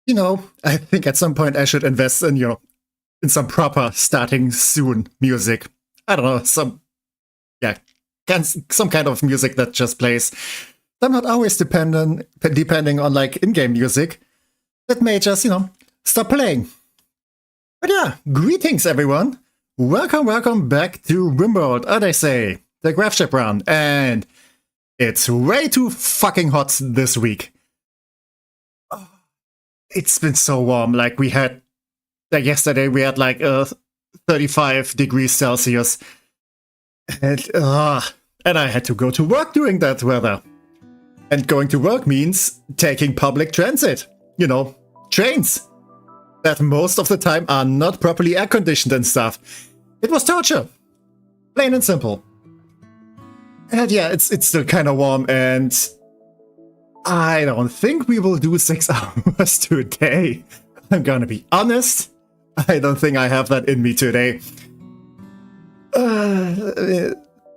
I think at some point I should invest in, in some proper starting soon music. I don't know, yeah, some kind of music that just plays. I'm not always depending on like in-game music. That may just, stop playing. But yeah, greetings everyone. Welcome back to Rimworld Odyssey, the Gravship run, and it's way too fucking hot this week. It's been so warm. Like yesterday we had like 35 degrees Celsius, and I had to go to work during that weather. And going to work means taking public transit. Trains that most of the time are not properly air conditioned and stuff. It was torture, plain and simple. And yeah, it's still kind of warm, and I don't think we will do 6 hours today. I'm gonna be honest. I don't think I have that in me today.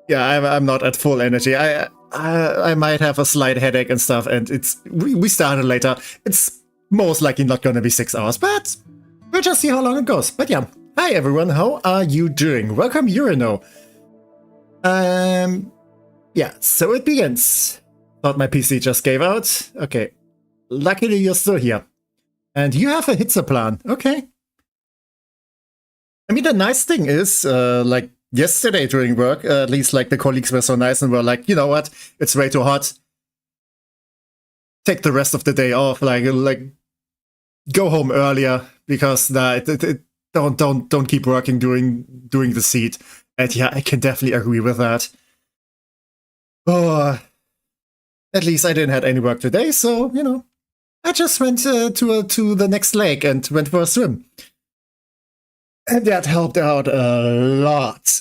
Yeah, I'm not at full energy. I might have a slight headache and stuff, and we started later. It's most likely not gonna be 6 hours, but we'll just see how long it goes. But yeah, hi everyone, how are you doing? Welcome, Urino. Yeah, so it begins. Thought my PC just gave out. Okay, luckily you're still here. And you have a Hitzer plan. Okay. I mean, the nice thing is, like yesterday during work, at least like the colleagues were so nice and were like, you know what, it's way too hot. Take the rest of the day off, like go home earlier because don't keep working during the heat. And yeah, I can definitely agree with that. Oh, at least I didn't have any work today, so I just went to the next lake and went for a swim. And that helped out a lot.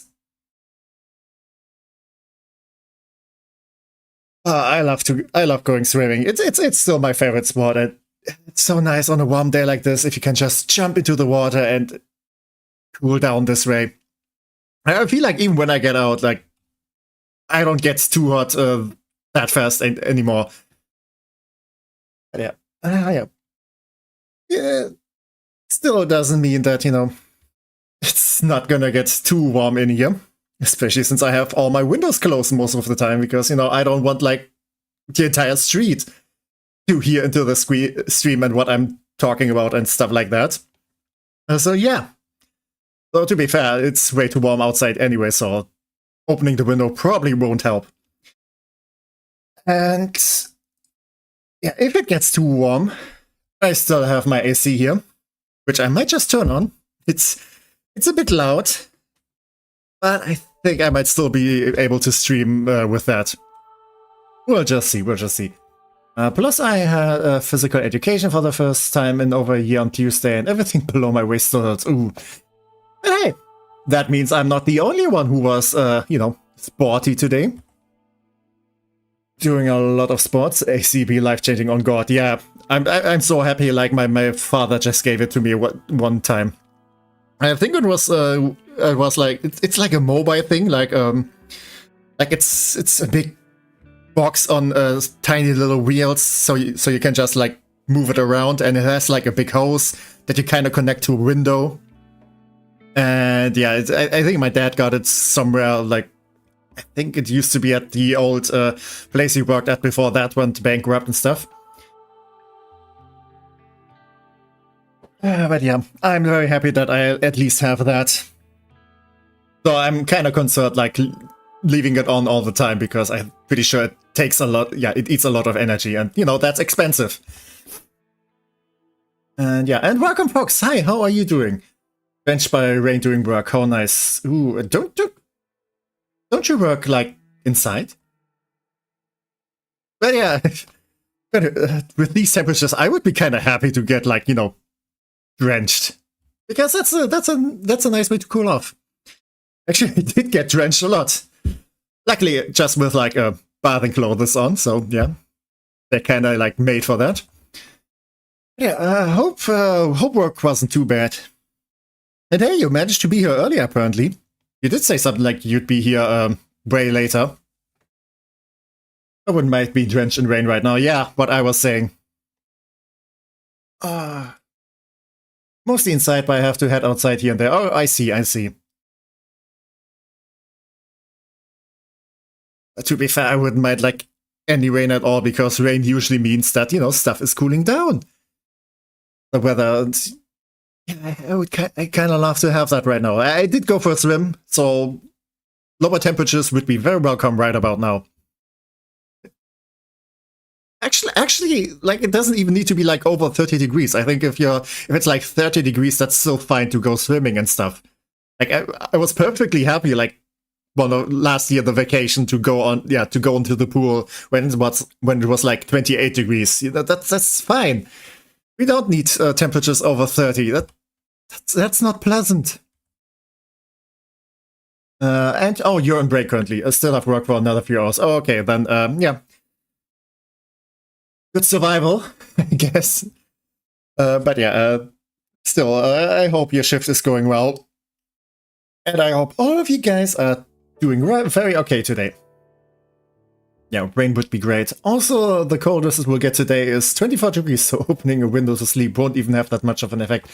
I love going swimming. It's still my favorite sport. And it's so nice on a warm day like this if you can just jump into the water and cool down this way. I feel like even when I get out, like I don't get too hot that fast anymore. But yeah. Still doesn't mean that it's not gonna get too warm in here, especially since I have all my windows closed most of the time because I don't want like the entire street to hear into the stream and what I'm talking about and stuff like that. So yeah. So to be fair, it's way too warm outside anyway, so opening the window probably won't help. And yeah, if it gets too warm, I still have my AC here, which I might just turn on. It's a bit loud, but I think I might still be able to stream with that. We'll just see. Plus, I had physical education for the first time in over a year on Tuesday, and everything below my waist still hurts. Ooh. But hey, that means I'm not the only one who was, sporty today. Doing a lot of sports. ACB life-changing on God. Yeah, I'm so happy. Like my father just gave it to me one time. I think it was like it's like a mobile thing. Like it's a big box on tiny little wheels, so you can just like move it around, and it has like a big hose that you kind of connect to a window. And yeah, I think my dad got it somewhere, like, I think it used to be at the old place he worked at before that went bankrupt and stuff. But yeah, I'm very happy that I at least have that. So I'm kind of concerned, like, leaving it on all the time, because I'm pretty sure it takes a lot, yeah, it eats a lot of energy, and, that's expensive. And yeah, and welcome, Fox. Hi, how are you doing? Benched by rain during work. How nice. Ooh, don't you work like inside? But yeah, with these temperatures, I would be kind of happy to get like drenched, because that's a nice way to cool off. Actually, I did get drenched a lot. Luckily, just with like bathing clothes on. So yeah, they're kind of like made for that. Yeah, hope work wasn't too bad. And hey, you managed to be here earlier, apparently. You did say something like you'd be here way later. I wouldn't mind being drenched in rain right now. Yeah, what I was saying. Mostly inside, but I have to head outside here and there. Oh, I see, I see. To be fair, I wouldn't mind, like, any rain at all, because rain usually means that, you know, stuff is cooling down. The weather... Yeah, I kind of love to have that right now. I did go for a swim, so lower temperatures would be very welcome right about now. Actually, like, it doesn't even need to be like over 30 degrees. I think if it's like 30 degrees, that's still fine to go swimming and stuff. Like, I was perfectly happy, like, well, no, last year the vacation to go into the pool when it was like 28 degrees. That's fine. We don't need temperatures over 30. That's not pleasant. And oh, you're on break currently. I still have work for another few hours. Oh, okay, then yeah. Good survival, I guess. But yeah, still, I hope your shift is going well. And I hope all of you guys are doing very okay today. Yeah, rain would be great. Also, the coldest we'll get today is 24 degrees, so opening a window to sleep won't even have that much of an effect.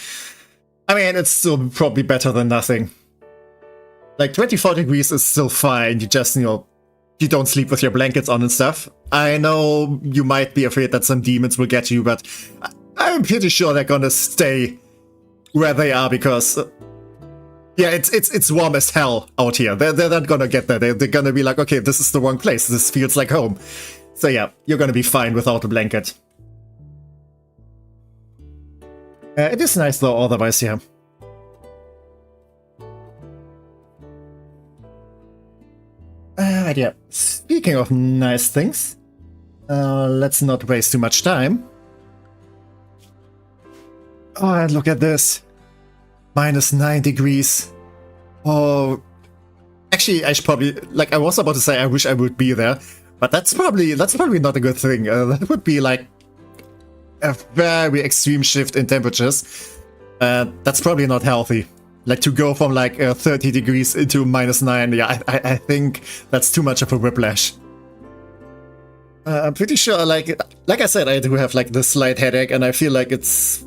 I mean, it's still probably better than nothing. Like, 24 degrees is still fine, you just, you know, you don't sleep with your blankets on and stuff. I know you might be afraid that some demons will get you, but I'm pretty sure they're gonna stay where they are, because... yeah, it's warm as hell out here. They're not gonna get there. They're gonna be like, okay, this is the wrong place. This feels like home. So yeah, you're gonna be fine without a blanket. It is nice though, otherwise, yeah. Yeah, speaking of nice things, let's not waste too much time. Oh, and look at this. -9 degrees. Oh, actually, I should probably, like, I was about to say I wish I would be there, but that's probably not a good thing. That would be like a very extreme shift in temperatures. That's probably not healthy. Like, to go from like 30 degrees into -9, yeah, I think that's too much of a whiplash. I'm pretty sure, like I said, I do have like this slight headache, and I feel like it's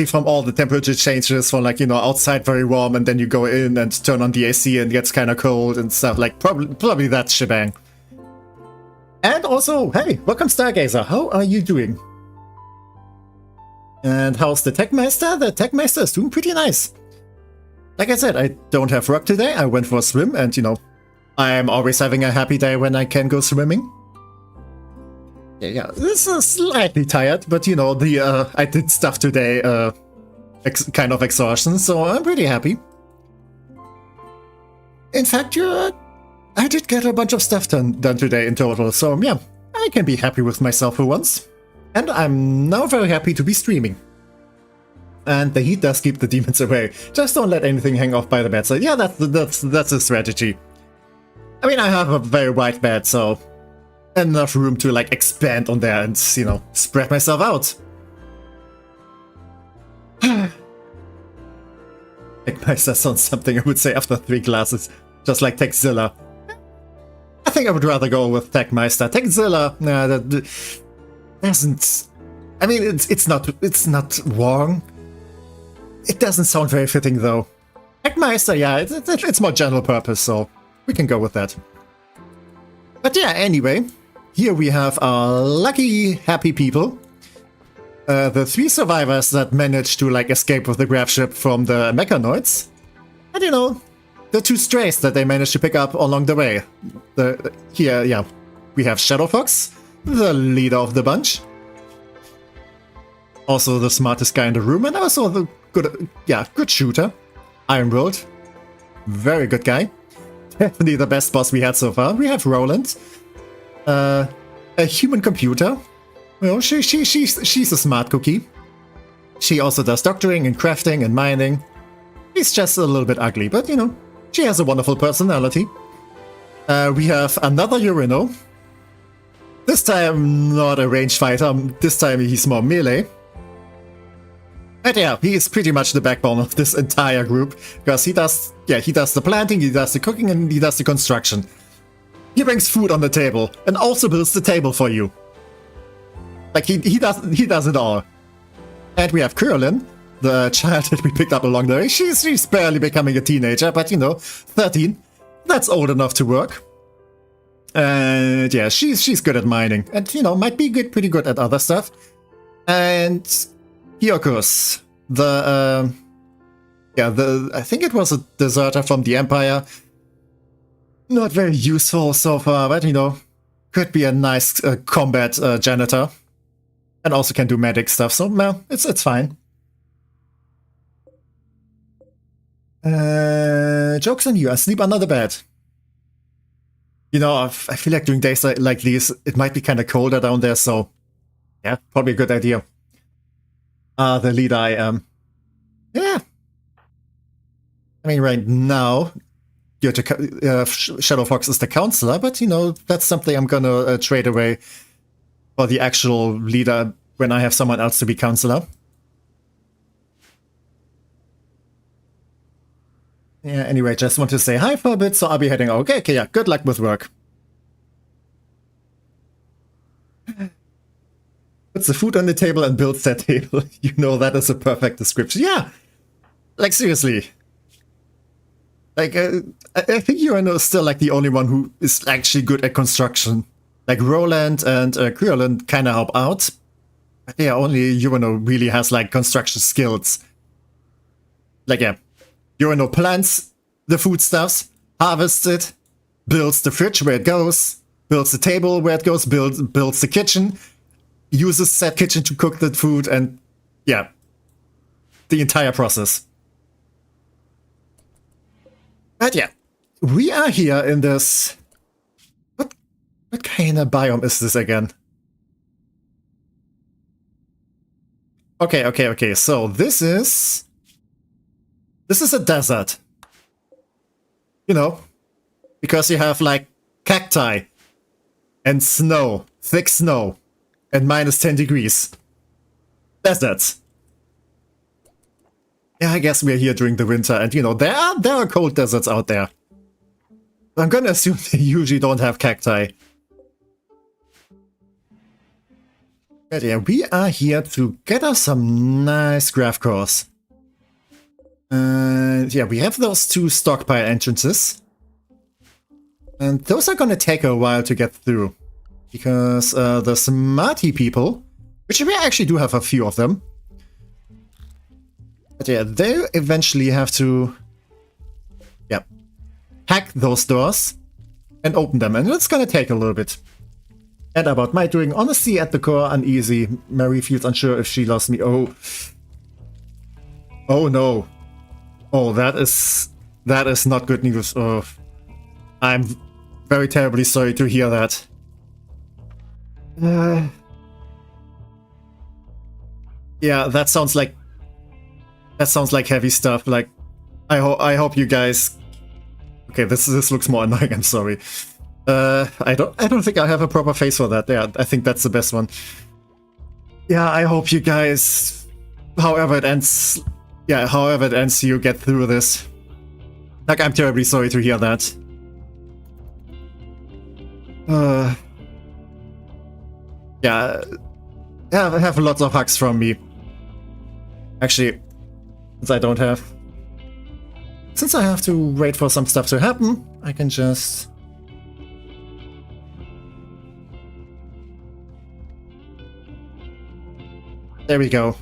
from all the temperature changes, from, like, you know, outside very warm, and then you go in and turn on the AC and it gets kind of cold and stuff. Like, probably that shebang. And also, hey, welcome Stargazer, how are you doing? And how's the TecMeister? The TecMeister is doing pretty nice. Like I said, I don't have work today. I went for a swim, and, you know, I'm always having a happy day when I can go swimming. Yeah, this is slightly tired, but, you know, I did stuff today, kind of exhaustion, so I'm pretty happy. In fact, I did get a bunch of stuff done today in total, so yeah, I can be happy with myself for once. And I'm now very happy to be streaming. And the heat does keep the demons away. Just don't let anything hang off by the bed. So yeah, that's a strategy. I mean, I have a very wide bed, so enough room to, like, expand on there and, you know, spread myself out. TecMeister sounds something I would say after 3 glasses, just like TechZilla. I think I would rather go with TecMeister. TechZilla, nah, that doesn't. I mean, it's not wrong. It doesn't sound very fitting though. TecMeister, yeah, it's more general purpose, so we can go with that. But yeah, anyway, here we have our lucky, happy people. The 3 survivors that managed to, like, escape with the Gravship from the Mechanoids. And, you know, the 2 strays that they managed to pick up along the way. Here, yeah, we have Shadowfox, the leader of the bunch. Also the smartest guy in the room, and also the good shooter. Rimworld, very good guy. Definitely the best boss we had so far. We have Roland, a human computer. Well, she's a smart cookie. She also does doctoring and crafting and mining. She's just a little bit ugly, but, you know, she has a wonderful personality. We have another Urino. This time not a ranged fighter. This time he's more melee. But yeah, he is pretty much the backbone of this entire group, because he does the planting, he does the cooking, and he does the construction. He brings food on the table, and also builds the table for you. Like, he does it all. And we have Curlin, the child that we picked up along the way. She's barely becoming a teenager, but 13. That's old enough to work. And yeah, she's good at mining. And might be pretty good at other stuff. And Hyokus, I think it was a deserter from the Empire. Not very useful so far, but could be a nice combat janitor. And also can do medic stuff, so well, it's fine. Joke's on you, I sleep under the bed. I feel like during days like these, it might be kind of colder down there, so yeah, probably a good idea. The leader I am. Yeah. I mean, right now, Shadow Fox is the counselor, but that's something I'm gonna trade away for the actual leader when I have someone else to be counselor. Yeah, anyway, just want to say hi for a bit, so I'll be heading out. Okay, yeah, good luck with work. Puts the food on the table and builds that table. That is a perfect description. Yeah! Like, seriously. Like, I think you are still, like, the only one who is actually good at construction. Like, Roland and Krillin kind of help out. But yeah, only Urano really has, like, construction skills. Like, yeah. Urano plants the foodstuffs, harvests it, builds the fridge where it goes, builds the table where it goes, builds the kitchen, uses said kitchen to cook the food, and yeah, the entire process. But yeah, we are here in this... What kind of biome is this again? Okay, so this is a desert. Because you have, like, cacti and snow, thick snow, and -10 degrees. Deserts. Yeah, I guess we're here during the winter, and there are cold deserts out there. I'm gonna assume they usually don't have cacti. But yeah, we are here to get us some nice graph cores. And yeah, we have those 2 stockpile entrances. And those are gonna take a while to get through. Because the smarty people, which we actually do have a few of them. But yeah, they eventually have to hack those doors and open them. And it's gonna take a little bit. And about my doing honesty at the core, uneasy. Mary feels unsure if she lost me. Oh no. Oh, that is not good news. Oh, I'm very terribly sorry to hear that. Yeah, that sounds like heavy stuff. Like, I hope you guys. Okay, this looks more annoying. I'm sorry. I don't think I have a proper face for that. Yeah, I think that's the best one. Yeah, I hope you guys, however it ends, you get through this. Like, I'm terribly sorry to hear that. Yeah, I have lots of hugs from me. Actually, since I have to wait for some stuff to happen, I can just... There we go.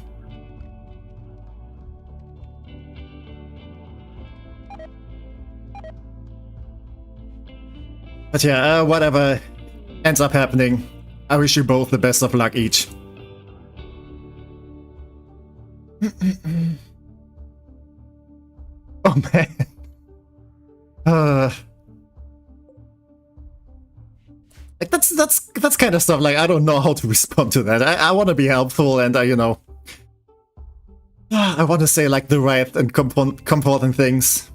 But yeah, whatever ends up happening, I wish you both the best of luck each. Oh man. Like that's kind of stuff, like, I don't know how to respond to that. I want to be helpful, and I want to say, like, the right and comforting things.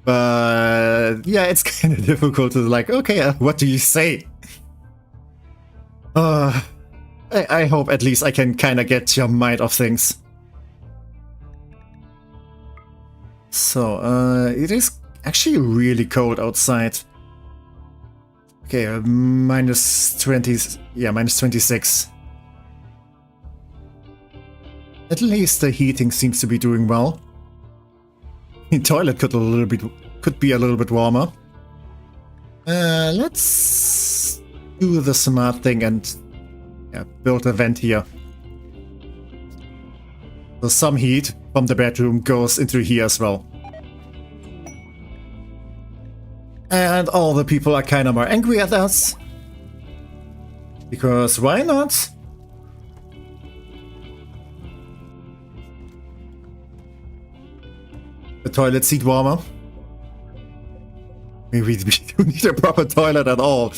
But yeah, it's kind of difficult to, like, okay, what do you say? I hope at least I can kind of get your mind of things. So, it is actually really cold outside. Okay, -20, yeah, -26. At least the heating seems to be doing well. The toilet could be a little bit warmer. Let's do the smart thing and build a vent here. So some heat from the bedroom goes into here as well. And all the people are kind of more angry at us. Because why not? The toilet seat warmer. We don't need a proper toilet at all.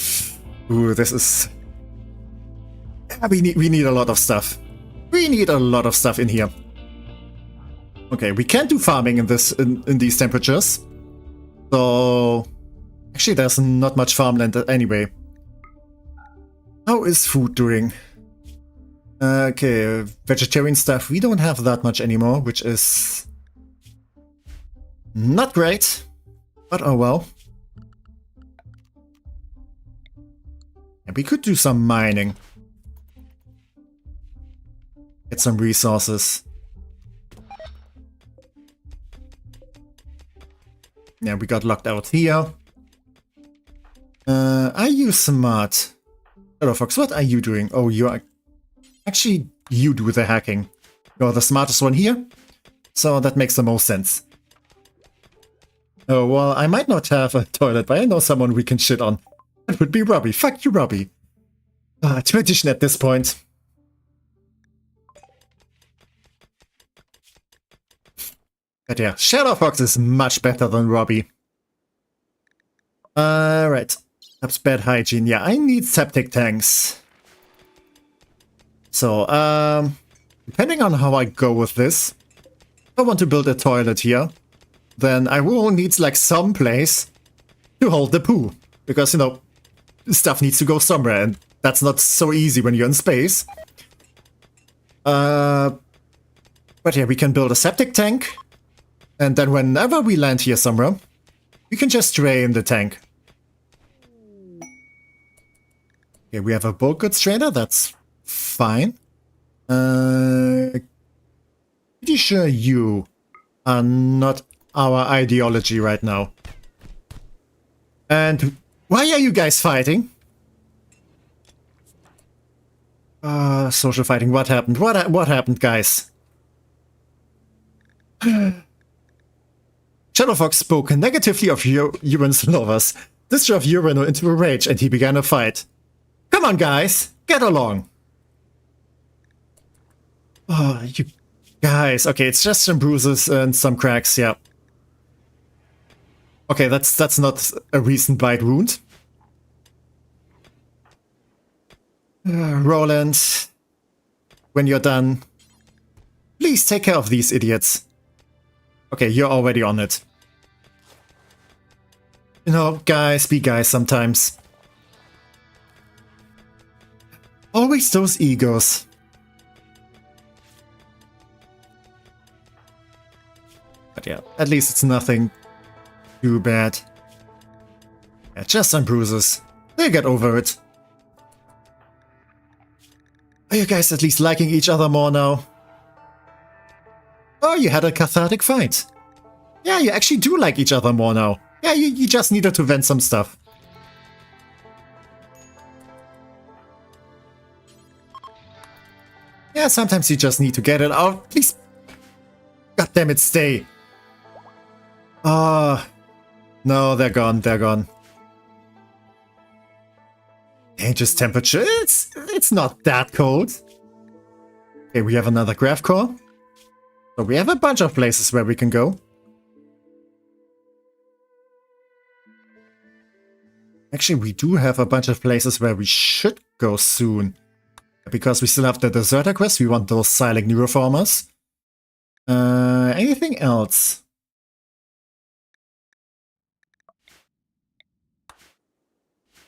Ooh, this is... We need a lot of stuff. We need a lot of stuff in here. Okay, we can't do farming in these temperatures. So... Actually, there's not much farmland anyway. How is food doing? Okay, vegetarian stuff. We don't have that much anymore, which is... not great. But oh well. And we could do some mining. Get some resources. Yeah, we got locked out here. Are you smart? Hello, Fox, what are you doing? Oh, you are... Actually, you do the hacking. You're the smartest one here. So that makes the most sense. Oh, well, I might not have a toilet, but I know someone we can shit on. That would be Robbie. Fuck you, Robbie. Tradition at this point. But yeah, Shadow Fox is much better than Robbie. Right. That's bad hygiene. Yeah, I need septic tanks. So, depending on how I go with this, if I want to build a toilet here, then I will need like some place to hold the poo. Because, you know, stuff needs to go somewhere, and that's not so easy when you're in space. But yeah, we can build a septic tank, and then whenever we land here somewhere, we can just drain the tank. Okay, we have a bulk goods trader, that's fine. Pretty sure you are not our ideology right now. And why are you guys fighting? Social fighting, what happened? What happened, guys? Shadowfox spoke negatively of Uran's lovers. This drove Uran into a rage and he began a fight. Come on, guys, get along. Oh, you guys. Okay, it's just some bruises and some cracks, yeah. Okay, that's not a recent bite wound. Roland, when you're done, please take care of these idiots. Okay, you're already on it. You know, guys, be guys sometimes. Always those egos. But yeah, at least it's nothing too bad. Yeah, just some bruises. They'll get over it. Are you guys at least liking each other more now? Oh, you had a cathartic fight. Yeah, you actually do like each other more now. Yeah, you just needed to vent some stuff. Yeah, sometimes you just need to get it out. Please. God damn it, stay. Ah. No, they're gone, they're gone. Dangerous temperature, it's not that cold. Okay, we have another graph core. So we have a bunch of places where we can go. Actually, we do have a bunch of places where we should go soon. Because we still have the Deserter quest, we want those Silent Neuroformers. Anything else?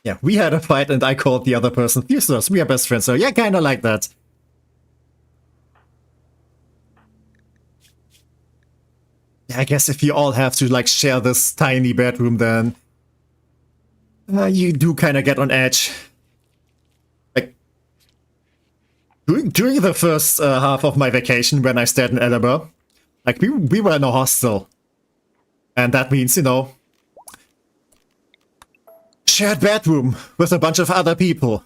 Yeah, we had a fight and I called the other person useless. We are best friends, so yeah, kinda like that. Yeah, I guess if you all have to like share this tiny bedroom, then you do kinda get on edge. Like, During the first half of my vacation when I stayed in Edinburgh, like we were in a hostel. And that means, you know, shared bedroom with a bunch of other people.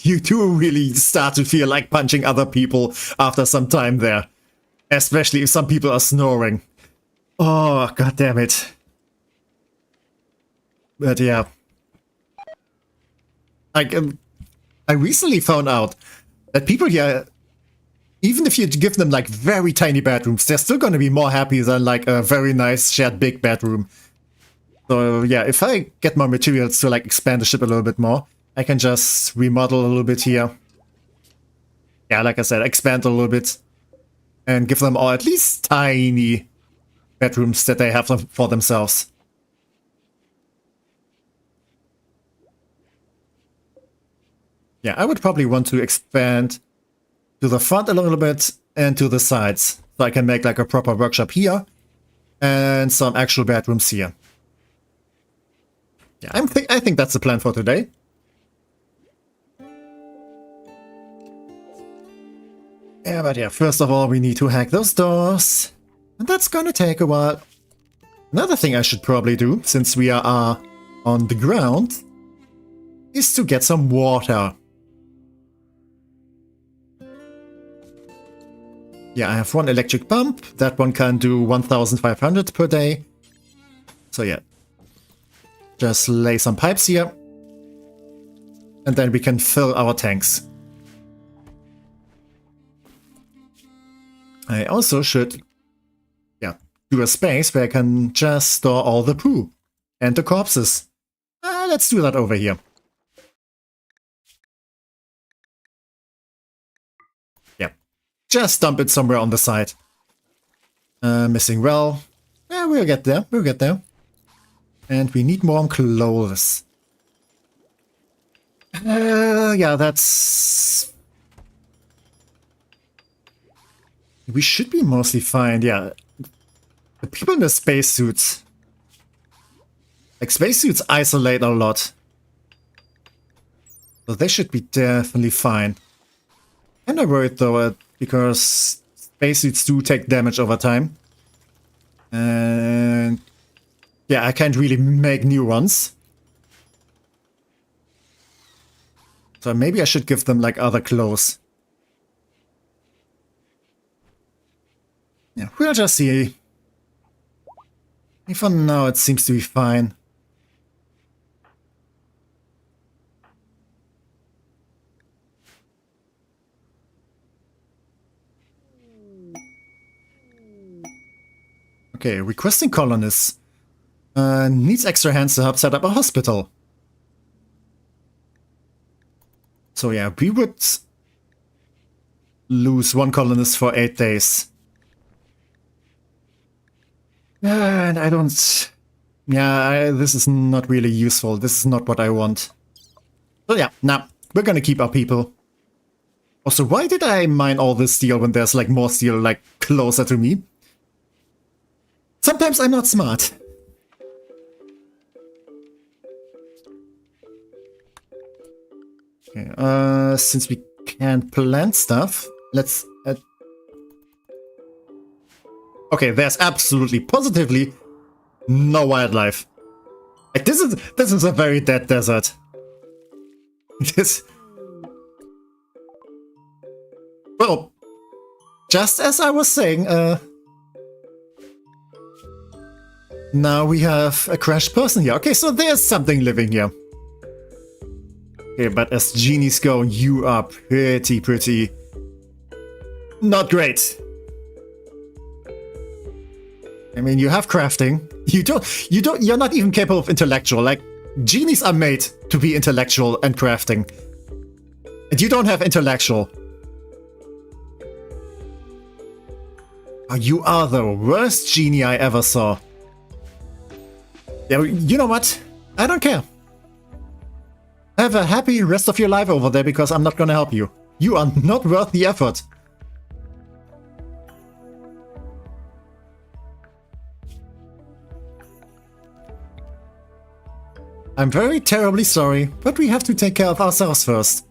You do really start to feel like punching other people after some time there. Especially if some people are snoring. Oh, god damn it. But yeah. Like, I recently found out that people here, even if you give them like very tiny bedrooms, they're still gonna be more happy than like a very nice shared big bedroom. So yeah, if I get more materials to like expand the ship a little bit more, I can just remodel a little bit here. Yeah, like I said, expand a little bit. And give them all at least tiny bedrooms that they have for themselves. Yeah, I would probably want to expand to the front a little bit and to the sides. So I can make like a proper workshop here and some actual bedrooms here. Yeah, I think that's the plan for today. Yeah, but yeah, first of all, we need to hack those doors. And that's gonna take a while. Another thing I should probably do, since we are on the ground, is to get some water. Yeah, I have one electric pump. That one can do 1,500 per day. So yeah, just lay some pipes here. And then we can fill our tanks. I also should, yeah, do a space where I can just store all the poo and the corpses. Let's do that over here. Yeah, just dump it somewhere on the side. Missing well. Yeah, we'll get there, we'll get there. And we need more clothes. Yeah, that's... We should be mostly fine, yeah. The people in the spacesuits. Like, spacesuits isolate a lot. So they should be definitely fine. Kinda worried though, because spacesuits do take damage over time. And... yeah, I can't really make new ones. So maybe I should give them, like, other clothes. Yeah, we'll just see. For now, it seems to be fine. Okay, requesting colonists. Needs extra hands to help set up a hospital. So yeah, we would lose one colonist for 8 days. And I don't... yeah, this is not really useful. This is not what I want. So yeah, nah, we're gonna keep our people. Also, why did I mine all this steel when there's like more steel like closer to me? Sometimes I'm not smart. Okay, since we can't plant stuff, let's... okay, there's absolutely, positively no wildlife. Like, this is a very dead desert. This... well, just as I was saying, now we have a crashed person here. Okay, so there's something living here. Okay, but as genies go, you are pretty not great. I mean, you have crafting. You're not even capable of intellectual. Like, genies are made to be intellectual and crafting. And you don't have intellectual. Oh, you are the worst genie I ever saw. Yeah, you know what? I don't care. Have a happy rest of your life over there, because I'm not gonna help you. You are not worth the effort. I'm very terribly sorry, but we have to take care of ourselves first.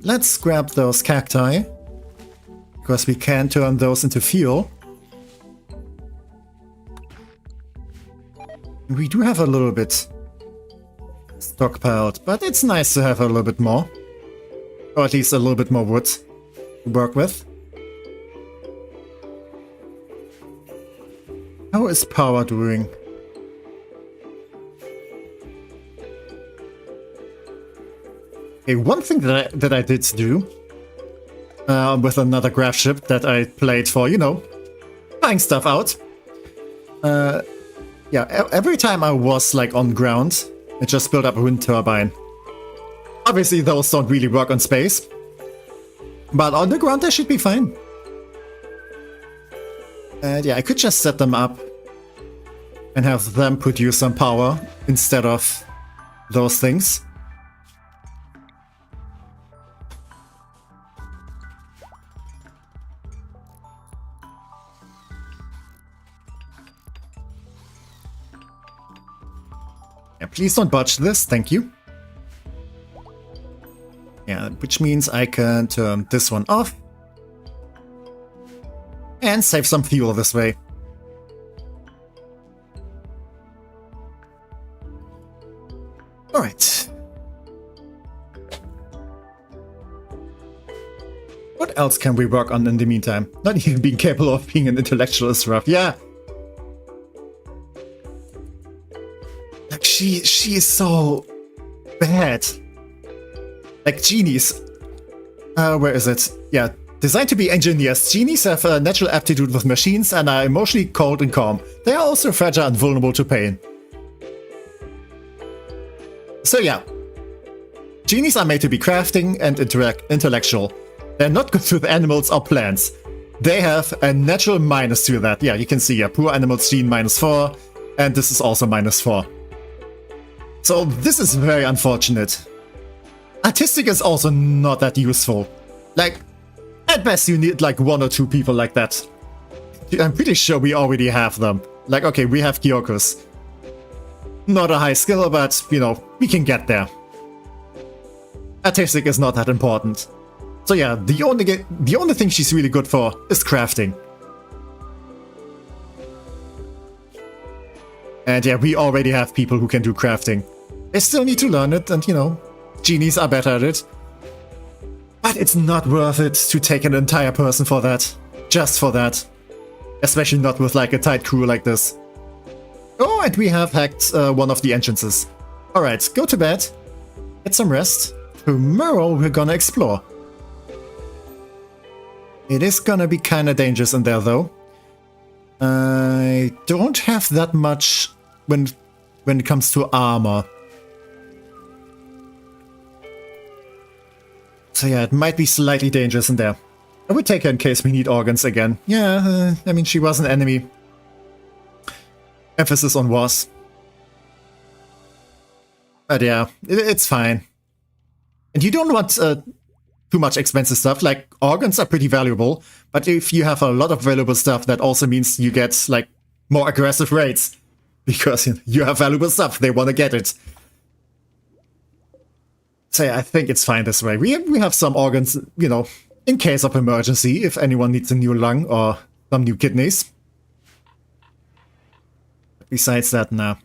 let's grab those cacti, because we can turn those into fuel. We do have a little bit stockpiled, but it's nice to have a little bit more. Or at least a little bit more wood to work with. How is power doing? Okay, one thing that I did do with another Gravship that I played for, you know, trying stuff out. Yeah, every time I was like on ground, it just built up a wind turbine. Obviously, those don't really work on space, but on the ground they should be fine. And yeah, I could just set them up and have them produce some power instead of those things. Yeah, please don't botch this, thank you. Yeah, which means I can turn this one off. And save some fuel this way. Alright. What else can we work on in the meantime? Not even being capable of being an intellectual is rough, yeah. Like, she is so bad. Like, genies. Where is it? Yeah. Designed to be engineers, genies have a natural aptitude with machines and are emotionally cold and calm. They are also fragile and vulnerable to pain. So yeah. Genies are made to be crafting and intellectual. They're not good with animals or plants. They have a natural minus to that. Yeah, you can see, yeah, poor animals gene -4, and this is also -4. So this is very unfortunate. Artistic is also not that useful. Like, at best you need like 1 or 2 people like that. I'm pretty sure we already have them. Like, okay, we have Kyokus. Not a high skill, but, you know, we can get there. Artistic is not that important. So yeah, the only thing she's really good for is crafting. And yeah, we already have people who can do crafting. They still need to learn it, and you know, genies are better at it. But it's not worth it to take an entire person for that. Just for that. Especially not with like a tight crew like this. Oh, and we have hacked one of the entrances. Alright, go to bed. Get some rest. Tomorrow we're gonna explore. It is gonna be kinda dangerous in there though. I don't have that much when it comes to armor. So yeah, it might be slightly dangerous in there. I would take her in case we need organs again. Yeah, I mean, she was an enemy. Emphasis on was. But yeah, it's fine. And you don't want too much expensive stuff. Like, organs are pretty valuable. But if you have a lot of valuable stuff, that also means you get, like, more aggressive raids. Because you have valuable stuff, they want to get it. So yeah, I think it's fine this way. We have some organs, you know, in case of emergency, if anyone needs a new lung or some new kidneys. Besides that, nah.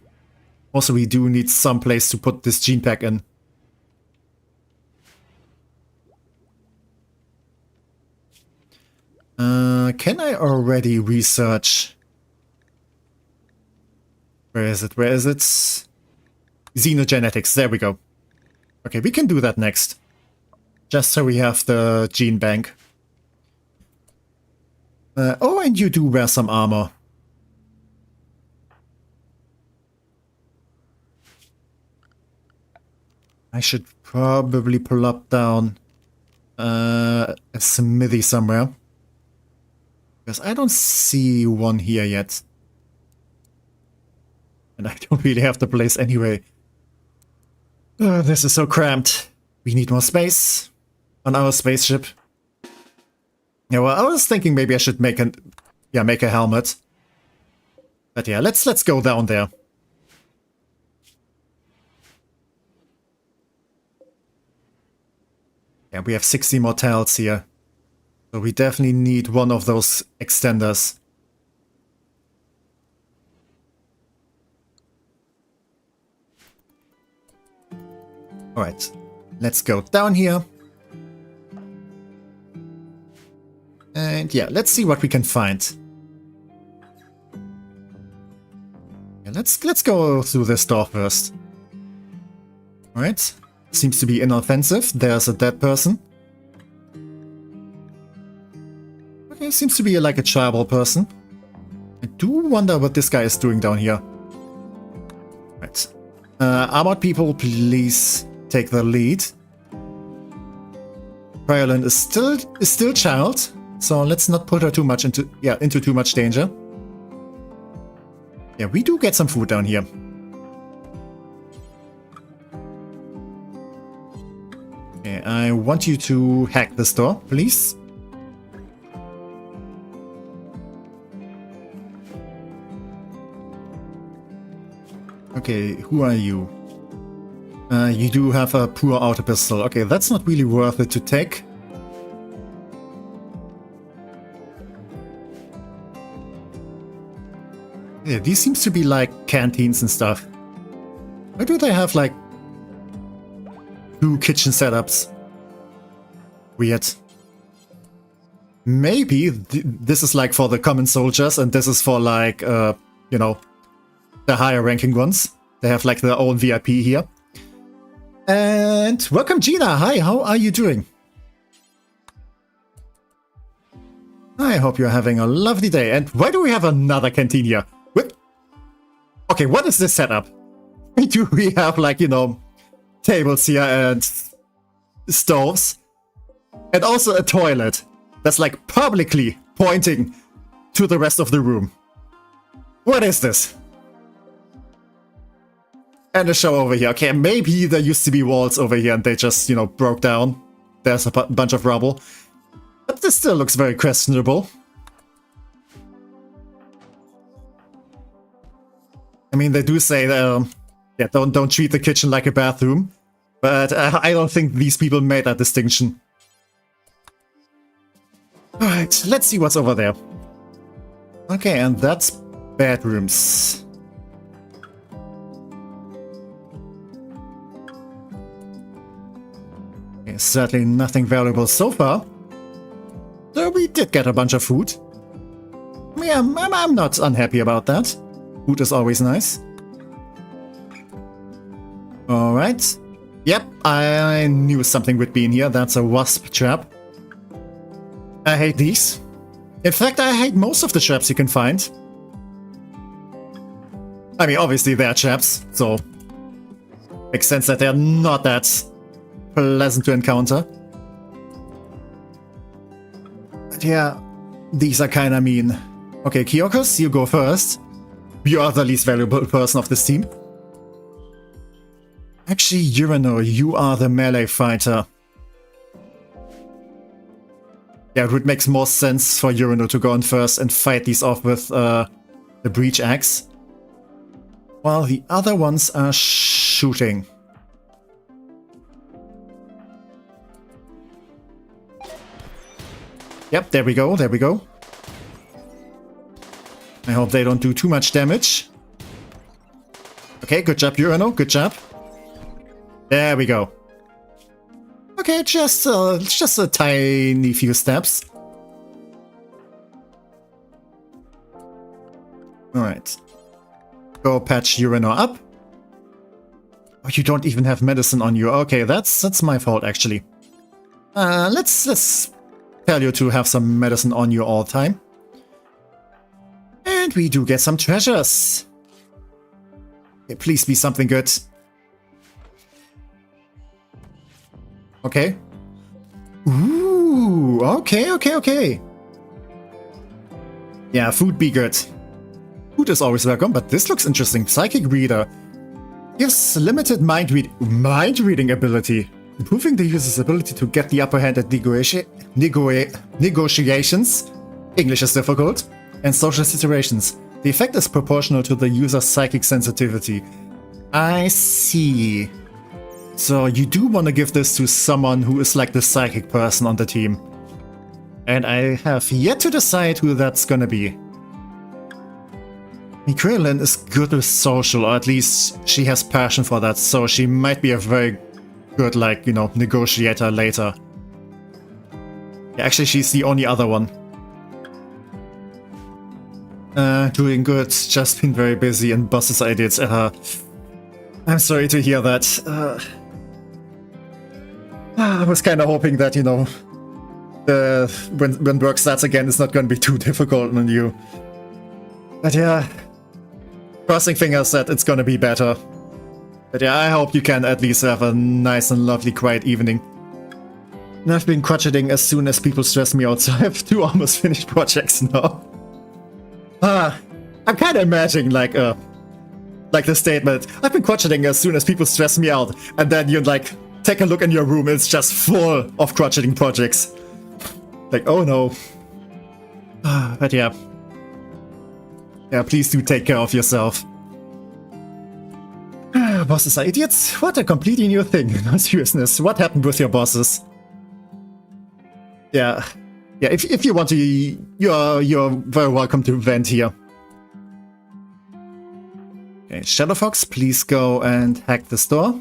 Also, we do need some place to put this gene pack in. Can I already research? Where is it? Where is it? Xenogenetics, there we go. Okay, we can do that next. Just so we have the gene bank. Oh, and you do wear some armor. I should probably pull up down a smithy somewhere. Because I don't see one here yet. And I don't really have the place anyway. This is so cramped. We need more space on our spaceship. Yeah, well, I was thinking maybe I should make a helmet. But yeah, let's go down there. Yeah, we have 60 more tiles here. So we definitely need one of those extenders. Alright, let's go down here. And yeah, let's see what we can find. Yeah, let's go through this door first. Alright, seems to be inoffensive. There's a dead person. Okay, seems to be like a tribal person. I do wonder what this guy is doing down here. Right. Armored people, please take the lead. Violin is still child, so let's not put her too much into too much danger. Yeah, we do get some food down here. Okay, I want you to hack this door, please. Okay, who are you? You do have a poor auto pistol. Okay, that's not really worth it to take. Yeah, these seems to be like canteens and stuff. Why do they have like 2 kitchen setups? Weird. Maybe this is like for the common soldiers and this is for like, you know, the higher ranking ones. They have like their own VIP here. And welcome Gina, hi, how are you doing? I hope you're having a lovely day. And why do we have another canteen here? What? Okay, what is this setup? Do we have like, you know, tables here and stoves? And also a toilet that's like publicly pointing to the rest of the room. What is this? And a show over here. Okay, maybe there used to be walls over here and they just, you know, broke down. There's a bunch of rubble. But this still looks very questionable. I mean, they do say, yeah, don't treat the kitchen like a bathroom. But I don't think these people made that distinction. Alright, let's see what's over there. Okay, and that's bedrooms. Okay, certainly nothing valuable so far. Though we did get a bunch of food. Yeah, I'm not unhappy about that. Food is always nice. Alright. Yep, I knew something would be in here. That's a wasp trap. I hate these. In fact, I hate most of the traps you can find. I mean, obviously they're traps, so makes sense that they're not that pleasant to encounter. But yeah, these are kinda mean. Okay, Kyokos, you go first. You are the least valuable person of this team. Actually, Urano, you are the melee fighter. Yeah, it would make more sense for Urano to go on first and fight these off with the breach axe. While the other ones are shooting. Yep, there we go, there we go. I hope they don't do too much damage. Okay, good job, Urano, good job. There we go. Okay, just a tiny few steps. Alright. Go patch Urano up. Oh, you don't even have medicine on you. Okay, that's my fault actually. Let's tell you to have some medicine on you all the time. And we do get some treasures. Okay, please be something good. Okay. Ooh, okay. Yeah, food be good. Food is always welcome, but this looks interesting. Psychic Reader. Gives limited mind reading ability. Improving the user's ability to get the upper hand at negotiations. English is difficult. And social situations. The effect is proportional to the user's psychic sensitivity. I see. So you do want to give this to someone who is like the psychic person on the team. And I have yet to decide who that's gonna be. Mechanoids is good with social, or at least she has passion for that, so she might be a very good, like, you know, negotiator later. Yeah, actually, she's the only other one. Doing good, just been very busy and bosses idiots. I'm sorry to hear that. I was kind of hoping that, you know, when work starts again, it's not going to be too difficult on you. But yeah, crossing fingers that it's going to be better. But yeah, I hope you can at least have a nice and lovely quiet evening. And I've been crotcheting as soon as people stress me out, so I have 2 almost finished projects now. I'm kind of imagining like the statement, I've been crotcheting as soon as people stress me out, and then you like take a look in your room, it's just full of crotcheting projects. Like, oh no. But yeah. Yeah, please do take care of yourself. Bosses are idiots? What a completely new thing. No seriousness, what happened with your bosses? Yeah. Yeah, if you want to, you're very welcome to vent here. Okay, Shadowfox, please go and hack the store.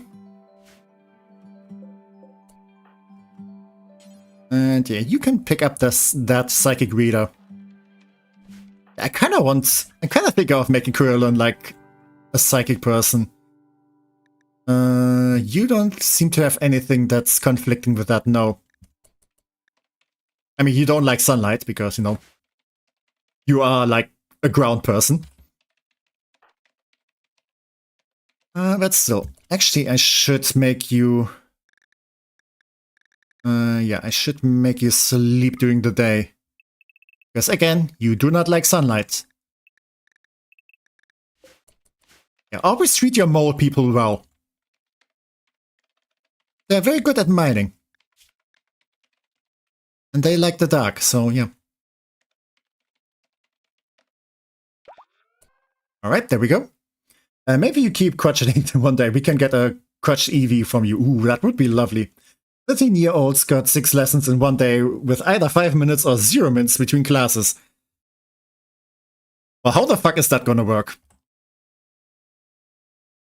And yeah, you can pick up that psychic reader. I kind of think of making Kurelon like a psychic person. You don't seem to have anything that's conflicting with that, no. I mean, you don't like sunlight because, you know, you are like a ground person. But still, actually, I should make you... yeah, I should make you sleep during the day. Because again, you do not like sunlight. Yeah, always treat your mole people well. They're very good at mining. And they like the dark, so yeah. Alright, there we go. Maybe you keep crotcheting one day. We can get a crotch EV from you. Ooh, that would be lovely. 13-year-olds got 6 lessons in one day with either 5 minutes or 0 minutes between classes. Well, how the fuck is that gonna work?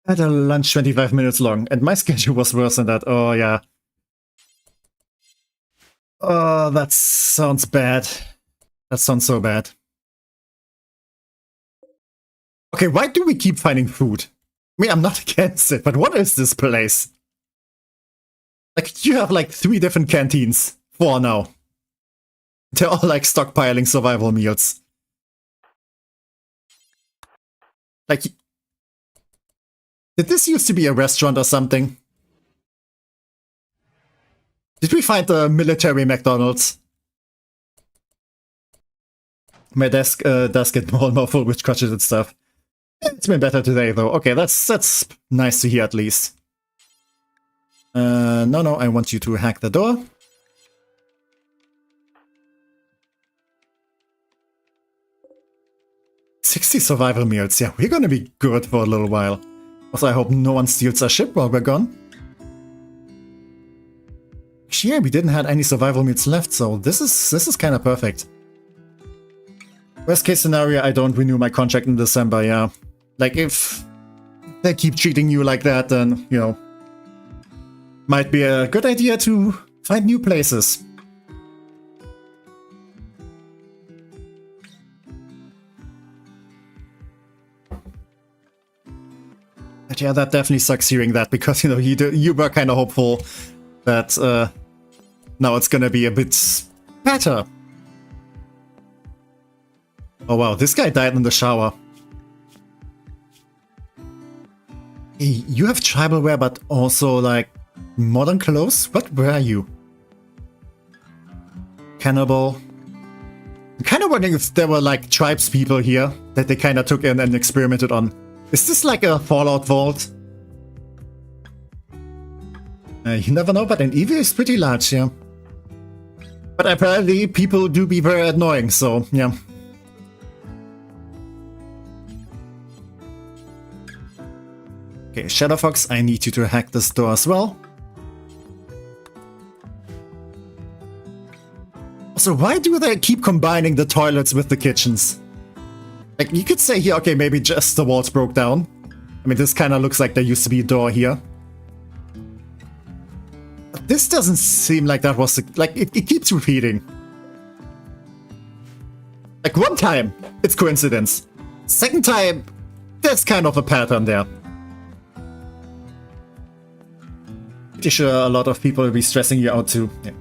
I had a lunch 25 minutes long, and my schedule was worse than that. Oh, yeah. Oh, that sounds bad. That sounds so bad. Okay, why do we keep finding food? I mean, I'm not against it, but what is this place? Like, you have like 3 different canteens. 4 now. They're all like stockpiling survival meals. Like, did this used to be a restaurant or something? Did we find the military McDonald's? My desk does get more and more full with crutches and stuff. It's been better today, though. Okay, that's nice to hear at least. No, I want you to hack the door. $60 survival meals. Yeah, we're gonna be good for a little while. Also, I hope no one steals our ship while we're gone. Yeah, we didn't have any survival meals left, so this is kind of perfect. Worst case scenario, I don't renew my contract in December, yeah. Like, if they keep treating you like that, then, you know, might be a good idea to find new places. But yeah, that definitely sucks hearing that, because, you know, you were kind of hopeful that now it's gonna be a bit better. Oh wow, this guy died in the shower. Hey, you have tribal wear, but also like modern clothes? What were you? Cannibal. I'm kind of wondering if there were like tribes people here that they kind of took in and experimented on. Is this like a Fallout vault? You never know, but an EV is pretty large, yeah. But apparently people do be very annoying, so yeah. Okay, Shadowfox, I need you to hack this door as well. So why do they keep combining the toilets with the kitchens? Like, you could say here, okay, maybe just the walls broke down. I mean, this kind of looks like there used to be a door here. But this doesn't seem like that was... like, it keeps repeating. Like, one time, it's coincidence. Second time, there's kind of a pattern there. Pretty sure a lot of people will be stressing you out too. Yeah.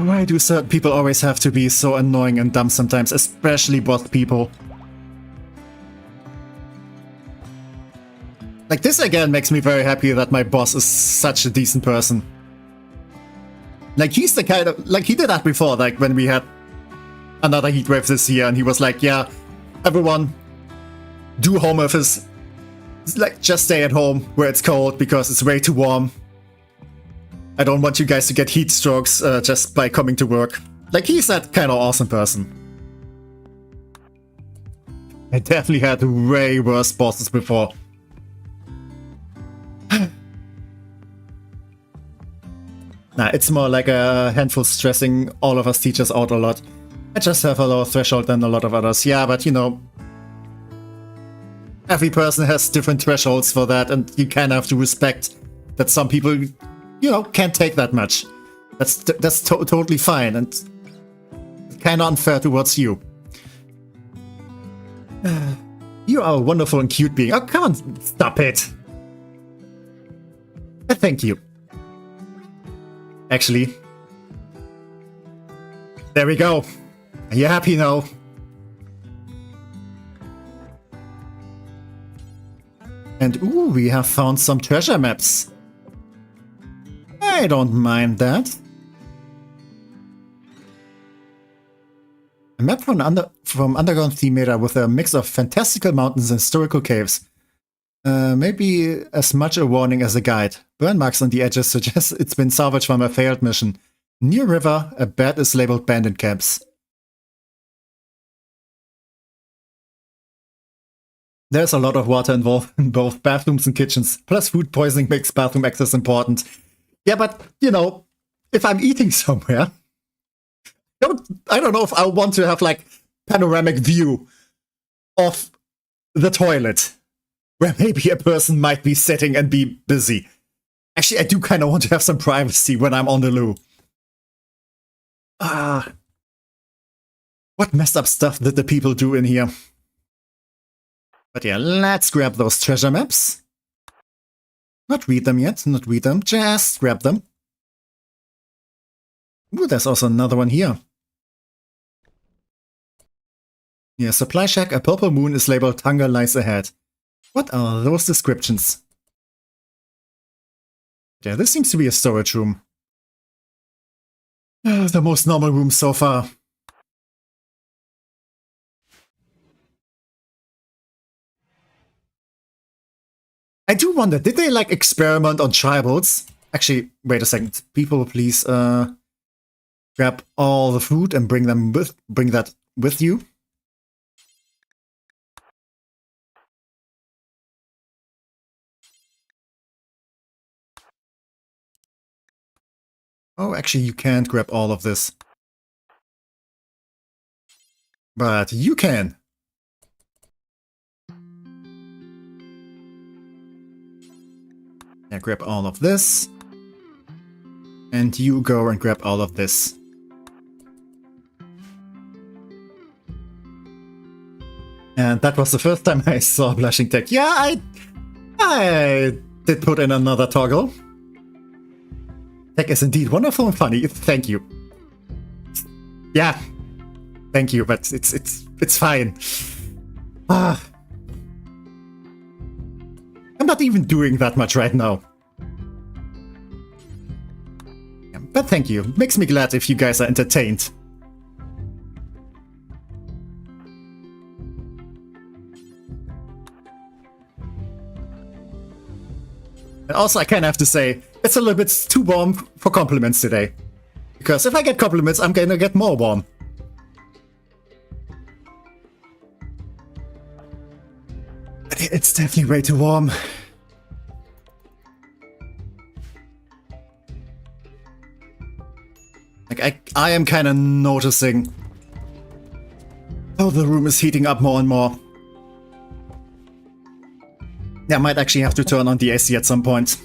Why do certain people always have to be so annoying and dumb sometimes, especially boss people? Like, this again makes me very happy that my boss is such a decent person. Like, he's the kind of... like, he did that before, like, when we had another heatwave this year, and he was like, yeah, everyone, do home office. Like, just stay at home where it's cold, because it's way too warm. I don't want you guys to get heat strokes just by coming to work. Like, he's that kind of awesome person. I definitely had way worse bosses before. Nah, it's more like a handful stressing all of us teachers out a lot. I just have a lower threshold than a lot of others. Yeah, but you know, every person has different thresholds for that, and you kind of have to respect that some people, you know, can't take that much. That's totally fine, and kind of unfair towards you. You are a wonderful and cute being. Oh, come on, stop it. Thank you. Actually, there we go. Are you happy now? And ooh, we have found some treasure maps. I don't mind that. A map from underground theme meta with a mix of fantastical mountains and historical caves. Maybe as much a warning as a guide. Burn marks on the edges suggest it's been salvaged from a failed mission. Near river, a bed is labeled bandit camps. There's a lot of water involved in both bathrooms and kitchens. Plus food poisoning makes bathroom access important. Yeah, but, you know, if I'm eating somewhere, I don't know if I want to have, like, panoramic view of the toilet, where maybe a person might be sitting and be busy. Actually, I do kind of want to have some privacy when I'm on the loo. What messed up stuff did the people do in here? But yeah, let's grab those treasure maps. Not read them yet, not read them, just grab them. Ooh, there's also another one here. Yeah, supply shack, a purple moon is labeled hunger lies ahead. What are those descriptions? Yeah, this seems to be a storage room. The most normal room so far. I do wonder, did they like experiment on tribals? Actually, wait a second. People, please grab all the food and bring that with you. Oh, actually, you can't grab all of this. But you can. Yeah, grab all of this. And you go and grab all of this. And that was the first time I saw Blushing Tech. Yeah, I did put in another toggle. Tech is indeed wonderful and funny. Thank you. Yeah, thank you, but it's fine. I'm not even doing that much right now. Yeah, but thank you. Makes me glad if you guys are entertained. And also, I kind of have to say, it's a little bit too warm for compliments today. Because if I get compliments, I'm gonna get more warm. It's definitely way too warm. Like, I am kind of noticing how the room is heating up more and more. Yeah, I might actually have to turn on the AC at some point.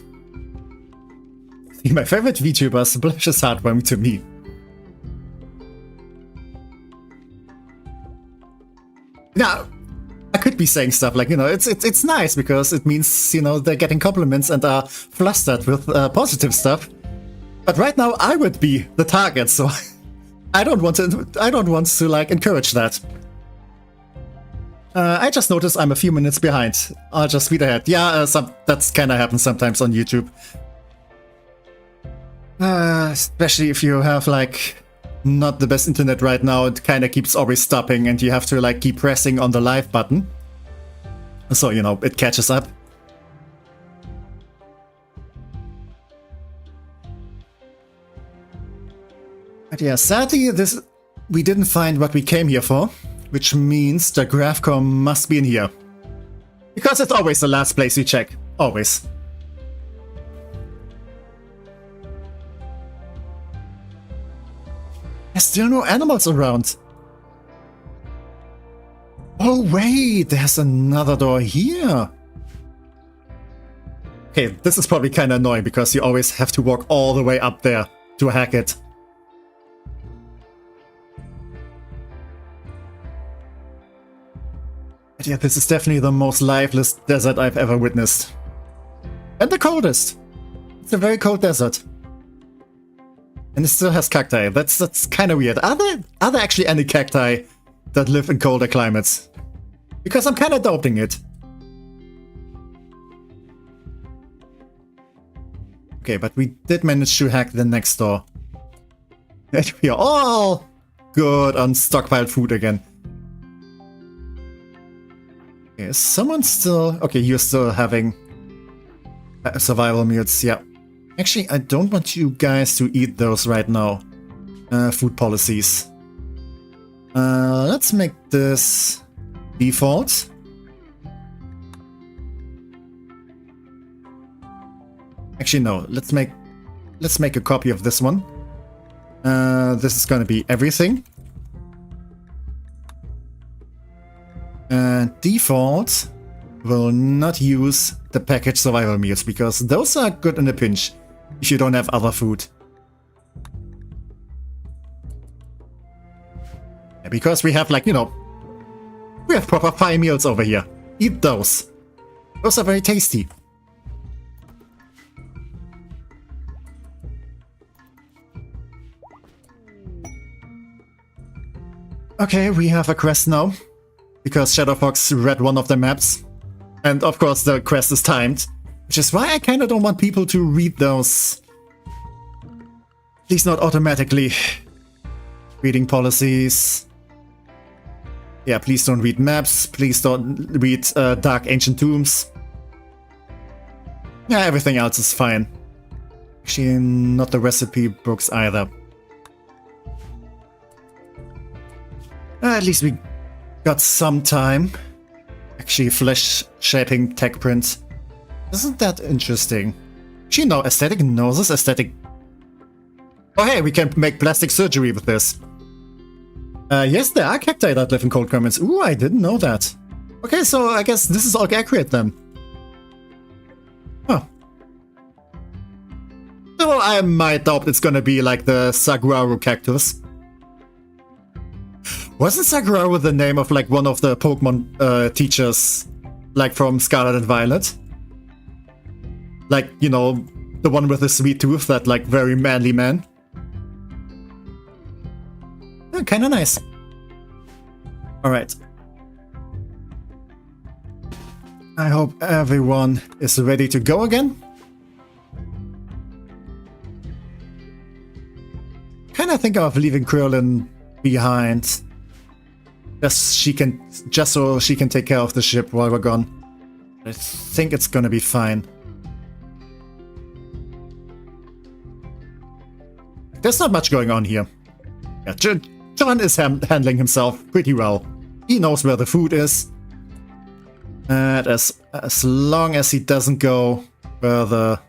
My favorite VTuber splashes heartwarming to me. Now, I could be saying stuff like, you know, it's nice because it means, you know, they're getting compliments and are flustered with positive stuff. But right now, I would be the target, so I don't want to like encourage that. I just noticed I'm a few minutes behind. I'll just speed ahead. Yeah, that's kind of happens sometimes on YouTube. Especially if you have like not the best internet right now, it kind of keeps always stopping and you have to like keep pressing on the live button. So, you know, it catches up. But yeah, sadly, we didn't find what we came here for, which means the graph core must be in here. Because it's always the last place we check. Always. There's still no animals around. Oh wait, there's another door here. Okay, this is probably kind of annoying because you always have to walk all the way up there to hack it. But yeah, this is definitely the most lifeless desert I've ever witnessed. And the coldest. It's a very cold desert. And it still has cacti. That's kind of weird. Are there actually any cacti that live in colder climates? Because I'm kind of doubting it. Okay, but we did manage to hack the next door. And we are all good on stockpiled food again. Okay, is someone still... Okay, you're still having survival meals, yeah. Actually, I don't want you guys to eat those right now. Food policies. Let's make this default. Actually, no. Let's make a copy of this one. This is gonna be everything. Default will not use the packaged survival meals because those are good in a pinch if you don't have other food. Yeah, because we have, like, you know, we have proper fire meals over here. Eat those. Those are very tasty. Okay, we have a quest now. Because Shadowfox read one of the maps. And of course the quest is timed. Which is why I kinda don't want people to read those. At least not automatically. Reading policies. Yeah, please don't read maps. Please don't read Dark Ancient Tombs. Yeah, everything else is fine. Actually, not the recipe books either. At least we got some time. Actually, flesh shaping tech print. Isn't that interesting? Actually, no, aesthetic noses, aesthetic... Oh hey, we can make plastic surgery with this. Yes, there are cacti that live in cold climates. Ooh, I didn't know that. Okay, so I guess this is all accurate then. Huh. So I might doubt it's gonna be like the Saguaro cactus. Wasn't Saguaro the name of like one of the Pokemon teachers, like from Scarlet and Violet? Like, you know, the one with the sweet tooth, that like very manly man. Yeah, kinda nice. Alright. I hope everyone is ready to go again. Kinda think of leaving Krillin behind. Just so she can take care of the ship while we're gone. I think it's gonna be fine. There's not much going on here. Yeah, John is handling himself pretty well. He knows where the food is. There's As long as he doesn't go where the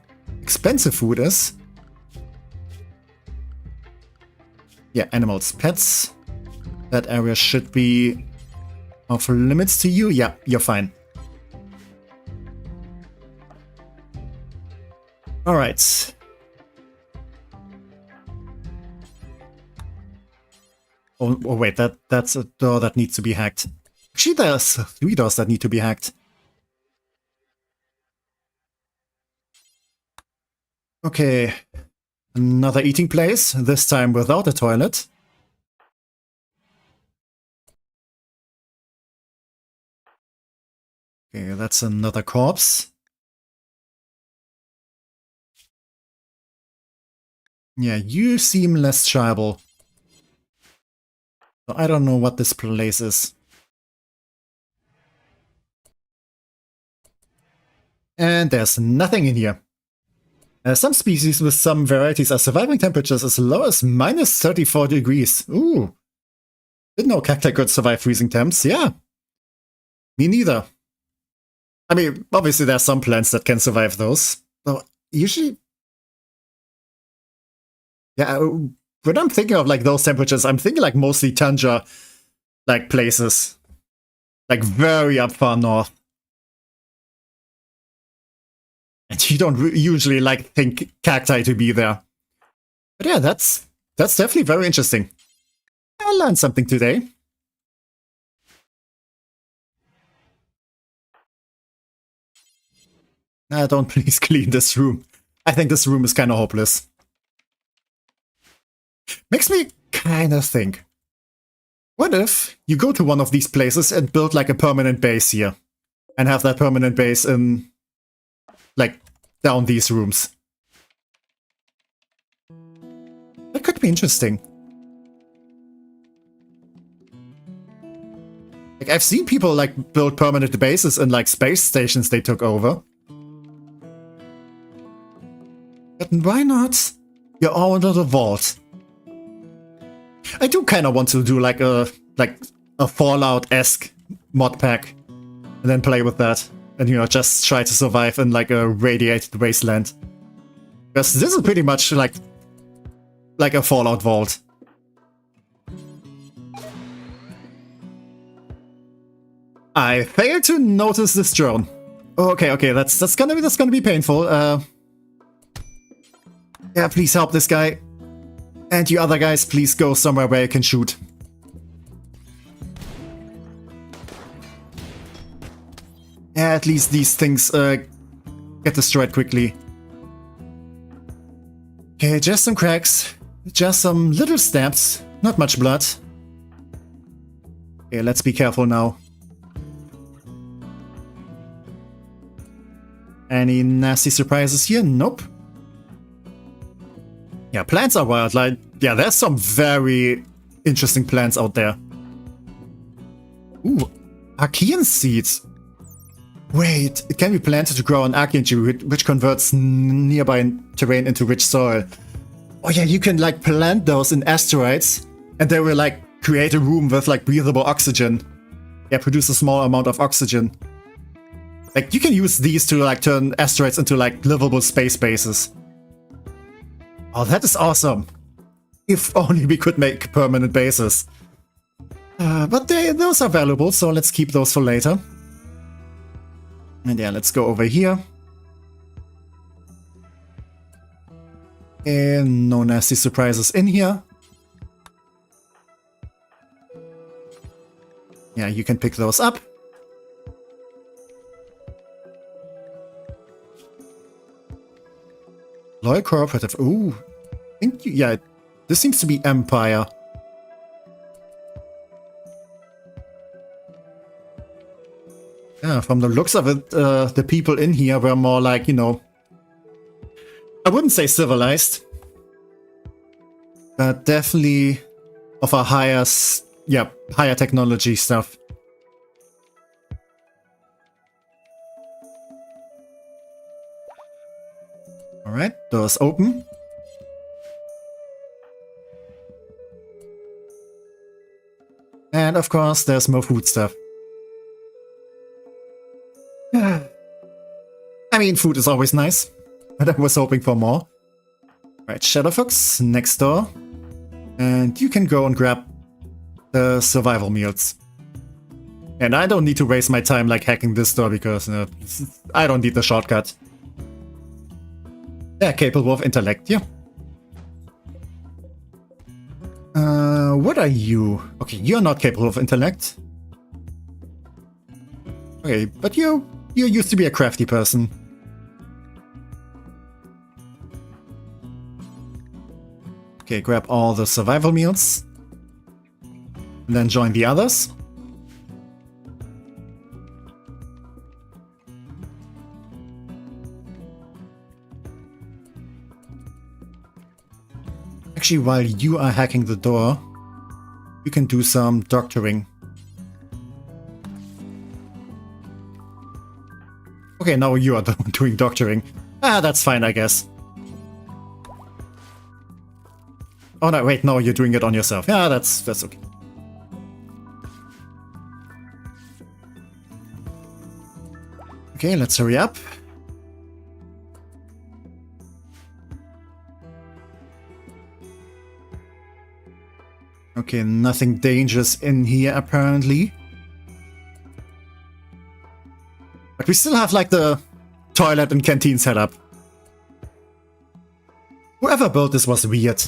expensive food is. Yeah, animals, pets. That area should be off limits to you. Yeah, you're fine. Alright. Oh, wait, that's a door that needs to be hacked. Actually, there's 3 doors that need to be hacked. Okay. Another eating place, this time without a toilet. Okay, that's another corpse. Yeah, you seem less tribal. So I don't know what this place is. And there's nothing in here. Some species with some varieties are surviving temperatures as low as minus 34 degrees. Ooh. Didn't know cacti could survive freezing temps. Yeah. Me neither. I mean, obviously there are some plants that can survive those. So usually... Yeah, when I'm thinking of like those temperatures, I'm thinking like mostly tundra like places. Like very up far north. And you don't usually like think cacti to be there. But yeah, that's definitely very interesting. I learned something today. Don't please clean this room. I think this room is kind of hopeless. Makes me kind of think. What if you go to one of these places and build like a permanent base here? And have that permanent base in... like, down these rooms. That could be interesting. Like, I've seen people, like, build permanent bases in, like, space stations they took over. But why not your own little vault? I do kind of want to do, like a Fallout-esque mod pack. And then play with that. And, you know, just try to survive in, like, a radiated wasteland. Because this is pretty much, like a Fallout vault. I failed to notice this drone. Okay, that's gonna be painful. Yeah, please help this guy. And you other guys, please go somewhere where you can shoot. Yeah, at least these things get destroyed quickly. Okay, just some cracks. Just some little stabs. Not much blood. Okay, let's be careful now. Any nasty surprises here? Nope. Yeah, plants are wild. Like, yeah, there's some very interesting plants out there. Ooh, Archean seeds. Wait, it can be planted to grow an Archean tree, which converts nearby terrain into rich soil. Oh yeah, you can like plant those in asteroids, and they will like create a room with like breathable oxygen. Yeah, produce a small amount of oxygen. Like, you can use these to like turn asteroids into like livable space bases. Oh, that is awesome. If only we could make permanent bases. But those are valuable, so let's keep those for later. And yeah, let's go over here. And no nasty surprises in here. Yeah, you can pick those up. Loyal cooperative. Ooh. Think you, yeah, this seems to be Empire. Yeah, from the looks of it, the people in here were more like, you know, I wouldn't say civilized, but definitely of a higher, higher technology stuff. Alright, doors open. And of course, there's more food stuff. mean, food is always nice, but I was hoping for more. Right, Shadowfox, next door. And you can go and grab the survival meals. And I don't need to waste my time like hacking this door because I don't need the shortcut. They're capable of intellect, yeah. What are you? Okay, you're not capable of intellect. Okay, but you used to be a crafty person. Okay, grab all the survival meals. And then join the others. Actually, while you are hacking the door, you can do some doctoring. Okay, now you are the one doing doctoring. Ah, that's fine, I guess. Oh no, wait, no, you're doing it on yourself. Yeah, that's okay. Okay, let's hurry up. Okay, nothing dangerous in here, apparently. But we still have, like, the toilet and canteen set up. Whoever built this was weird.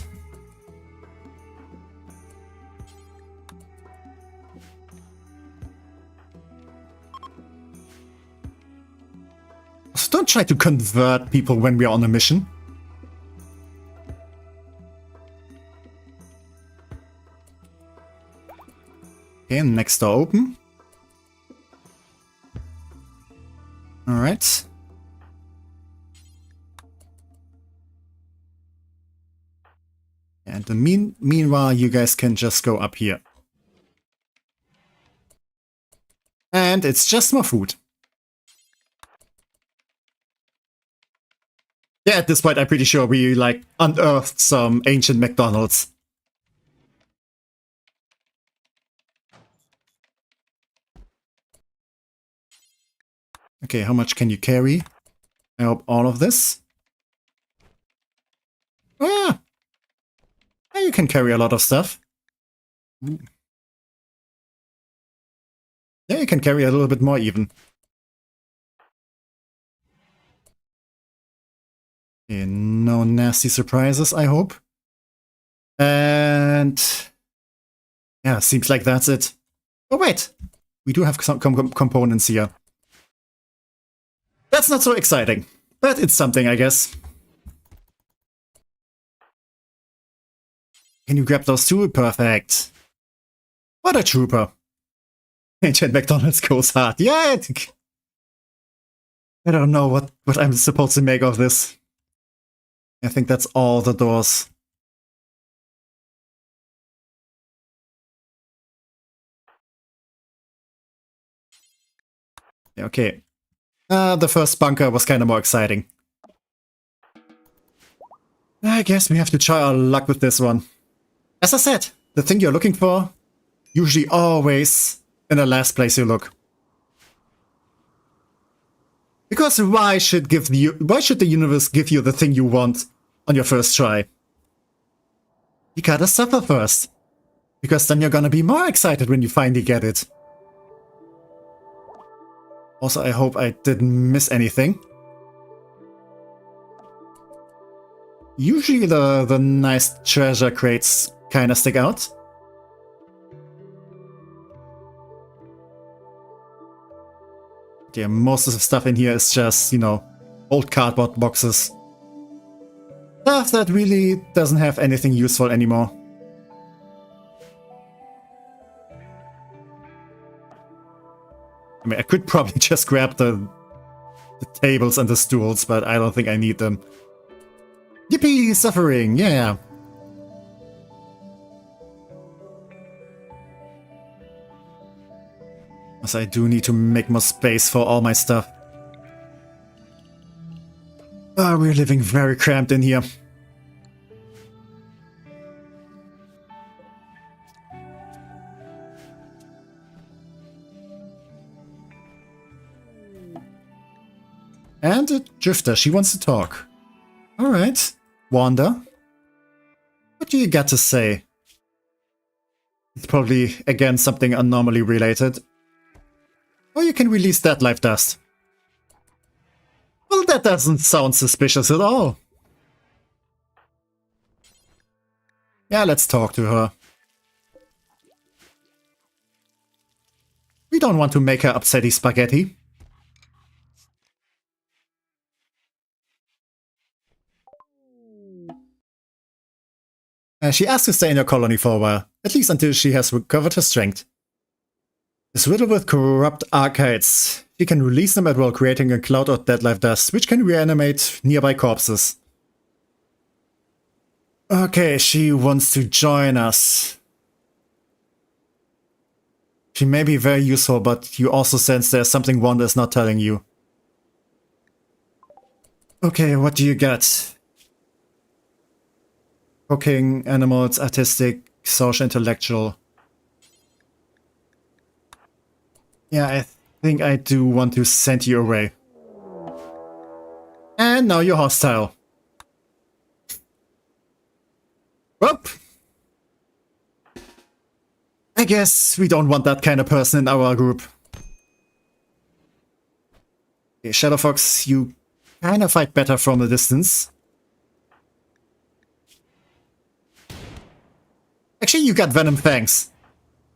So don't try to convert people when we are on a mission. Okay, next door open. Alright. And meanwhile, you guys can just go up here. And it's just more food. Yeah, at this point, I'm pretty sure we, like, unearthed some ancient McDonald's. Okay, how much can you carry? I hope all of this. Ah! Yeah, you can carry a lot of stuff. Yeah, you can carry a little bit more even. Okay, no nasty surprises, I hope. And yeah, seems like that's it. Oh wait, we do have some components here. That's not so exciting, but it's something, I guess. Can you grab those too? Perfect. What a trooper. Ancient McDonald's goes hard. Yeah, I don't know what I'm supposed to make of this. I think that's all the doors. Yeah, okay. The first bunker was kind of more exciting. I guess we have to try our luck with this one. As I said, the thing you're looking for, usually always in the last place you look. Because why should the universe give you the thing you want on your first try? You gotta suffer first. Because then you're gonna be more excited when you finally get it. Also, I hope I didn't miss anything. Usually the nice treasure crates kinda stick out. Yeah, most of the stuff in here is just, you know, old cardboard boxes. Stuff that really doesn't have anything useful anymore. I mean, I could probably just grab the tables and the stools, but I don't think I need them. Yippee! Suffering! Yeah! As I do need to make more space for all my stuff. Ah, we're living very cramped in here. And it Drifter, she wants to talk. Alright. Wanda? What do you got to say? It's probably, again, something anomaly related. Or you can release that life dust. Well, that doesn't sound suspicious at all. Yeah, let's talk to her. We don't want to make her upsetty spaghetti. She asked to stay in her colony for a while, at least until she has recovered her strength. Is riddled with corrupt archites. She can release them at will, creating a cloud of dead life dust, which can reanimate nearby corpses. Okay, she wants to join us. She may be very useful, but you also sense there's something Wanda is not telling you. Okay, what do you got? Cooking, animals, artistic, social, intellectual. Yeah, I think I do want to send you away. And now you're hostile. Well, I guess we don't want that kind of person in our group. Okay, Shadow Fox, you kind of fight better from a distance. Actually, you got Venom Fangs.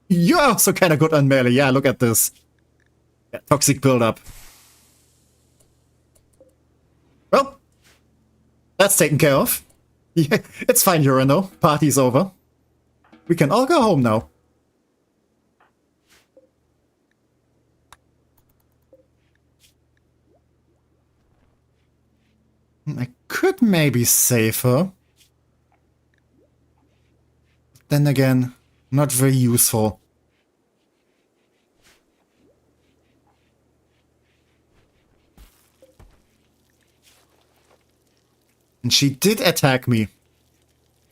You're also kind of good on melee. Yeah, look at this. Yeah, toxic buildup. Well, that's taken care of. Yeah, it's fine, Urano. Party's over. We can all go home now. I could maybe save her. Then again, not very useful. And she did attack me.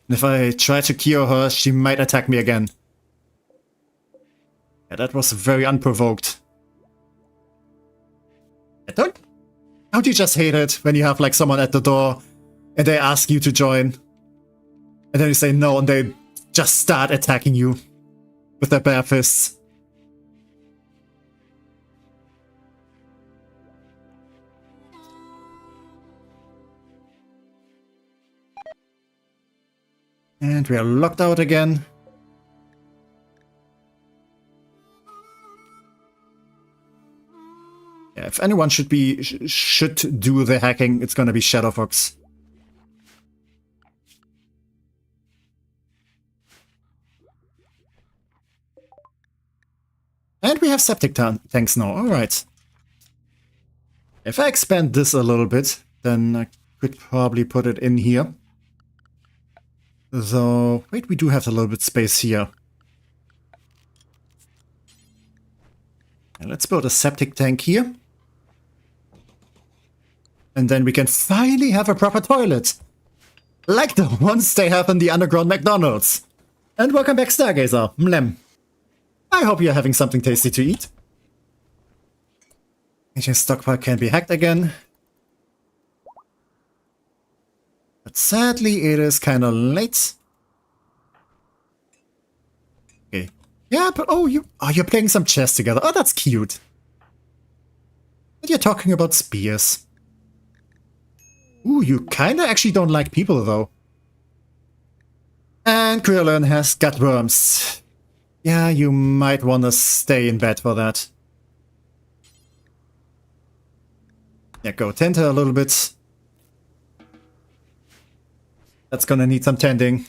And if I try to cure her, she might attack me again. Yeah, that was very unprovoked. Don't you just hate it when you have like someone at the door and they ask you to join? And then you say no and they just start attacking you with their bare fists. And we are locked out again. Yeah, if anyone should do the hacking, it's gonna be Shadow Fox. And we have septic tanks now, alright. If I expand this a little bit, then I could probably put it in here. Though, wait, we do have a little bit space here. And let's build a septic tank here. And then we can finally have a proper toilet. Like the ones they have in the underground McDonald's. And welcome back, Stargazer. Mlem. I hope you're having something tasty to eat. Ancient stockpile can be hacked again. But sadly, it is kind of late. Okay. Yeah, but you're playing some chess together. Oh, that's cute. But you're talking about spears. Ooh, you kinda actually don't like people, though. And Krillin has gut worms. Yeah, you might want to stay in bed for that. Yeah, go tend her a little bit. That's gonna need some tending.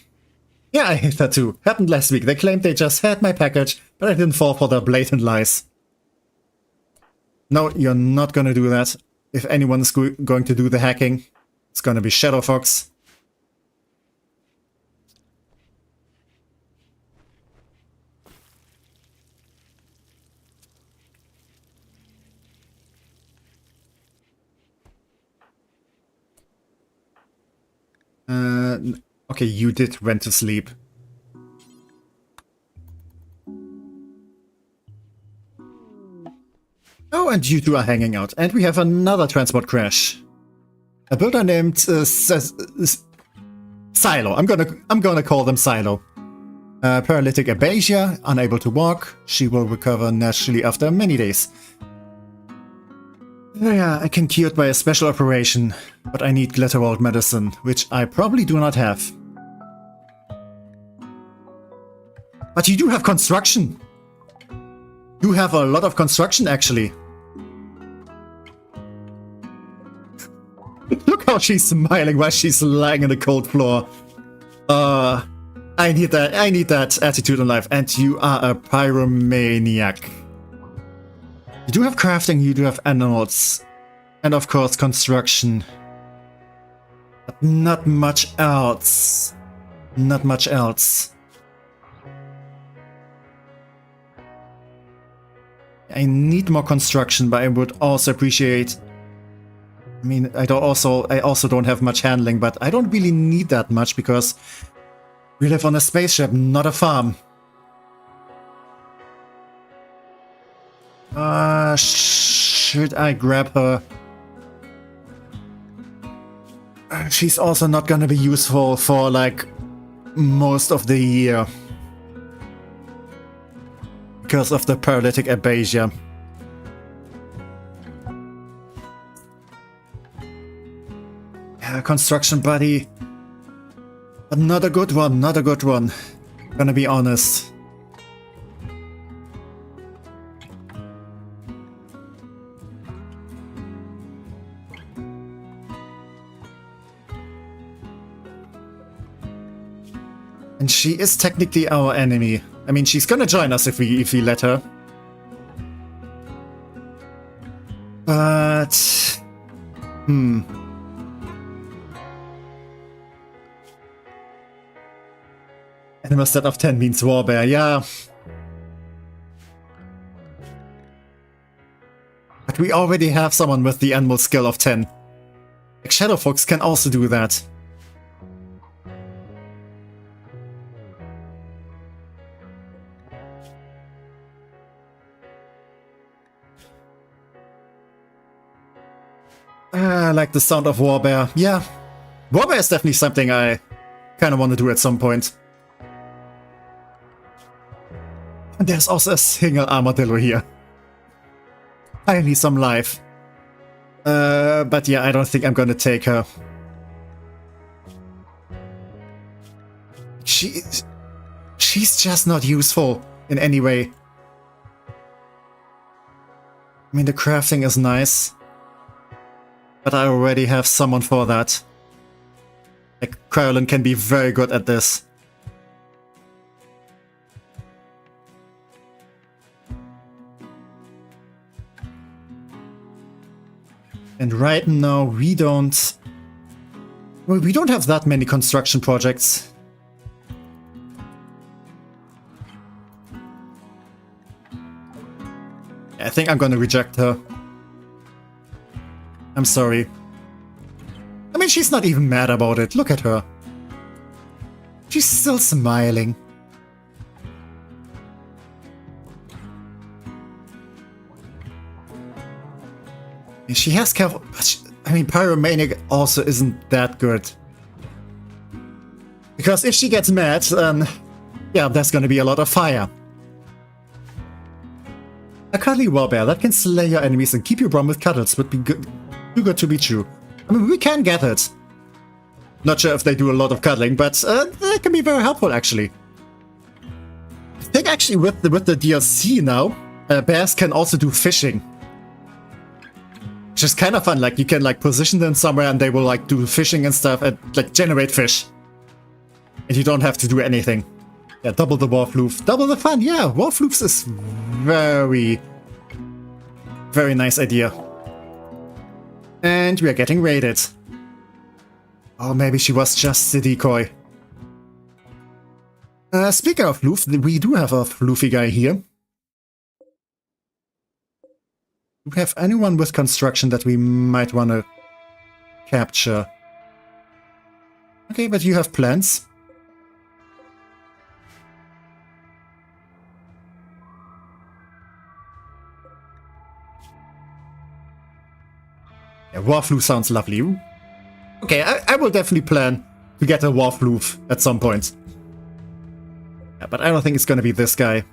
Yeah, I hate that too. Happened last week. They claimed they just had my package, but I didn't fall for their blatant lies. No, you're not gonna do that. If anyone's going to do the hacking, it's gonna be Shadow Fox. Okay, you did went to sleep. Oh, and you two are hanging out. And we have another transport crash. A builder named Silo. I'm gonna call them Silo. Paralytic Abasia, unable to walk. She will recover naturally after many days. Yeah, I can cure it by a special operation, but I need Glitterworld medicine, which I probably do not have. But you do have construction. You have a lot of construction, actually. Look how she's smiling while she's lying on the cold floor. I need that attitude in life. And you are a pyromaniac. You do have crafting, you do have animals. And of course construction. But not much else. Not much else. I need more construction, but I would also appreciate... I mean, I also don't have much handling, but I don't really need that much because we live on a spaceship, not a farm. Should I grab her? She's also not gonna be useful for, like, most of the year. Because of the paralytic abasia. Yeah, construction buddy. But not a good one, not a good one. Gonna be honest. And she is technically our enemy. I mean, she's gonna join us if we let her. But... Animal set of 10 means warbear, yeah. But we already have someone with the animal skill of 10. Like Shadow Fox can also do that. I like the sound of warbear. Yeah, warbear is definitely something I kind of want to do at some point. And there's also a single armadillo here. I need some life. But yeah, I don't think I'm gonna take her. She's just not useful in any way. I mean, the crafting is nice. But I already have someone for that. Like, Cryolan can be very good at this. And right now we don't... Well, we don't have that many construction projects. I think I'm gonna reject her. I'm sorry. I mean, she's not even mad about it. Look at her. She's still smiling. She has careful, but I mean, Pyromaniac also isn't that good. Because if she gets mad, then yeah, there's gonna be a lot of fire. A cuddly warbear that can slay your enemies and keep you warm with cuddles would be good, too good to be true. I mean, we can get it. Not sure if they do a lot of cuddling, but that can be very helpful, actually. I think actually with the DLC now, bears can also do fishing. Which is kind of fun, like you can like position them somewhere and they will like do fishing and stuff and like generate fish. And you don't have to do anything. Yeah, double the Warfloof, double the fun, yeah, Warfloofs is very nice idea. And we are getting raided. Oh, maybe she was just the decoy. Speaking of Floof, we do have a floofy guy here. Do we have anyone with construction that we might want to capture? Okay, but you have plans. Yeah, Warfloof sounds lovely. Okay, I will definitely plan to get a Warfloof at some point. Yeah, but I don't think it's gonna be this guy.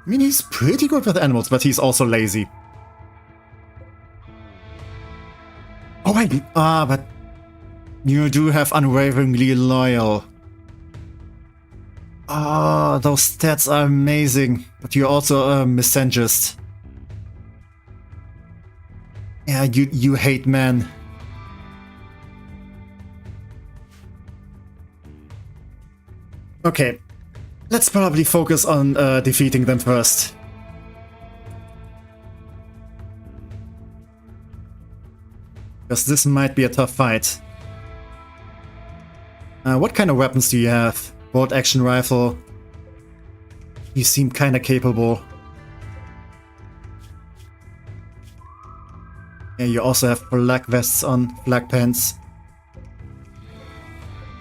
I mean, he's pretty good with animals, but he's also lazy. Oh, but you do have unwaveringly loyal. Ah, those stats are amazing, but you're also a misogynist. Yeah, you hate men. Okay, let's probably focus on defeating them first. Because this might be a tough fight. What kind of weapons do you have? Bolt action rifle. You seem kinda capable. Yeah, you also have flak vests on, flak pants.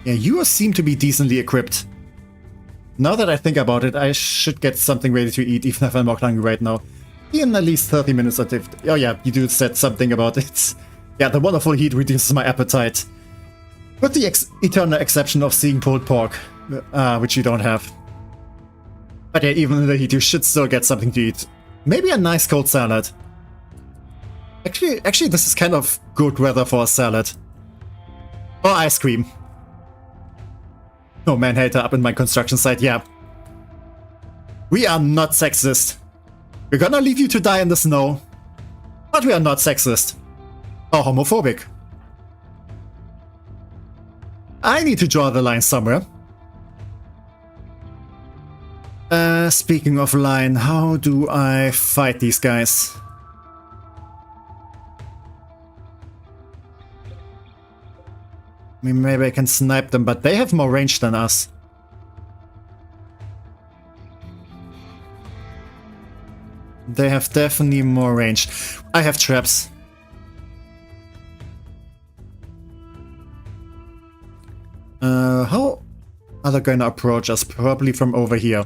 Yeah, you seem to be decently equipped. Now that I think about it, I should get something ready to eat, even if I'm not hungry right now. In at least 30 minutes or oh yeah, you do said something about it. Yeah, the wonderful heat reduces my appetite. With the eternal exception of seeing pulled pork, which you don't have. But yeah, even in the heat, you should still get something to eat. Maybe a nice cold salad. Actually, this is kind of good weather for a salad. Or ice cream. Oh, man-hater up in my construction site, yeah. We are not sexist. We're gonna leave you to die in the snow. But we are not sexist. Or homophobic. I need to draw the line somewhere. Speaking of line, how do I fight these guys? I mean, maybe I can snipe them, but they have more range than us. They have definitely more range. I have traps. How are they gonna approach us? Probably from over here.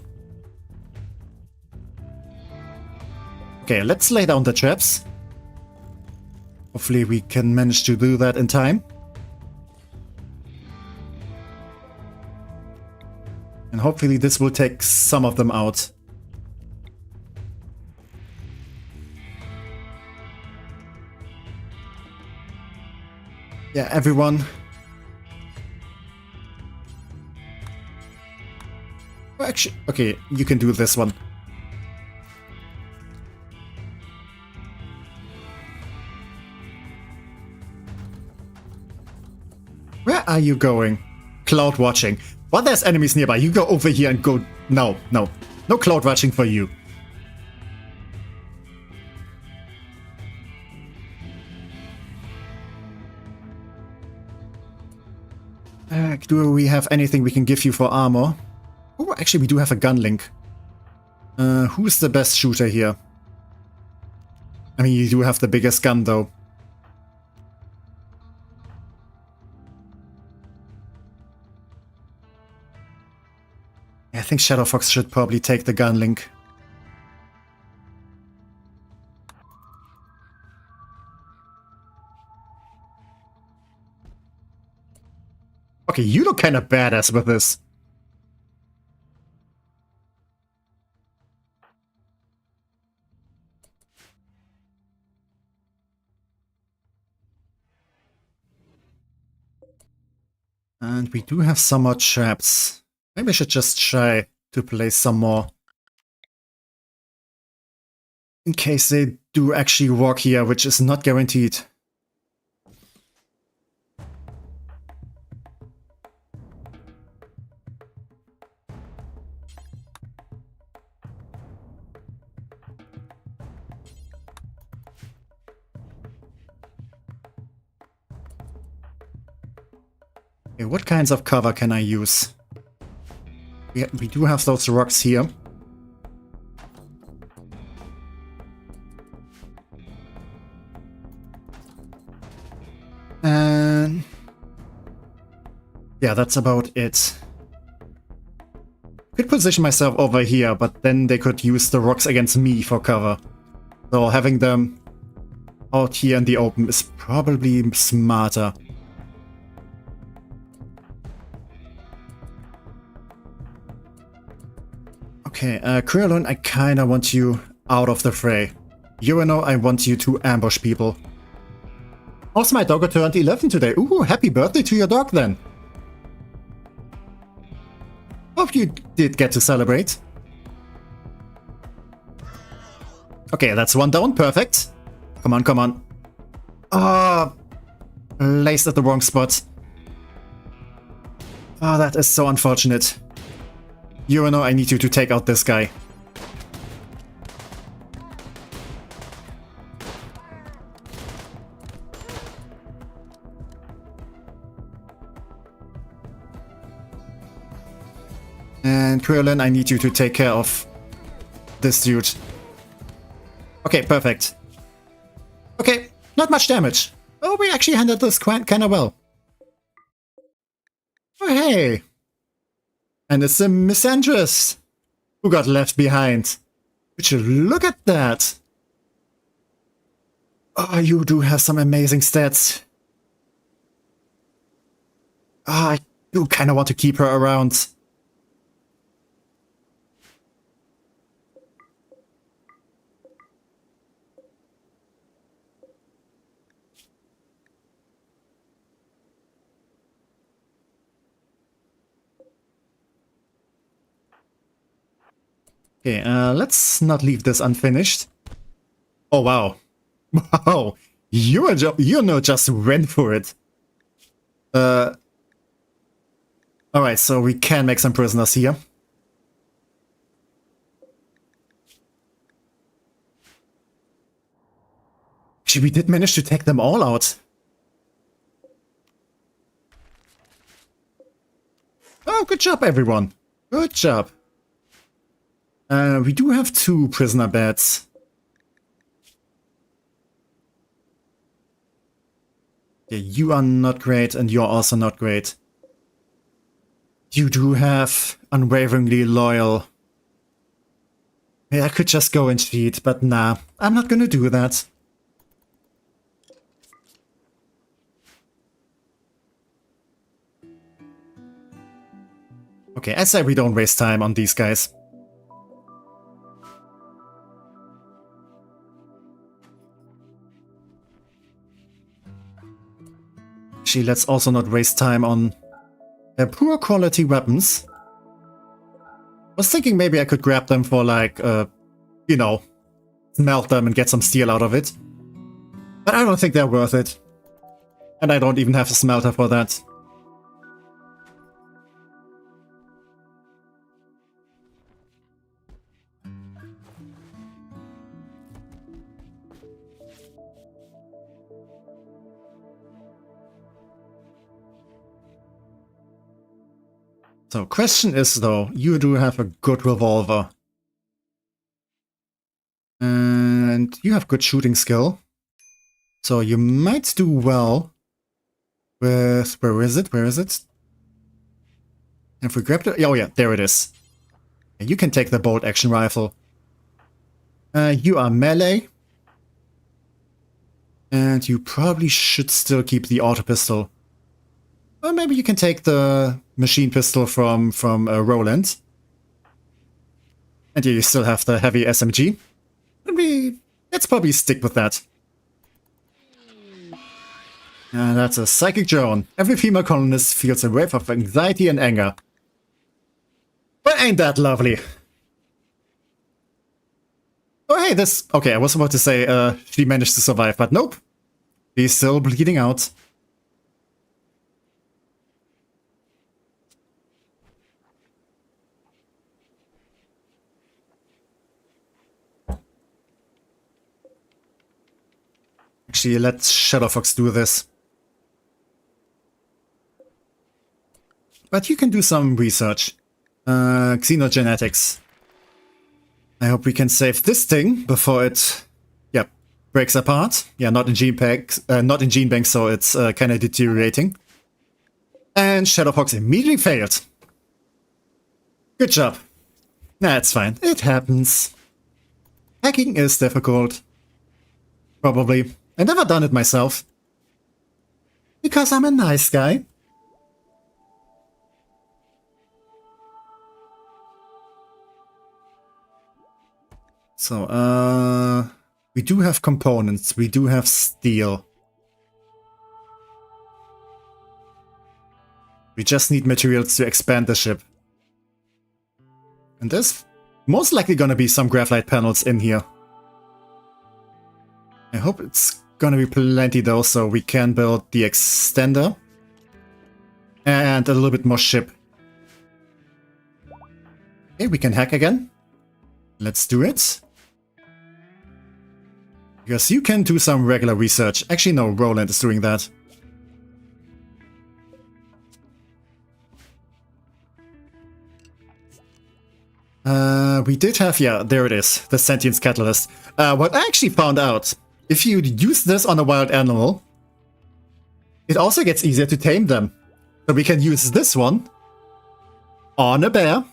Okay, let's lay down the traps. Hopefully we can manage to do that in time. And hopefully this will take some of them out. Yeah, everyone. Oh, actually, okay, you can do this one. Where are you going? Cloud watching. While there's enemies nearby, you go over here and go... No, no. No cloud watching for you. Do we have anything we can give you for armor? Oh, actually, we do have a gun link. Who's the best shooter here? I mean, you do have the biggest gun, though. I think Shadow Fox should probably take the gun link. Okay, you look kind of badass with this. And we do have some more traps. Maybe I should just try to place some more. In case they do actually walk here, which is not guaranteed. Okay, what kinds of cover can I use? We do have those rocks here. And yeah, that's about it. Could position myself over here, but then they could use the rocks against me for cover. So having them out here in the open is probably smarter. Okay, Krillin, I kinda want you out of the fray. Urano, I want you to ambush people. Also, my doggo turned 11 today. Ooh, happy birthday to your dog then. Hope you did get to celebrate. Okay, that's one down. Perfect. Come on, come on. Ah, placed at the wrong spot. Ah, that is so unfortunate. Urano, I need you to take out this guy. And Krillin, I need you to take care of this dude. Okay, perfect. Okay, not much damage. Oh, we actually handled this kinda well. Oh, hey. And it's a misandrist who got left behind. Would you look at that? Oh, you do have some amazing stats. Ah, I do kinda want to keep her around. Okay, let's not leave this unfinished. Oh, wow. Wow. You know, just went for it. Alright, so we can make some prisoners here. Actually, we did manage to take them all out. Oh, good job, everyone. Good job. We do have 2 prisoner beds. Yeah, you are not great, and you're also not great. You do have unwaveringly loyal. Yeah, I could just go and cheat, but nah, I'm not gonna do that. Okay, I say we don't waste time on these guys. Actually, let's also not waste time on poor quality weapons. I was thinking maybe I could grab them for like, you know, smelt them and get some steel out of it. But I don't think they're worth it. And I don't even have a smelter for that. So, question is though, you do have a good revolver. And you have good shooting skill. So you might do well with... Where is it? Where is it? If we grab it... Oh yeah, there it is. You can take the bolt action rifle. You are melee. And you probably should still keep the auto pistol. Or maybe you can take the machine pistol from Roland. And you still have the heavy SMG. Let's probably stick with that. That's a psychic drone. Every female colonist feels a wave of anxiety and anger. But ain't that lovely? Oh hey, this... Okay, I was about to say she managed to survive, but nope. She's still bleeding out. Actually, let Shadowfox do this. But you can do some research. Xenogenetics. I hope we can save this thing before it, yeah, breaks apart. Yeah, not in gene banks, so it's kind of deteriorating. And Shadowfox immediately failed. Good job. Nah, it's fine. It happens. Hacking is difficult. Probably. I never done it myself. Because I'm a nice guy. So, we do have components. We do have steel. We just need materials to expand the ship. And there's most likely gonna be some graphite panels in here. I hope it's gonna be plenty though, so we can build the extender. And a little bit more ship. Okay, we can hack again. Let's do it. Because you can do some regular research. Actually, no, Roland is doing that. We did have, yeah, there it is, the sentience catalyst. What I actually found out, if you use this on a wild animal, it also gets easier to tame them. So we can use this one on a bear.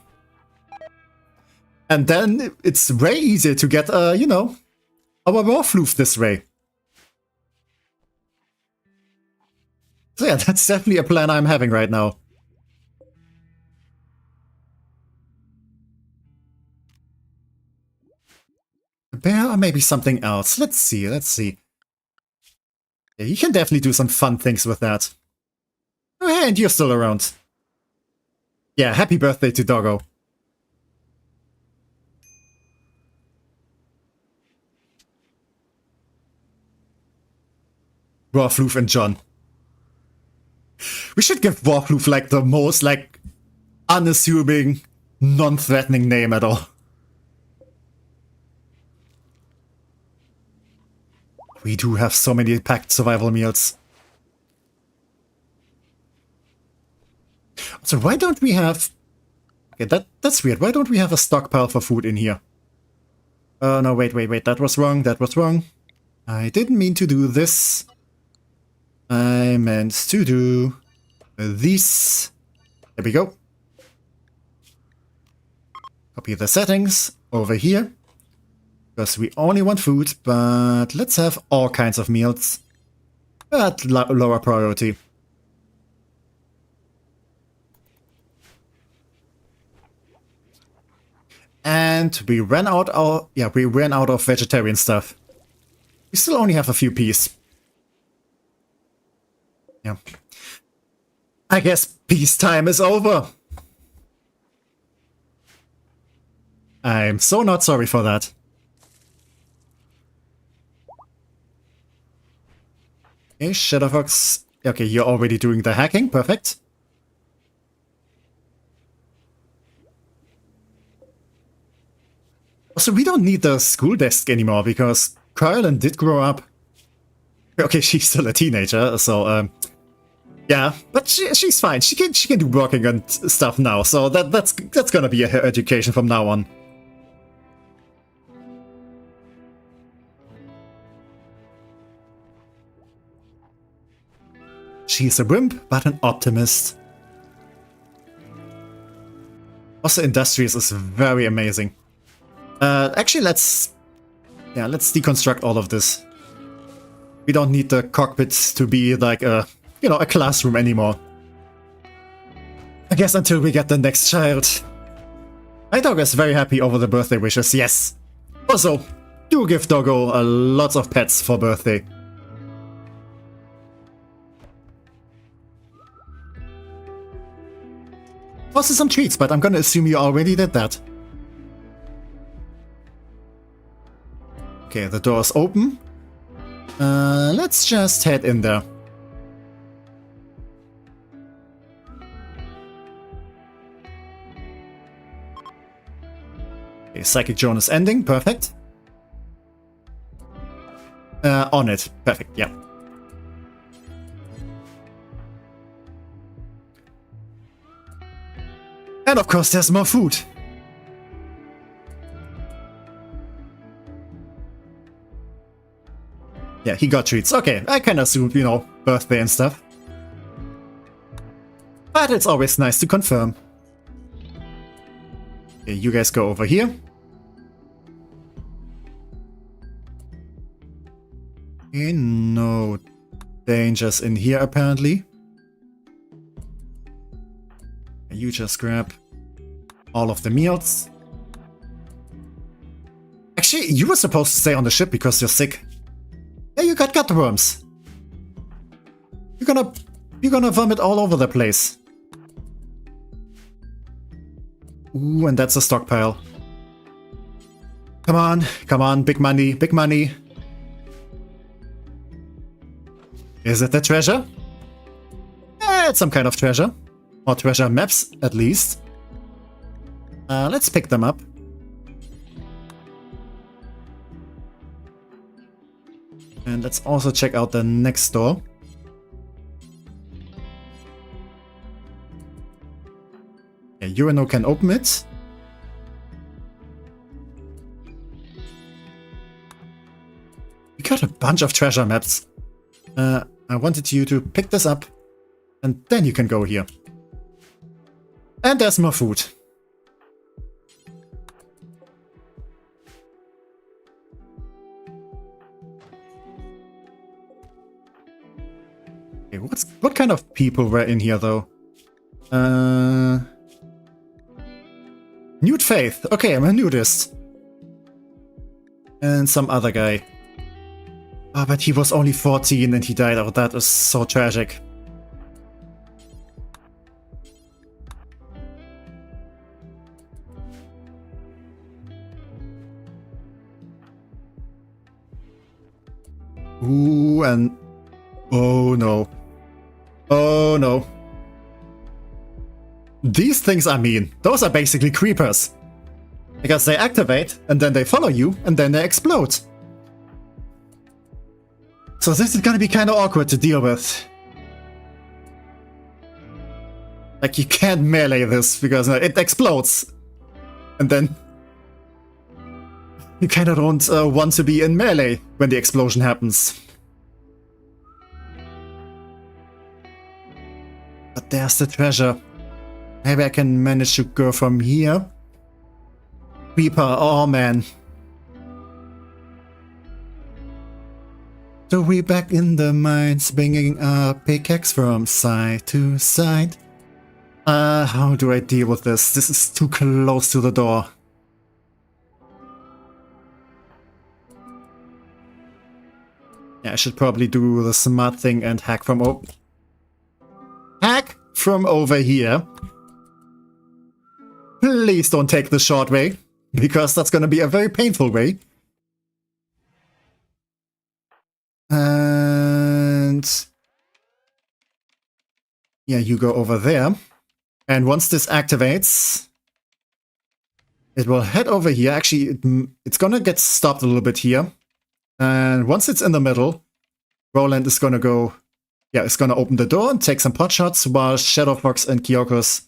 And then it's way easier to get, you know, our Warfloof this way. So yeah, that's definitely a plan I'm having right now. A bear or maybe something else. Let's see, let's see. Yeah, you can definitely do some fun things with that. Oh, hey, and you're still around. Yeah, happy birthday to Doggo. Warfloof and John. We should give Warfloof like the most like unassuming, non-threatening name at all. We do have so many packed survival meals. So why don't we have... Okay, that's weird. Why don't we have a stockpile for food in here? Oh, no, wait. That was wrong. That was wrong. I didn't mean to do this. I meant to do this. There we go. Copy the settings over here. Because we only want food, but let's have all kinds of meals. At lower priority. And we ran out of vegetarian stuff. We still only have a few peas. Yeah. I guess peacetime is over. I'm so not sorry for that. Okay, Shadowfox. Okay, you're already doing the hacking. Perfect. Also, we don't need the school desk anymore because Carolyn did grow up. Okay, she's still a teenager, so yeah, but she's fine. She can do working and stuff now, so that's gonna be her education from now on. She's a wimp, but an optimist. Also, Industrious is very amazing. Actually, let's deconstruct all of this. We don't need the cockpits to be like a, you know, a classroom anymore. I guess until we get the next child. My dog is very happy over the birthday wishes, yes. Also, do give Doggo lots of pets for birthday. Also some treats, but I'm gonna assume you already did that. Okay, the door's open. Let's just head in there. Okay, Psychic Drone is ending, perfect. On it, perfect, yeah. And of course there's more food. Yeah, he got treats. Okay, I can assume, you know, birthday and stuff. But it's always nice to confirm. Okay, you guys go over here. Okay, no dangers in here apparently. You just grab all of the meals. Actually, you were supposed to stay on the ship because you're sick. Yeah, you got gut worms. You're gonna vomit all over the place. Ooh, and that's a stockpile. Come on, big money, big money. Is it the treasure? It's some kind of treasure. Or treasure maps, at least. Let's pick them up. And let's also check out the next door. Yeah, Urano can open it. We got a bunch of treasure maps. I wanted you to pick this up, and then you can go here. And there's more food. Okay, what kind of people were in here though? Nude Faith. Okay, I'm a nudist. And some other guy. Oh, but he was only 14 and he died. Oh, that is so tragic. Ooh, and... oh no. Oh no. These things are mean. Those are basically creepers. Because they activate, and then they follow you, and then they explode. So this is gonna be kind of awkward to deal with. Like, you can't melee this, because it explodes. And then... you kind of don't want to be in melee when the explosion happens. But there's the treasure. Maybe I can manage to go from here. Reaper, oh man. So we back in the mines, swinging a pickaxe from side to side. How do I deal with this? This is too close to the door. Yeah, I should probably do the smart thing and hack from over here. Please don't take the short way, because that's gonna be a very painful way. And... yeah, you go over there. And once this activates, it will head over here. Actually, it's gonna get stopped a little bit here. And once it's in the middle, Roland is gonna go... yeah, it's gonna open the door and take some pot shots while Shadowfox and Kyokos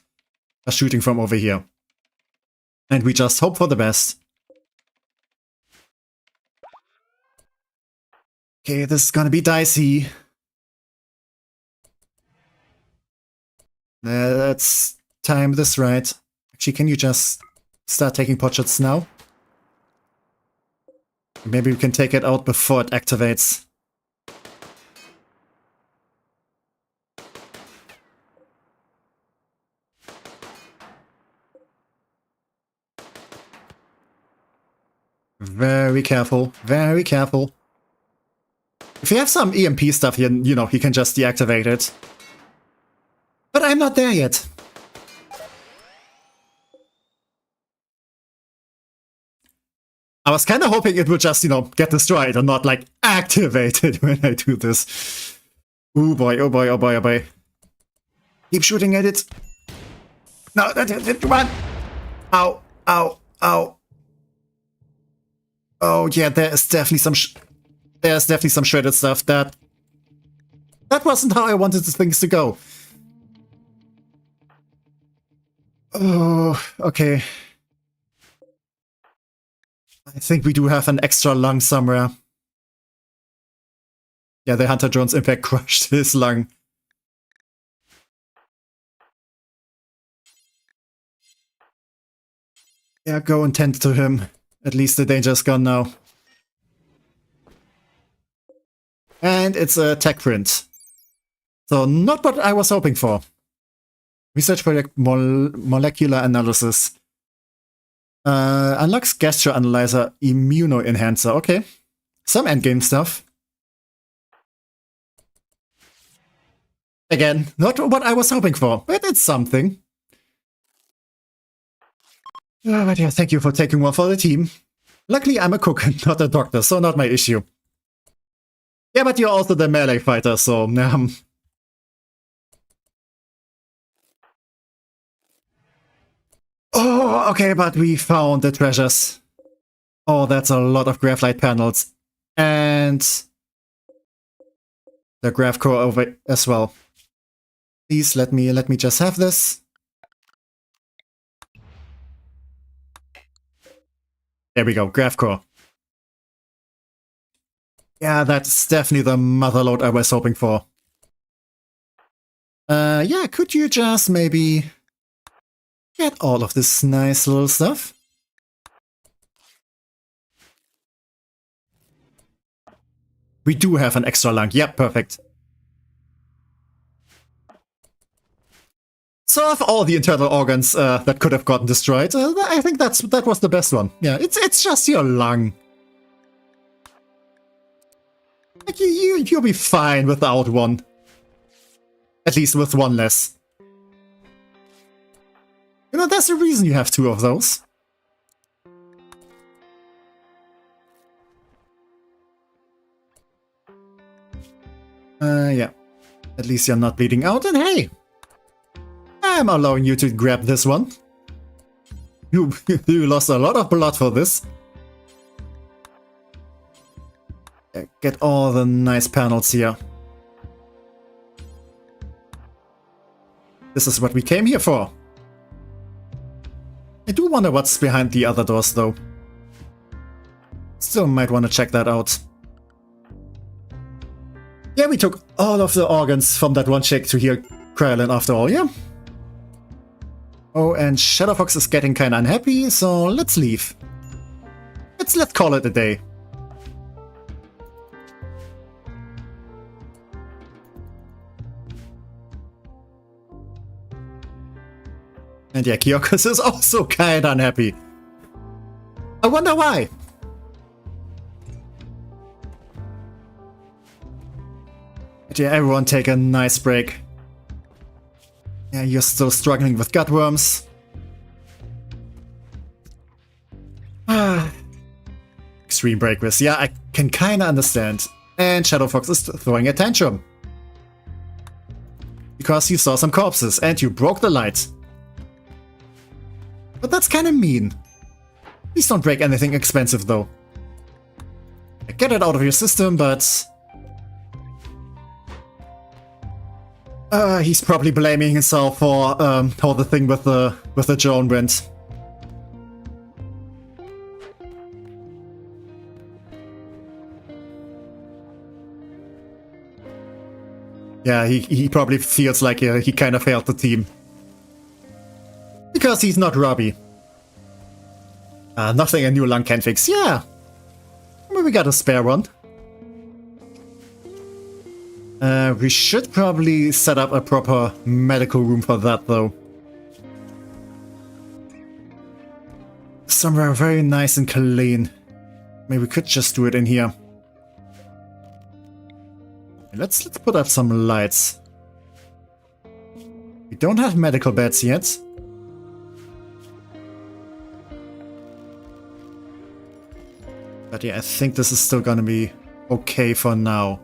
are shooting from over here. And we just hope for the best. Okay, this is gonna be dicey. Let's time this right. Actually, can you just start taking potshots now? Maybe we can take it out before it activates. Very careful, very careful. If you have some EMP stuff, you know, you can just deactivate it. But I'm not there yet. I was kind of hoping it would just, you know, get destroyed and not, like, activated when I do this. Oh boy, oh boy, oh boy, oh boy. Keep shooting at it. No, run! Ow, ow, ow. Oh yeah, there's definitely some shredded stuff. That wasn't how I wanted the things to go. Oh, okay. I think we do have an extra lung somewhere. Yeah, the Hunter Drone's impact crushed his lung. Yeah, go and tend to him. At least the danger's gone now. And it's a tech print. So not what I was hoping for. Research project molecular analysis. Unlocks gesture analyzer immuno enhancer. Okay. Some endgame stuff. Again, not what I was hoping for, but it's something. But yeah, thank you for taking one for the team. Luckily, I'm a cook, not a doctor, so not my issue. Yeah, but you're also the melee fighter, so... Oh, okay, but we found the treasures. Oh, that's a lot of graphite panels. And... the graph core over as well. Please let me just have this. There we go, graph core. Yeah, that's definitely the motherload I was hoping for. Yeah, could you just maybe get all of this nice little stuff? We do have an extra lung. Yep, perfect. So of all the internal organs that could have gotten destroyed, I think that was the best one. Yeah, it's just your lung. Like you'll be fine without one. At least with one less. You know, there's a reason you have two of those. Yeah. At least you're not bleeding out, and hey! I'm allowing you to grab this one. You lost a lot of blood for this. Get all the nice panels here. This is what we came here for. I do wonder what's behind the other doors, though. Still might want to check that out. Yeah, we took all of the organs from that one chick to heal Krylin after all, yeah? Oh, and Shadowfox is getting kinda unhappy, so let's leave. Let's call it a day. And yeah, Kyokos is also kinda unhappy. I wonder why. But yeah, everyone take a nice break. Yeah, you're still struggling with gutworms. Extreme break risk. Yeah, I can kinda understand. And Shadowfox is throwing a tantrum. Because you saw some corpses and you broke the light. But that's kinda mean. Please don't break anything expensive though. Get it out of your system, but... he's probably blaming himself for how the thing with the drone went. Yeah, he probably feels like he kind of failed the team. Because he's not Robbie. Nothing a new lung can fix. Yeah. Maybe we got a spare one. We should probably set up a proper medical room for that, though. Somewhere very nice and clean. Maybe we could just do it in here. Let's put up some lights. We don't have medical beds yet. But yeah, I think this is still gonna be okay for now.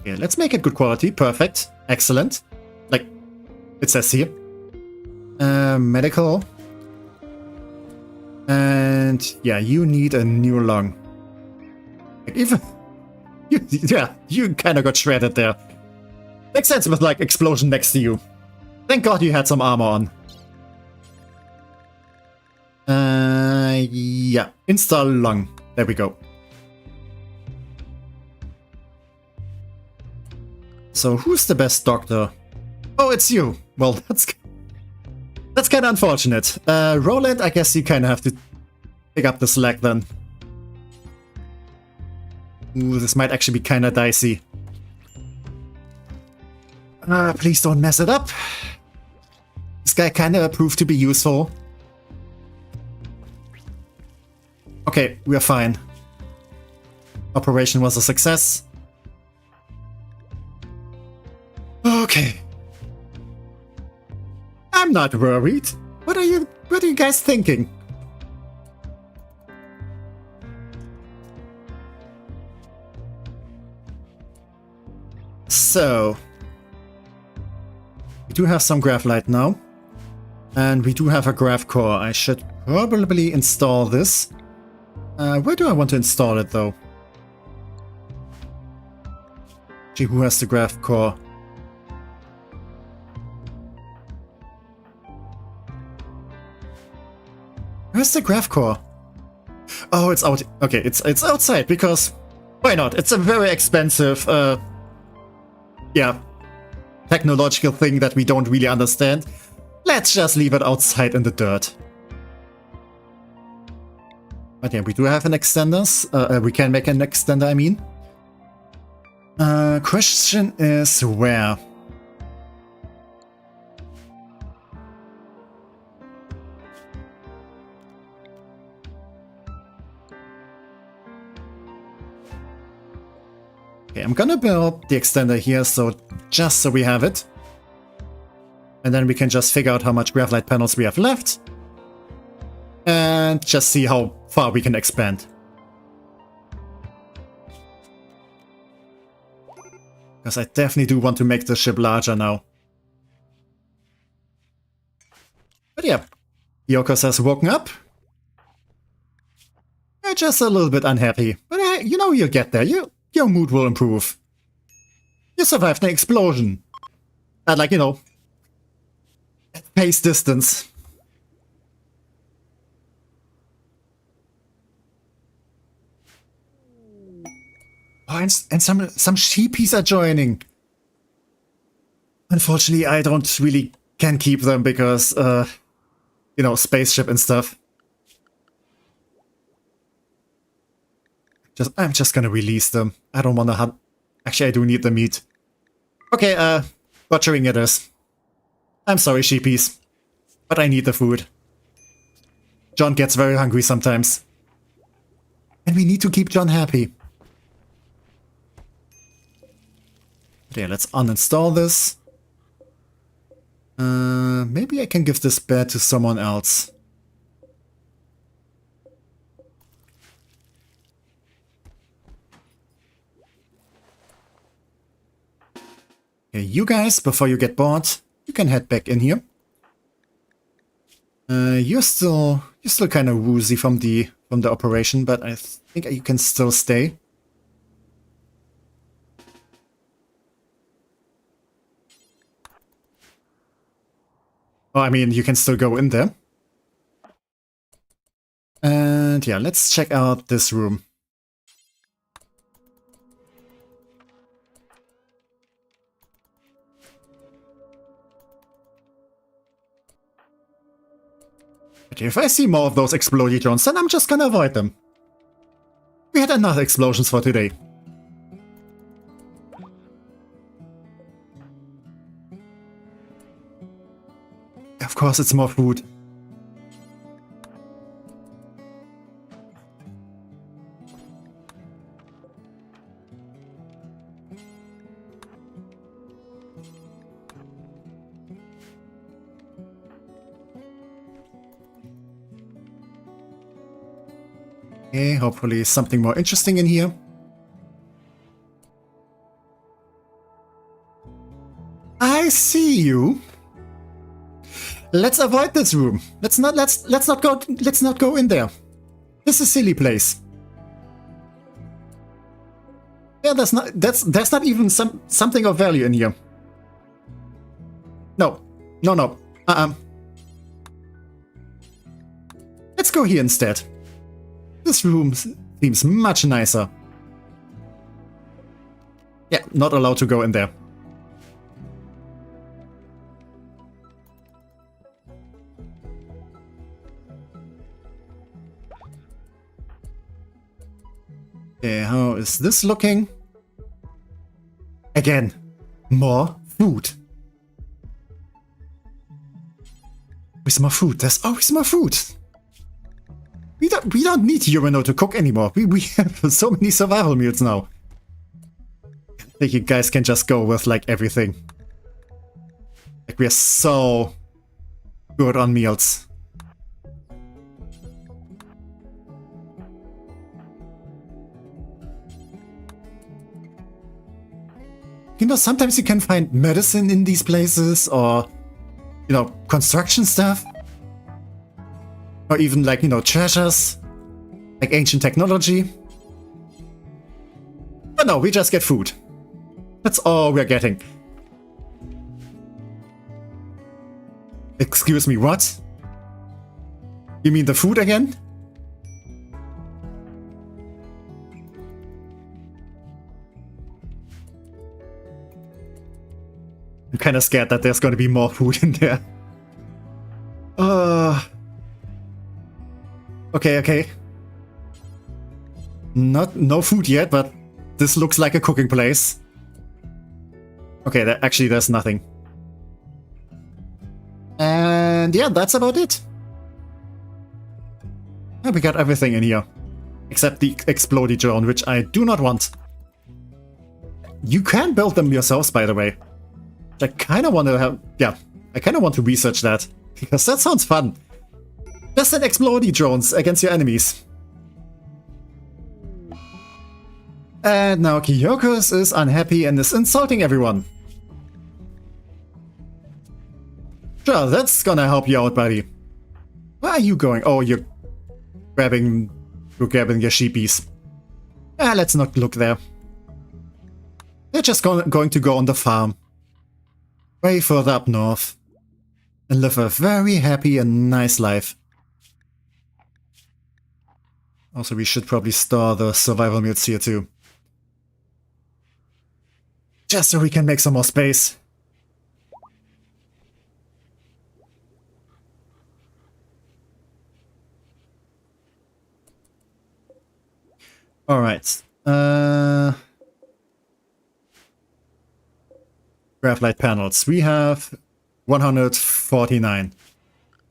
Okay, let's make it good quality. Perfect. Excellent. Like it says here. Medical. And yeah, you need a new lung. Like, even you kind of got shredded there. Makes sense with like explosion next to you. Thank God you had some armor on. Yeah, install lung. There we go. So who's the best doctor? Oh, it's you. Well, that's kind of unfortunate. Roland, I guess you kind of have to pick up the slack then. Ooh, this might actually be kinda dicey. Please don't mess it up. This guy kinda proved to be useful. Okay, we're fine. Operation was a success. Okay. I'm not worried. What are you guys thinking? So, we do have some graphite now, and we do have a graph core. I should probably install this. Where do I want to install it though? Gee, who has the graph core? Where's the graph core? Oh, it's out. Okay, it's outside because why not? It's a very expensive, yeah, technological thing that we don't really understand. Let's just leave it outside in the dirt. But yeah, we do have an extender. We can make an extender, I mean. Question is where? Okay, I'm gonna build the extender here, so just so we have it. And then we can just figure out how much graphite panels we have left. And just see how far we can expand. Because I definitely do want to make the ship larger now. But yeah, Yokos has woken up. You're just a little bit unhappy. But you know you'll get there. Your mood will improve. You survived an explosion. At like, you know, at pace distance. Oh, and some sheepies are joining. Unfortunately, I don't really can keep them because, you know, spaceship and stuff. I'm just gonna release them. I don't want to hunt. Actually, I do need the meat. Okay, butchering it is. I'm sorry, sheepies, but I need the food. John gets very hungry sometimes. And we need to keep John happy. Okay, let's uninstall this. Maybe I can give this bed to someone else. Okay, you guys, before you get bored, you can head back in here. You're still kind of woozy from the operation, but I think you can still stay. Oh, I mean, you can still go in there. And yeah, let's check out this room. Okay, if I see more of those explodey drones, then I'm just gonna avoid them. We had enough explosions for today. Of course, it's more food. Okay, hopefully something more interesting in here. I see you. Let's avoid this room. Let's not go in there. This is a silly place. Yeah, there's not even something of value in here. No. Let's go here instead. This room seems much nicer. Yeah, not allowed to go in there. Okay, how is this looking? Again, more food. Where's more food? There's always more food. We don't need Urano to cook anymore. We have so many survival meals now. I think you guys can just go with like everything. Like we're so good on meals. You know, sometimes you can find medicine in these places, or, you know, construction stuff. Or even like, you know, treasures. Like ancient technology. But no, we just get food. That's all we're getting. Excuse me, what? You mean the food again? I'm kind of scared that there's going to be more food in there. Okay. No food yet, but this looks like a cooking place. Okay, actually there's nothing. And yeah, that's about it. Yeah, we got everything in here. Except the explodey drone, which I do not want. You can build them yourselves, by the way. I kind of want to have... Yeah, I kind of want to research that. Because that sounds fun. Just send explodey drones against your enemies. And now Kyokos is unhappy and is insulting everyone. Sure, that's gonna help you out, buddy. Where are you going? Oh, you're grabbing your sheepies. Let's not look there. They're just going to go on the farm. Way further up north. And live a very happy and nice life. Also, we should probably store the survival meals here too. Just so we can make some more space. Alright. Graphite panels. We have 149.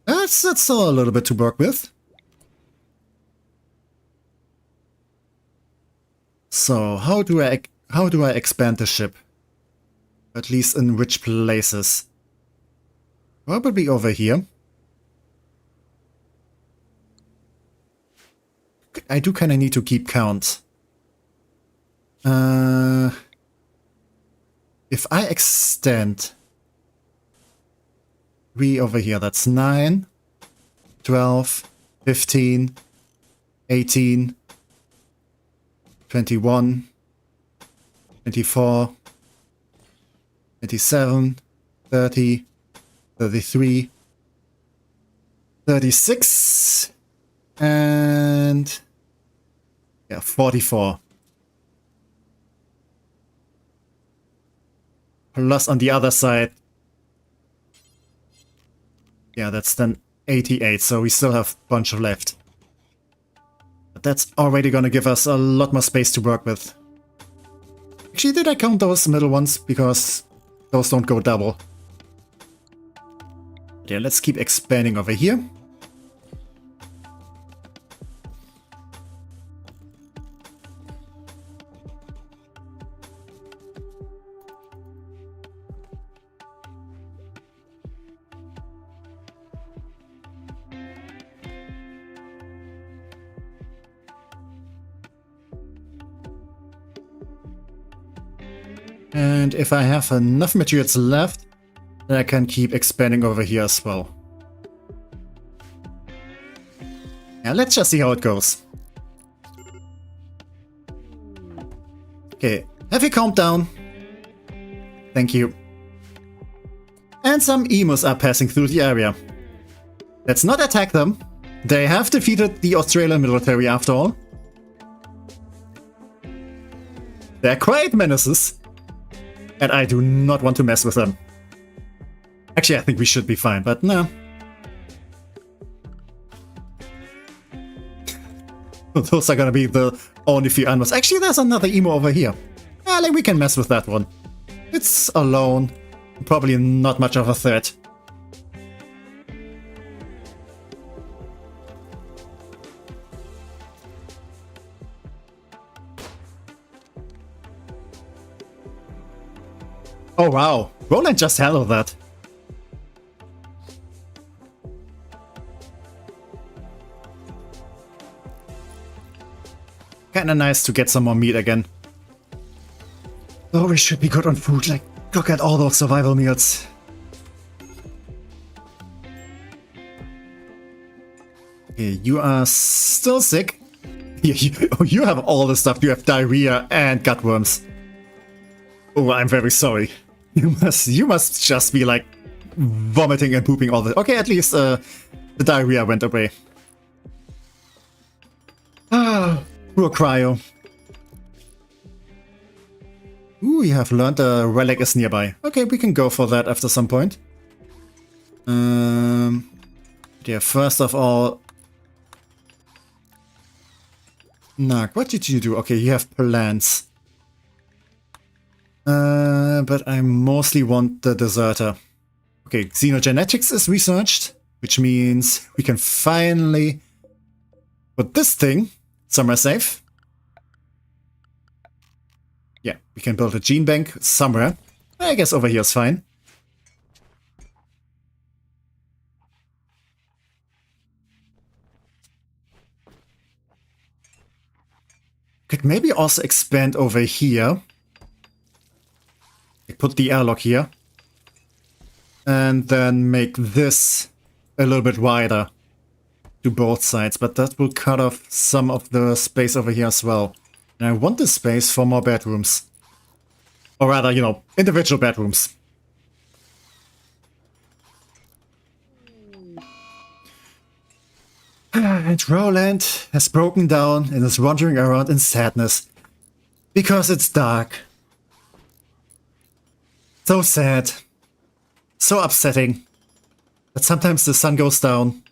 That's still a little bit to work with. So how do I expand the ship? At least in which places? Probably over here. I do kind of need to keep count. If I extend 3 over here, that's 9, 12, 15, 18, 21, 24, 27, 30, 33, 36, and yeah, 44. Plus on the other side, yeah, that's then 88, so we still have a bunch of left. But that's already gonna give us a lot more space to work with. Actually, did I count those middle ones? Because those don't go double. But yeah, let's keep expanding over here. And if I have enough materials left, then I can keep expanding over here as well. Yeah, let's just see how it goes. Okay, heavy calm down. Thank you. And some emus are passing through the area. Let's not attack them. They have defeated the Australian military after all. They're quite menaces. And I do not want to mess with them. Actually, I think we should be fine, but no. Those are gonna be the only few animals. Actually, there's another emo over here. Yeah, like we can mess with that one. It's alone. Probably not much of a threat. Oh wow, Roland just handled that. Kinda nice to get some more meat again. Oh, we should be good on food, like, look at all those survival meals. Okay, you are still sick. You have all the stuff, you have diarrhea and gut worms. Oh, I'm very sorry. You must just be like vomiting and pooping all the. Okay, at least the diarrhea went away. Ah, poor cryo. Ooh, you have learned a relic is nearby. Okay, we can go for that after some point. Yeah, first of all. Nag, what did you do? Okay, you have plans. But I mostly want the deserter. Okay, xenogenetics is researched, which means we can finally put this thing somewhere safe. Yeah, we can build a gene bank somewhere. I guess over here is fine. Could maybe also expand over here. Put the airlock here. And then make this a little bit wider to both sides. But that will cut off some of the space over here as well. And I want this space for more bedrooms. Or rather, you know, individual bedrooms. And Roland has broken down and is wandering around in sadness. Because it's dark. So sad. So upsetting. But sometimes the sun goes down.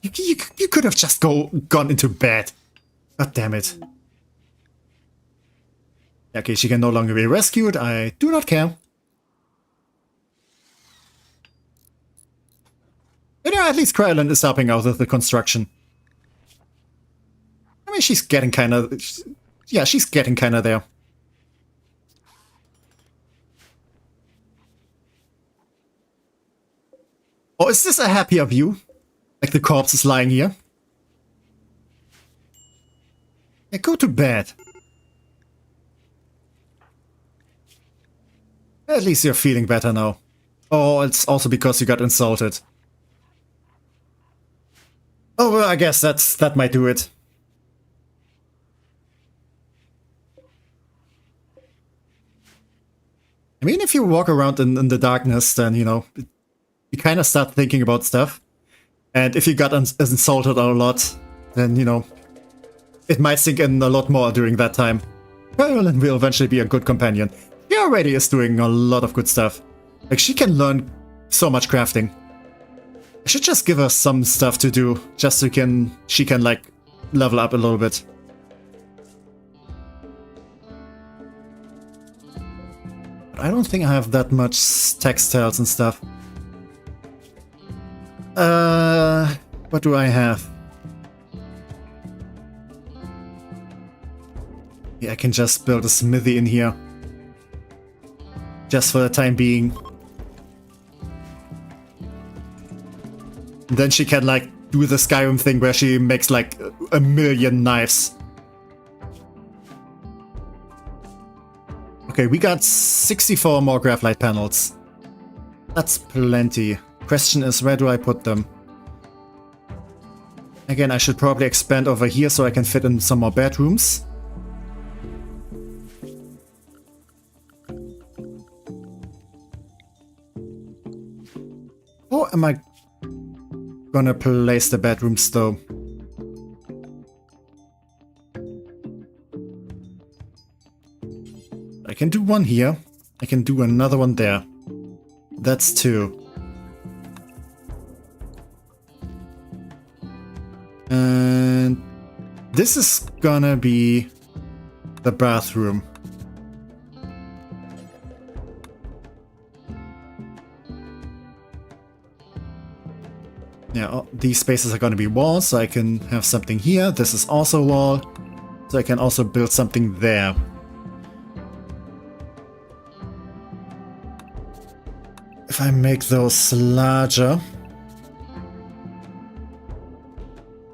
You could have just gone into bed. God damn it. Okay, she can no longer be rescued. I do not care. You know, at least Kryland is helping out with the construction. I mean, she's getting kind of... Yeah, she's getting kind of there. Oh, is this a happier view? Like the corpse is lying here? Yeah, go to bed. At least you're feeling better now. Oh, it's also because you got insulted. Oh, well, I guess that might do it. I mean, if you walk around in the darkness, then, you know, you kind of start thinking about stuff. And if you got insulted a lot, then, you know, it might sink in a lot more during that time. Carolyn will eventually be a good companion. She already is doing a lot of good stuff. Like, she can learn so much crafting. I should just give her some stuff to do, just so she can, like, level up a little bit. But I don't think I have that much textiles and stuff. What do I have? Yeah, I can just build a smithy in here. Just for the time being. And then she can, like, do the Skyrim thing where she makes, like, a million knives. Okay, we got 64 more graphite panels. That's plenty. Question is, where do I put them? Again, I should probably expand over here so I can fit in some more bedrooms. How am I gonna place the bedrooms though? I can do one here. I can do another one there. That's two. And this is gonna be the bathroom. Yeah, these spaces are gonna be walls, so I can have something here. This is also a wall, so I can also build something there. If I make those larger,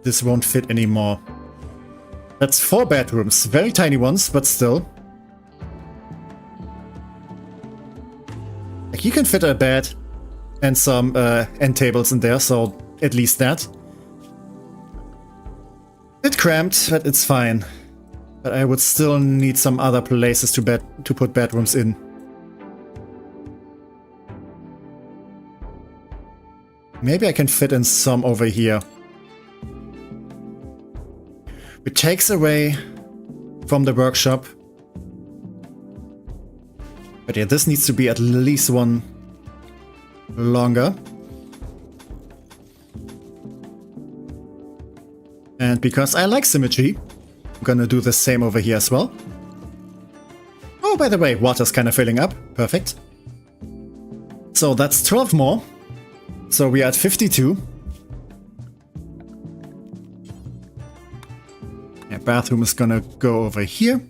this won't fit anymore. That's 4 bedrooms, very tiny ones, but still. Like, you can fit a bed and some end tables in there, so at least that. Bit cramped, but it's fine. But I would still need some other places to put bedrooms in. Maybe I can fit in some over here. It takes away from the workshop. But yeah, this needs to be at least one longer. And because I like symmetry, I'm gonna do the same over here as well. Oh, by the way, water's kind of filling up. Perfect. So that's 12 more. So we are at 52. Yeah, bathroom is gonna go over here.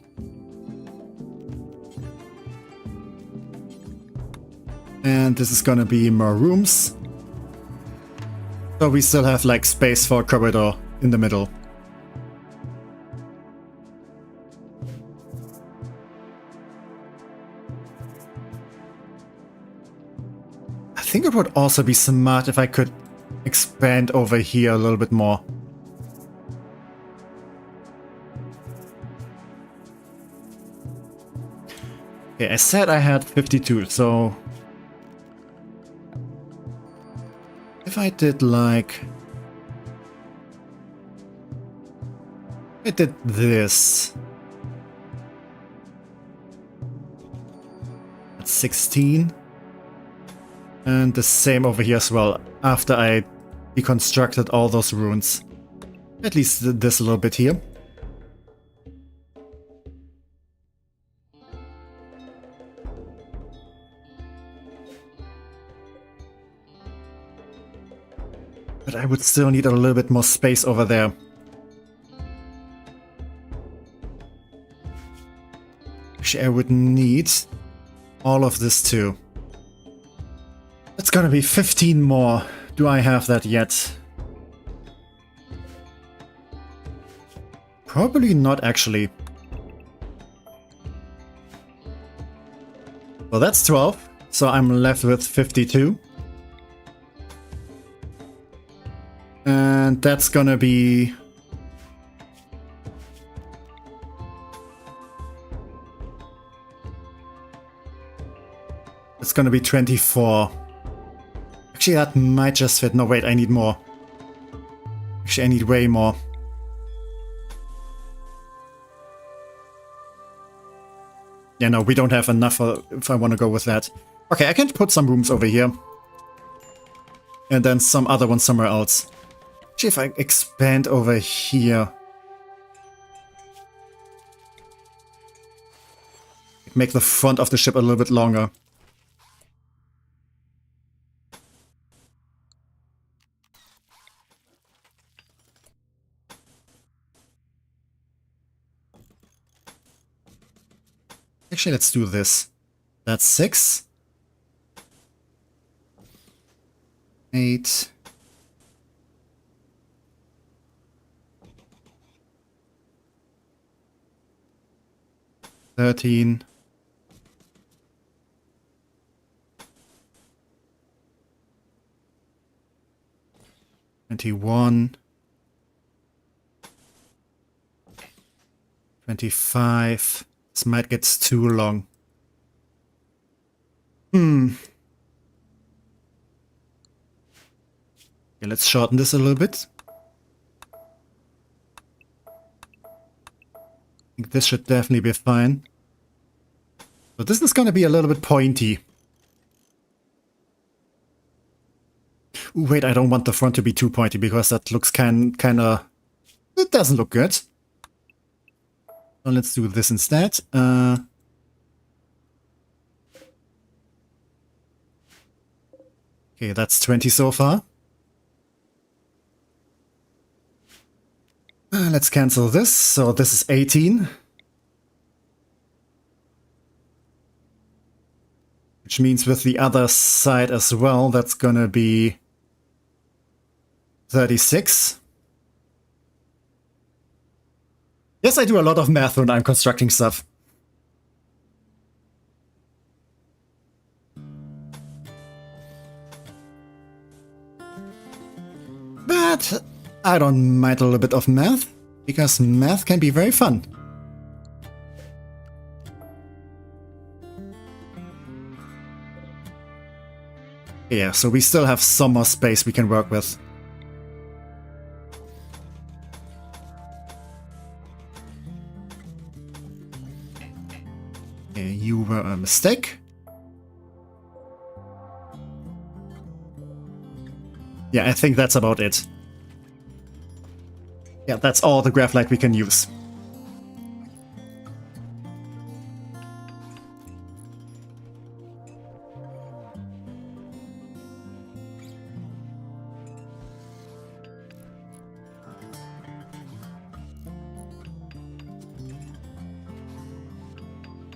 And this is gonna be more rooms. So we still have like space for a corridor in the middle. I think it would also be smart if I could expand over here a little bit more. Okay, I said I had 52, so if I did like... I did this. That's 16. And the same over here as well, after I deconstructed all those runes. At least this a little bit here. But I would still need a little bit more space over there. Actually, I would need all of this too. It's gonna be 15 more. Do I have that yet? Probably not, actually. Well, that's 12, so I'm left with 52. And that's gonna be... It's gonna be 24. Actually, that might just fit. No, wait, I need more. Actually, I need way more. Yeah, no, we don't have enough if I want to go with that. Okay, I can put some rooms over here. And then some other ones somewhere else. Actually, if I expand over here... Make the front of the ship a little bit longer. Actually, let's do this. That's 6. 8. 13. 21. 25. This might get too long. Okay, let's shorten this a little bit. I think this should definitely be fine. But this is going to be a little bit pointy. Ooh, wait, I don't want the front to be too pointy because that looks kinda... It doesn't look good. So let's do this instead. Okay, that's 20 so far. Let's cancel this. So this is 18. Which means with the other side as well, that's gonna be 36. Yes, I do a lot of math when I'm constructing stuff. But I don't mind a little bit of math, because math can be very fun. Yeah, so we still have some more space we can work with. Okay, you were a mistake. Yeah, I think that's about it. Yeah, that's all the graphite we can use.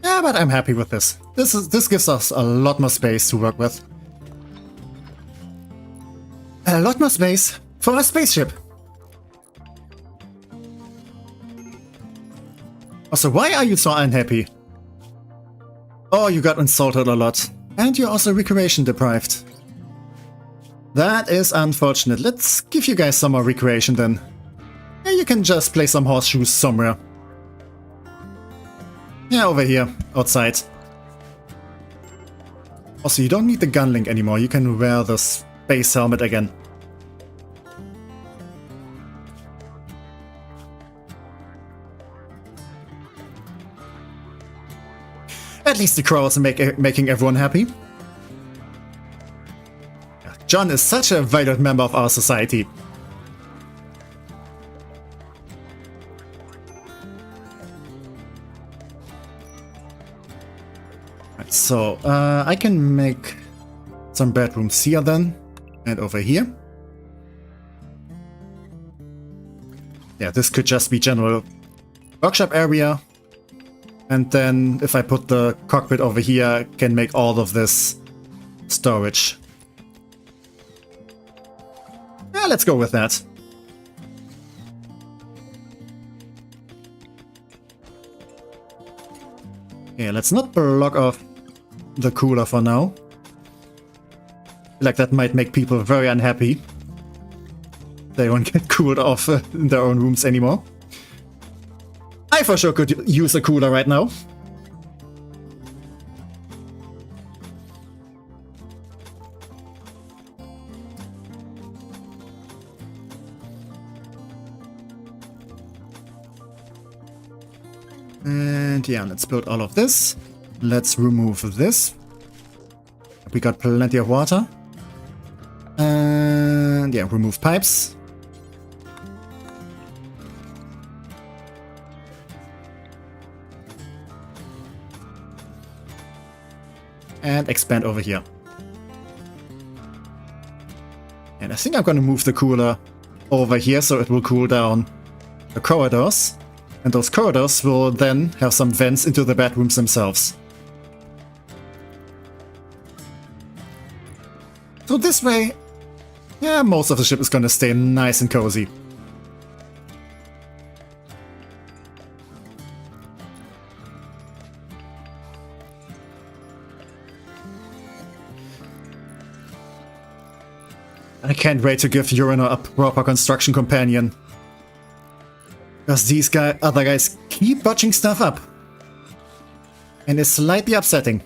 Yeah, but I'm happy with this. This gives us a lot more space to work with. A lot more space for a spaceship. Also, why are you so unhappy? Oh, you got insulted a lot. And you're also recreation deprived. That is unfortunate. Let's give you guys some more recreation then. Yeah, you can just play some horseshoes somewhere. Yeah, over here, outside. Also, you don't need the gun link anymore. You can wear the space helmet again. At least the crows are making everyone happy. John is such a valued member of our society. Right, so, I can make some bedrooms here then, and over here. Yeah, this could just be general workshop area. And then if I put the cockpit over here, I can make all of this storage. Yeah, let's go with that. Okay, let's not block off the cooler for now. Like that might make people very unhappy. They won't get cooled off in their own rooms anymore. I for sure could use a cooler right now. And yeah, let's build all of this. Let's remove this. We got plenty of water. And yeah, remove pipes. And expand over here. And I think I'm gonna move the cooler over here so it will cool down the corridors. And those corridors will then have some vents into the bedrooms themselves. So this way, yeah, most of the ship is gonna stay nice and cozy. I can't wait to give Urano a proper construction companion. Because these other guys keep botching stuff up. And it's slightly upsetting.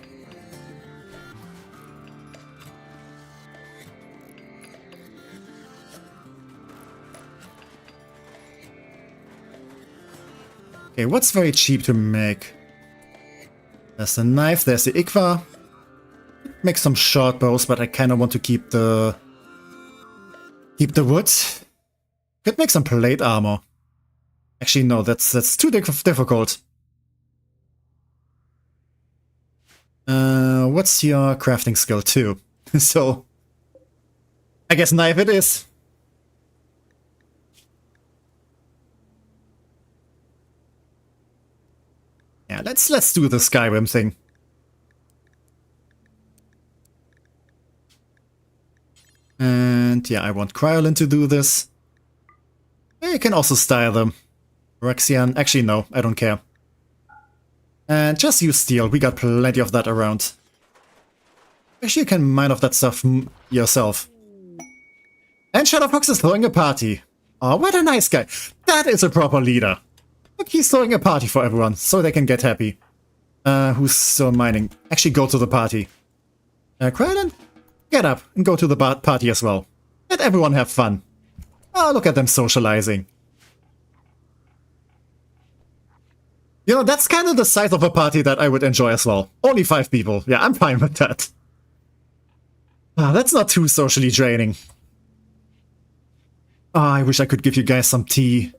Okay, what's very cheap to make? There's the knife, there's the Ikva. Make some short bows, but I kind of want to keep the wood. Could make some plate armor. Actually, no, that's too difficult. What's your crafting skill too? So, I guess knife it is. Yeah, let's do the Skyrim thing. And yeah, I want Cryolin to do this. You can also style them. Rexian, actually no, I don't care. And just use steel, we got plenty of that around. Actually, you can mine off that stuff yourself. And Shadowfox is throwing a party. Oh, what a nice guy. That is a proper leader. Look, he's throwing a party for everyone, so they can get happy. Who's still mining? Actually, go to the party. Krylin, get up and go to the party as well. Let everyone have fun. Oh, look at them socializing. You know, that's kind of the size of a party that I would enjoy as well. Only 5 people. Yeah, I'm fine with that. That's not too socially draining. I wish I could give you guys some tea.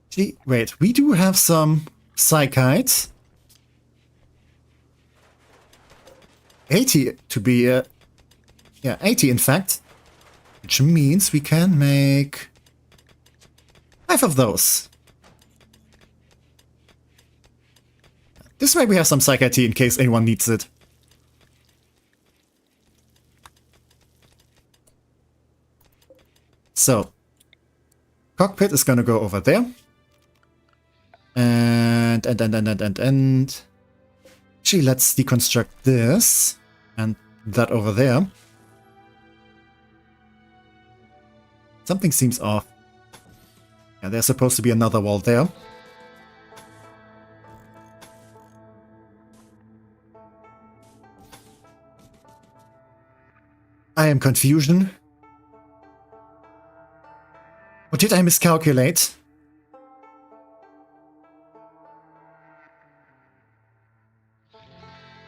Gee, wait, we do have some Psychites. 80 to be, yeah, 80 in fact. Which means we can make 5 of those. This way we have some Psychite tea in case anyone needs it. So, cockpit is gonna go over there. And actually, let's deconstruct this and that over there. Something seems off. Yeah, there's supposed to be another wall there. I am confusion. Or did I miscalculate?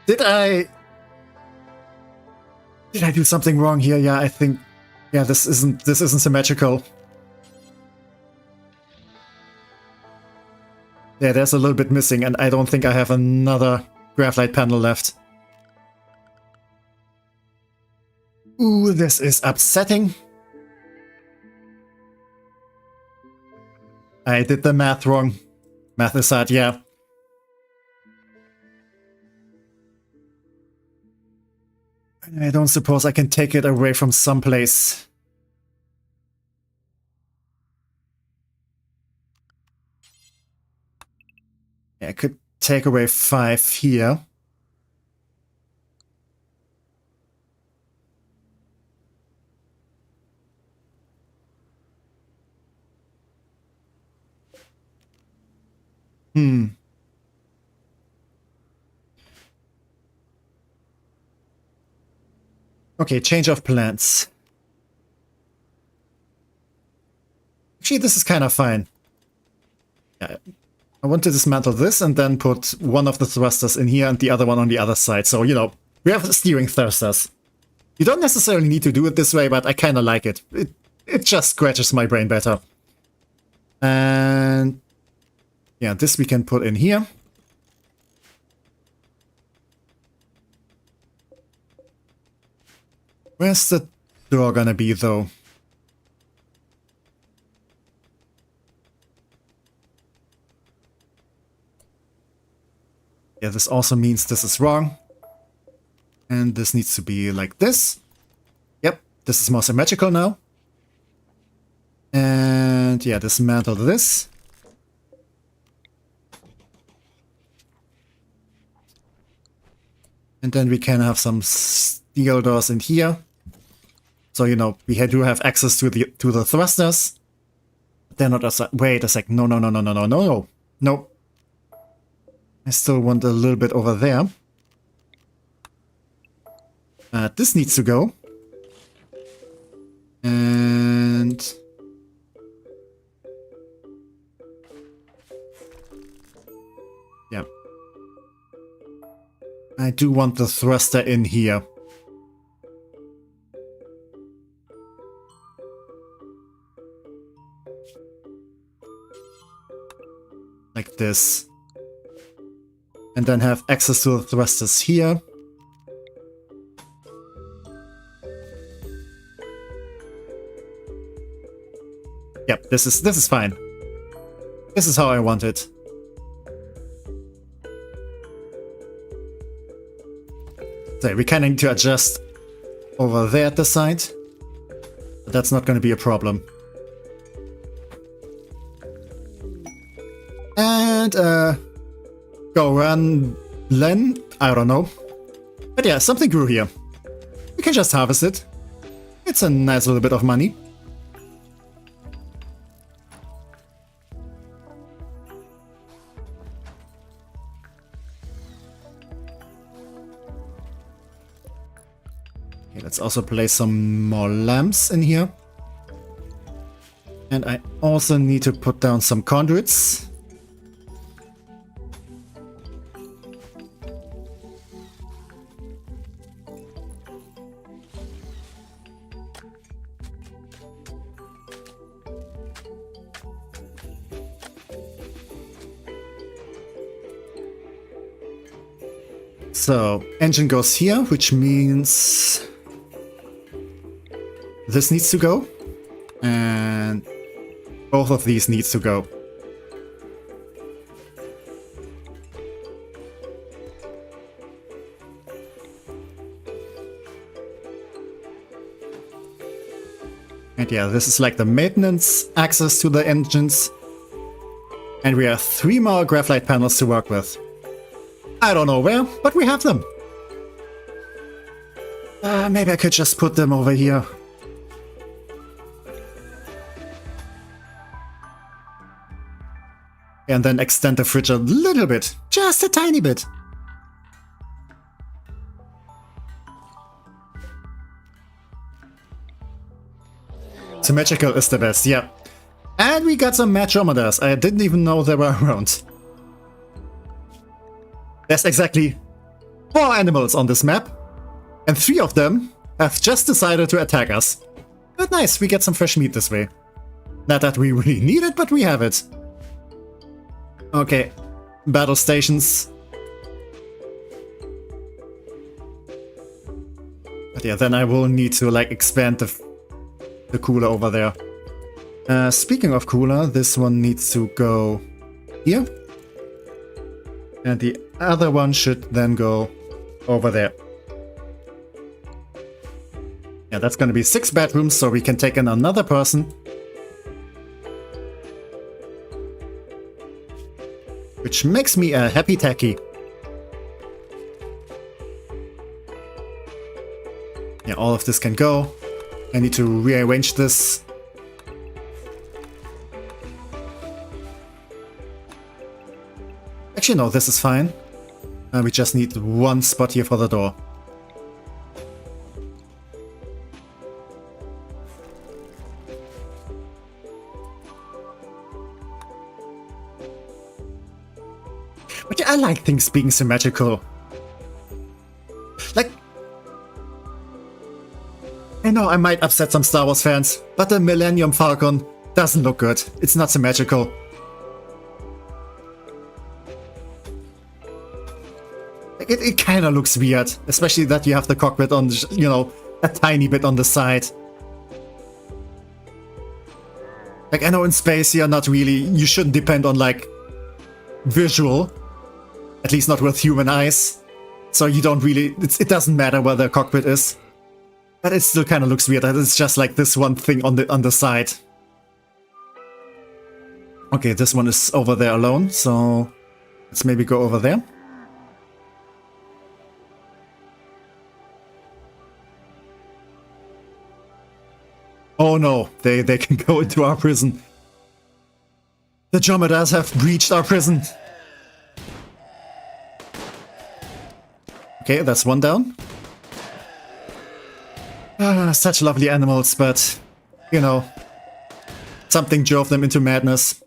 Did I do something wrong here? Yeah, I think, yeah, this isn't symmetrical. Yeah, there's a little bit missing, and I don't think I have another graphite panel left. Ooh, this is upsetting. I did the math wrong. Math is hard, yeah. I don't suppose I can take it away from someplace. Yeah, I could take away 5 here. Okay, change of plans. Actually, this is kind of fine. Yeah, I want to dismantle this and then put one of the thrusters in here and the other one on the other side. So, you know, we have steering thrusters. You don't necessarily need to do it this way, but I kind of like it. It just scratches my brain better. And yeah, this we can put in here. Where's the door gonna be, though? Yeah, this also means this is wrong. And this needs to be like this. Yep, this is more symmetrical now. And yeah, dismantle this. And then we can have some steel doors in here. So, you know, we do have access to the thrusters. They're not a wait a sec. No. No. I still want a little bit over there. This needs to go. And yeah. I do want the thruster in here. like this. And then have access to the thrusters here. Yep, this is fine. This is how I want it. So we kind of need to adjust over there at the side. But that's not going to be a problem. And go run Len? I don't know. But yeah, something grew here. We can just harvest it. It's a nice little bit of money. Okay, let's also place some more lamps in here. And I also need to put down some conduits. So, engine goes here, which means this needs to go, and both of these needs to go. And yeah, this is like the maintenance access to the engines. And we have 3 more graphite panels to work with. I don't know where, but we have them. Maybe I could just put them over here. And then extend the fridge a little bit. Just a tiny bit. Symmetrical is the best, yeah. And we got some Mechanoids. I didn't even know they were around. There's exactly 4 animals on this map, and 3 of them have just decided to attack us. But nice, we get some fresh meat this way. Not that we really need it, but we have it. Okay, battle stations. But yeah, then I will need to like expand the cooler over there. Speaking of cooler, this one needs to go here. And the other one should then go over there. Yeah, that's gonna be 6 bedrooms, so we can take in another person. Which makes me a happy techie. Yeah, all of this can go. I need to rearrange this. Actually, no, this is fine. We just need 1 spot here for the door. But yeah, I like things being symmetrical. Like, I know I might upset some Star Wars fans, but the Millennium Falcon doesn't look good. It's not symmetrical. It kind of looks weird, especially that you have the cockpit on, you know, a tiny bit on the side. Like, I know in space you're not really, you shouldn't depend on, like, visual. At least not with human eyes. So you don't really, it doesn't matter where the cockpit is. But it still kind of looks weird that it's just like this one thing on the side. Okay, this one is over there alone, so let's maybe go over there. Oh no, they can go into our prison. The Dromedas have breached our prison. Okay, that's 1 down. Such lovely animals, but, you know, something drove them into madness.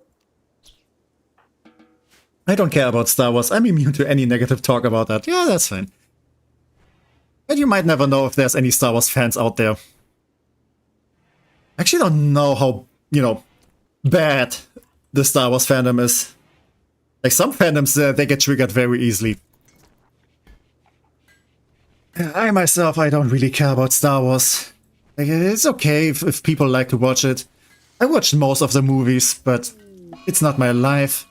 I don't care about Star Wars. I'm immune to any negative talk about that. Yeah, that's fine. But you might never know if there's any Star Wars fans out there. I actually don't know how, you know, bad the Star Wars fandom is. Like some fandoms, they get triggered very easily. I myself, I don't really care about Star Wars. Like, it's okay if people like to watch it. I watched most of the movies, but it's not my life.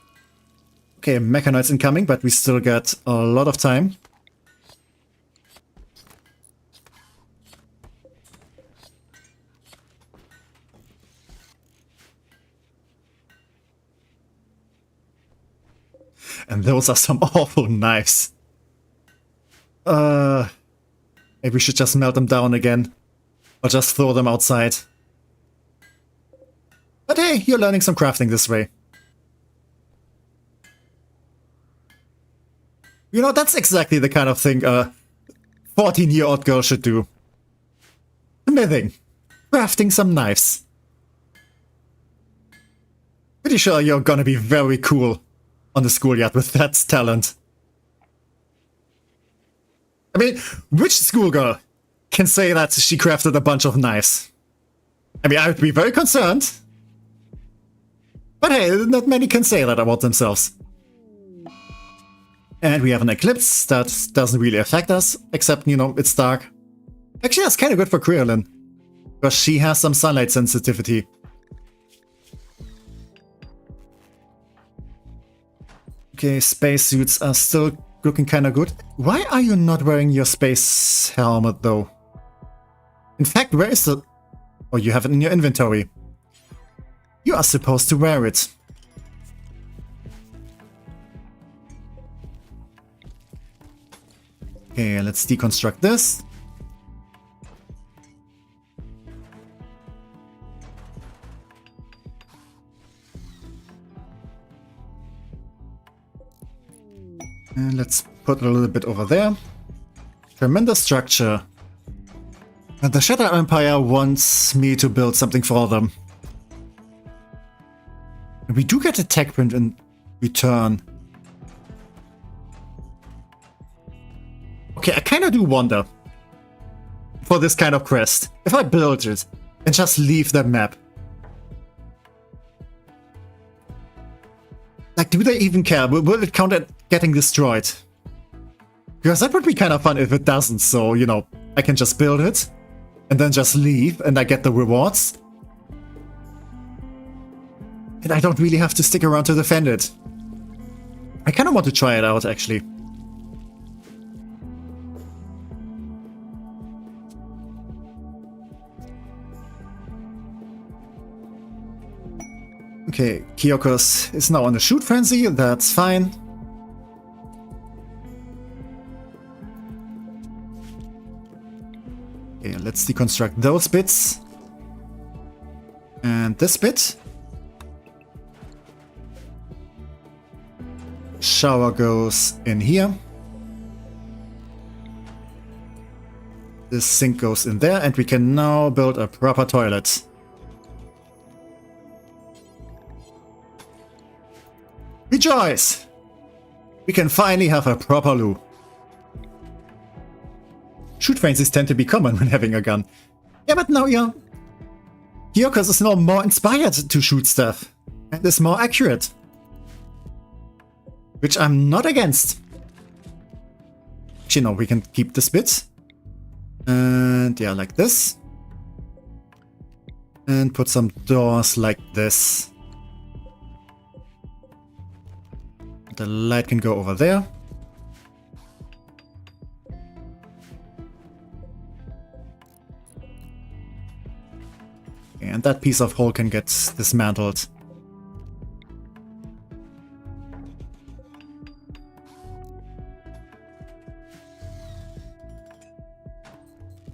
Okay, Mechanoids incoming, but we still got a lot of time. And those are some awful knives. Maybe we should just melt them down again. Or just throw them outside. But hey, you're learning some crafting this way. You know, that's exactly the kind of thing a 14-year-old girl should do. Smithing. Crafting some knives. Pretty sure you're gonna be very cool on the schoolyard with that talent. I mean, which schoolgirl can say that she crafted a bunch of knives? I mean, I would be very concerned. But hey, not many can say that about themselves. And we have an eclipse that doesn't really affect us, except, you know, it's dark. Actually, that's kind of good for Creolin, because she has some sunlight sensitivity. Okay, spacesuits are still looking kind of good. Why are you not wearing your space helmet, though? In fact, where is the... Oh, you have it in your inventory. You are supposed to wear it. Okay, let's deconstruct this. And let's put a little bit over there. Tremendous structure. And the Shadow Empire wants me to build something for them. And we do get a tech print in return. Okay, I kind of do wonder, for this kind of quest, if I build it and just leave the map. Like, do they even care? Will it count at getting destroyed? Because that would be kind of fun if it doesn't, so, you know, I can just build it, and then just leave, and I get the rewards. And I don't really have to stick around to defend it. I kind of want to try it out, actually. Okay, Kyokos is now on a shoot frenzy, that's fine. Okay, let's deconstruct those bits. And this bit. Shower goes in here. This sink goes in there, and we can now build a proper toilet. Rejoice! We can finally have a proper loo. Shoot frenzies tend to be common when having a gun. Yeah, but now Kyokos is now more inspired to shoot stuff. And is more accurate. Which I'm not against. Actually, no, we can keep this bit. And yeah, like this. And put some doors like this. The light can go over there. And that piece of hole can get dismantled.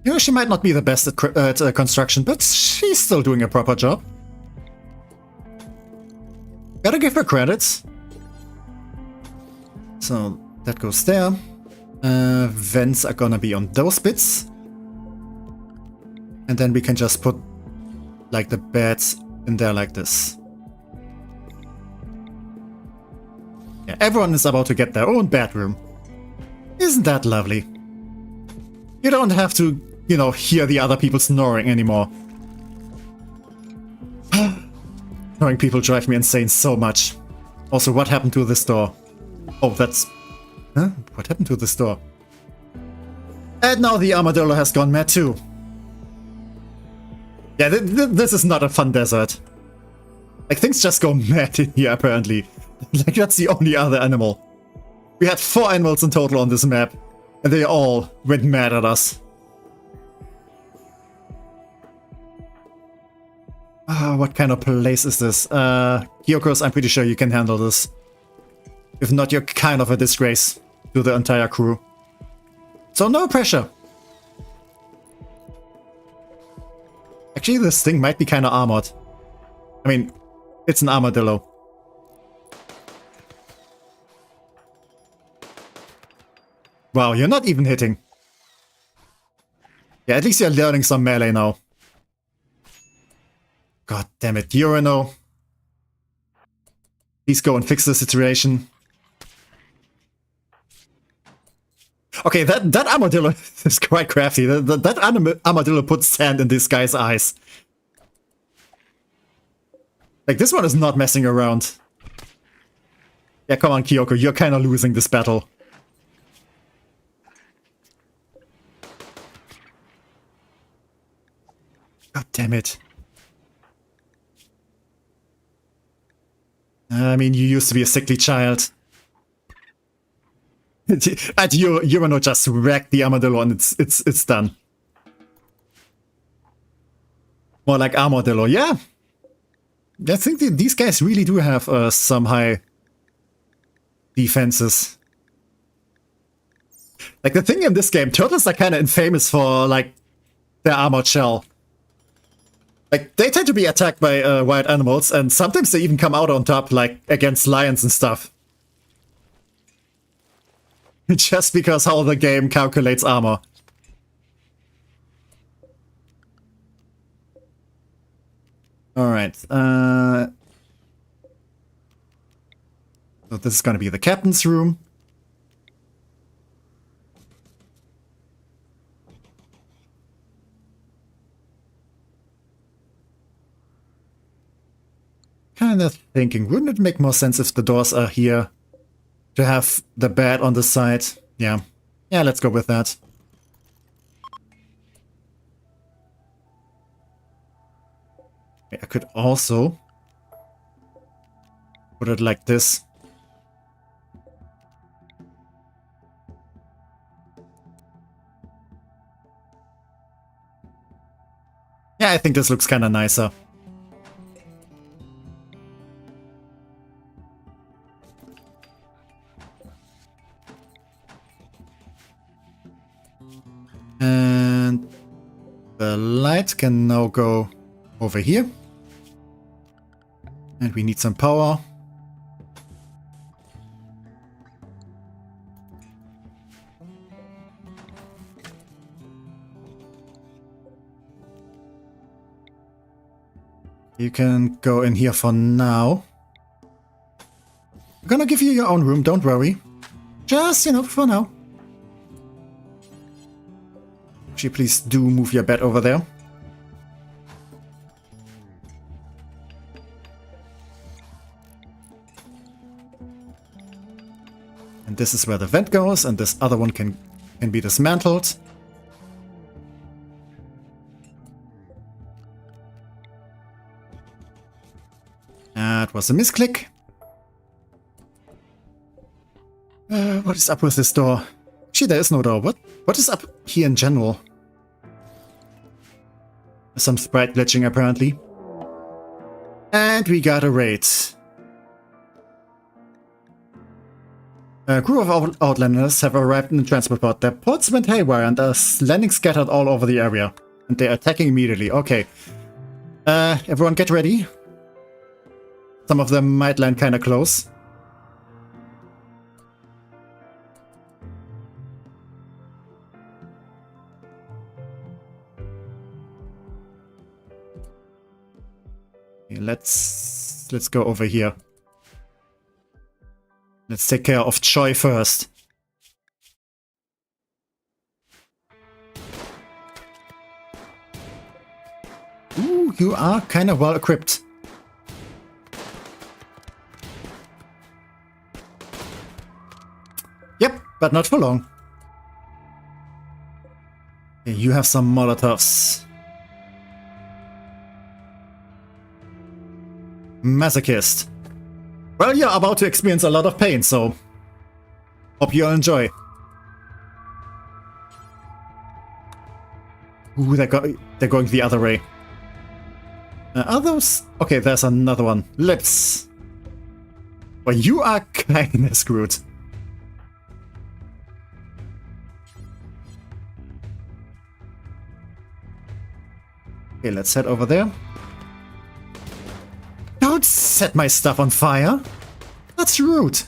You know, she might not be the best at construction, but she's still doing a proper job. Gotta give her credits. So that goes there. Vents are gonna be on those bits. And then we can just put like the beds in there like this. Yeah, everyone is about to get their own bedroom. Isn't that lovely? You don't have to, you know, hear the other people snoring anymore. Snoring people drive me insane so much. Also, what happened to this door? Oh, that's... Huh? What happened to this door? And now the armadillo has gone mad too. Yeah, this is not a fun desert. Like, things just go mad in here, apparently. Like, that's the only other animal. We had 4 animals in total on this map, and they all went mad at us. What kind of place is this? Kyokos, I'm pretty sure you can handle this. If not, you're kind of a disgrace to the entire crew. So no pressure. Actually, this thing might be kind of armored. I mean, it's an armadillo. Wow, you're not even hitting. Yeah, at least you're learning some melee now. God damn it, Urano. Please go and fix the situation. Okay, that armadillo is quite crafty. That armadillo puts sand in this guy's eyes. Like, this one is not messing around. Yeah, come on, Kyoko, you're kind of losing this battle. God damn it. I mean, you used to be a sickly child. And Urano just wrecked the armadillo and it's done. More like armadillo, yeah. I think these guys really do have some high defenses. Like, the thing in this game, turtles are kind of infamous for, like, their armored shell. Like, they tend to be attacked by wild animals, and sometimes they even come out on top, like, against lions and stuff. Just because how the game calculates armor. Alright, so this is gonna be the captain's room. Kind of thinking, wouldn't it make more sense if the doors are here to have the bed on the side? Yeah, let's go with that. I could also put it like this. Yeah, I think this looks kind of nicer. And the light can now go over here. And we need some power. You can go in here for now. I'm gonna give you your own room, don't worry. Just, you know, for now. Actually, please do move your bed over there. And this is where the vent goes, and this other one can be dismantled. That was a misclick. What is up with this door? Actually, there is no door. What is up here in general? Some sprite glitching, apparently. And we got a raid. A crew of outlanders have arrived in the transport pod. Their pods went haywire and are landing scattered all over the area. And they're attacking immediately. Okay. Everyone get ready. Some of them might land kind of close. Okay, let's go over here. Let's take care of Choi first. Ooh, you are kind of well equipped. but not for long. Okay, you have some Molotovs. Masochist. Well, you're about to experience a lot of pain, so hope you'll enjoy. Ooh, they're going the other way. Are those... Okay, there's another one. Lips. Well, you are kinda screwed. Okay, let's head over there. Don't set my stuff on fire! That's rude!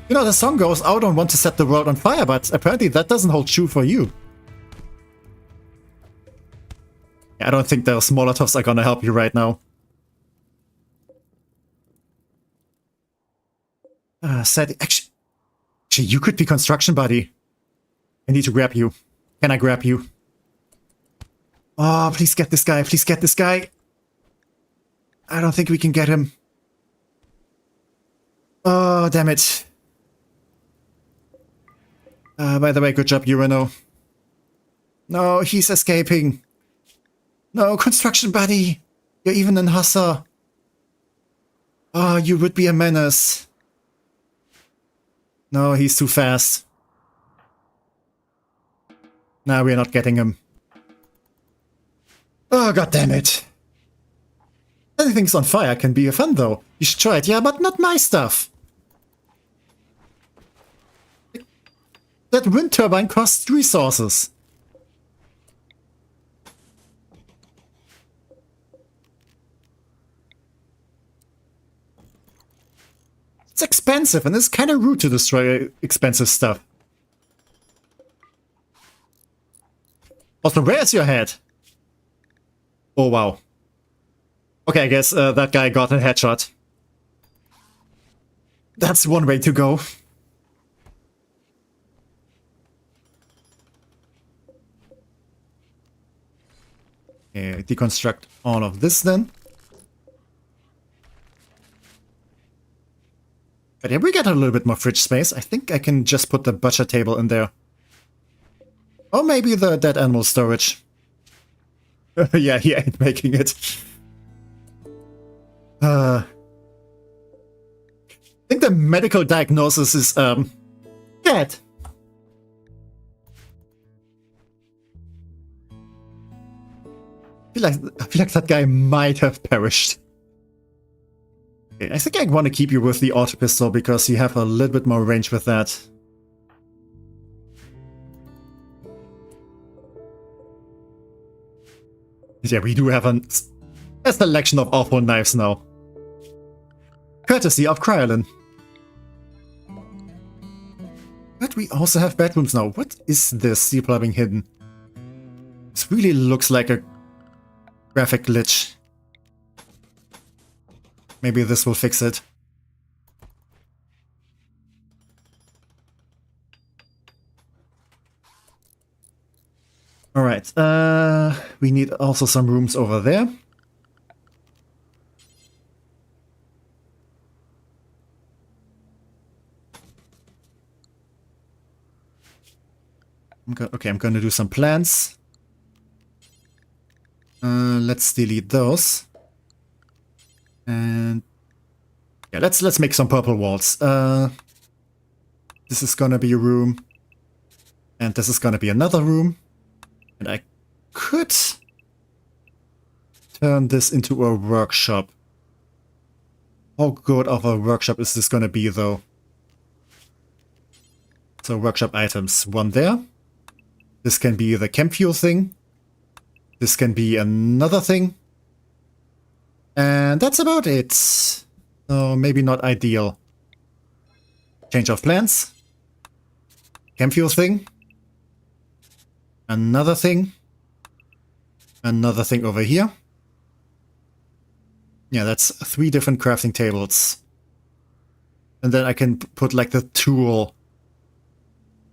You know, the song goes, I don't want to set the world on fire, but apparently that doesn't hold true for you. I don't think those Molotovs are gonna help you right now. Actually, you could be construction buddy. I need to grab you. Can I grab you? Oh, please get this guy. Please get this guy. I don't think we can get him. Oh, damn it. By the way, good job, Urano. No, he's escaping. No, construction buddy. You're even an hussar. Oh, you would be a menace. No, he's too fast. Nah, we're not getting him. Oh, god damn it. Anything's on fire can be fun though. You should try it, yeah, but not my stuff. That wind turbine costs resources. It's expensive and it's kind of rude to destroy expensive stuff. Also, where's your head? Oh, wow. Okay, I guess that guy got a headshot. That's one way to go. Okay, deconstruct all of this then. But yeah, we get a little bit more fridge space. I think I can just put the butcher table in there. Or maybe the dead animal storage. Yeah, he ain't making it. I think the medical diagnosis is, dead. I feel like that guy might have perished. Okay, I think I want to keep you with the auto pistol because you have a little bit more range with that. Yeah, we do have a selection of awful knives now. Courtesy of Kryolin. But we also have bedrooms now. What is this steel plumbing hidden? This really looks like a graphic glitch. Maybe this will fix it. Alright, we need also some rooms over there. Okay, I'm gonna do some plans. Let's delete those. And yeah, let's make some purple walls. This is gonna be a room. And this is gonna be another room. And I could turn this into a workshop. How good of a workshop is this gonna be though? So workshop items, one there. This can be the chem fuel thing. This can be another thing. And that's about it. So maybe not ideal. Change of plans. Chem fuel thing. Another thing. Another thing over here. Yeah, that's 3 different crafting tables. And then I can put like the tool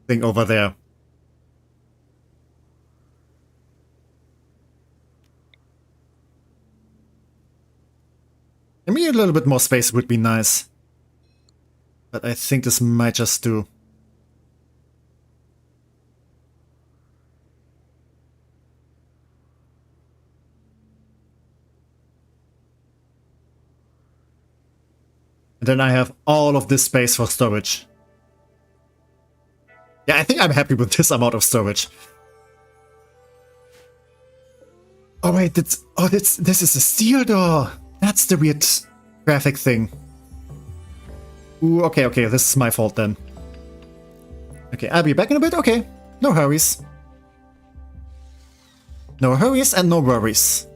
thing over there. I mean, a little bit more space would be nice. But I think this might just do. And then I have all of this space for storage. Yeah, I think I'm happy with this amount of storage. Oh wait, this is a steel door. That's the weird graphic thing. Ooh, okay, this is my fault then. Okay, I'll be back in a bit. Okay, no hurries. No hurries and no worries.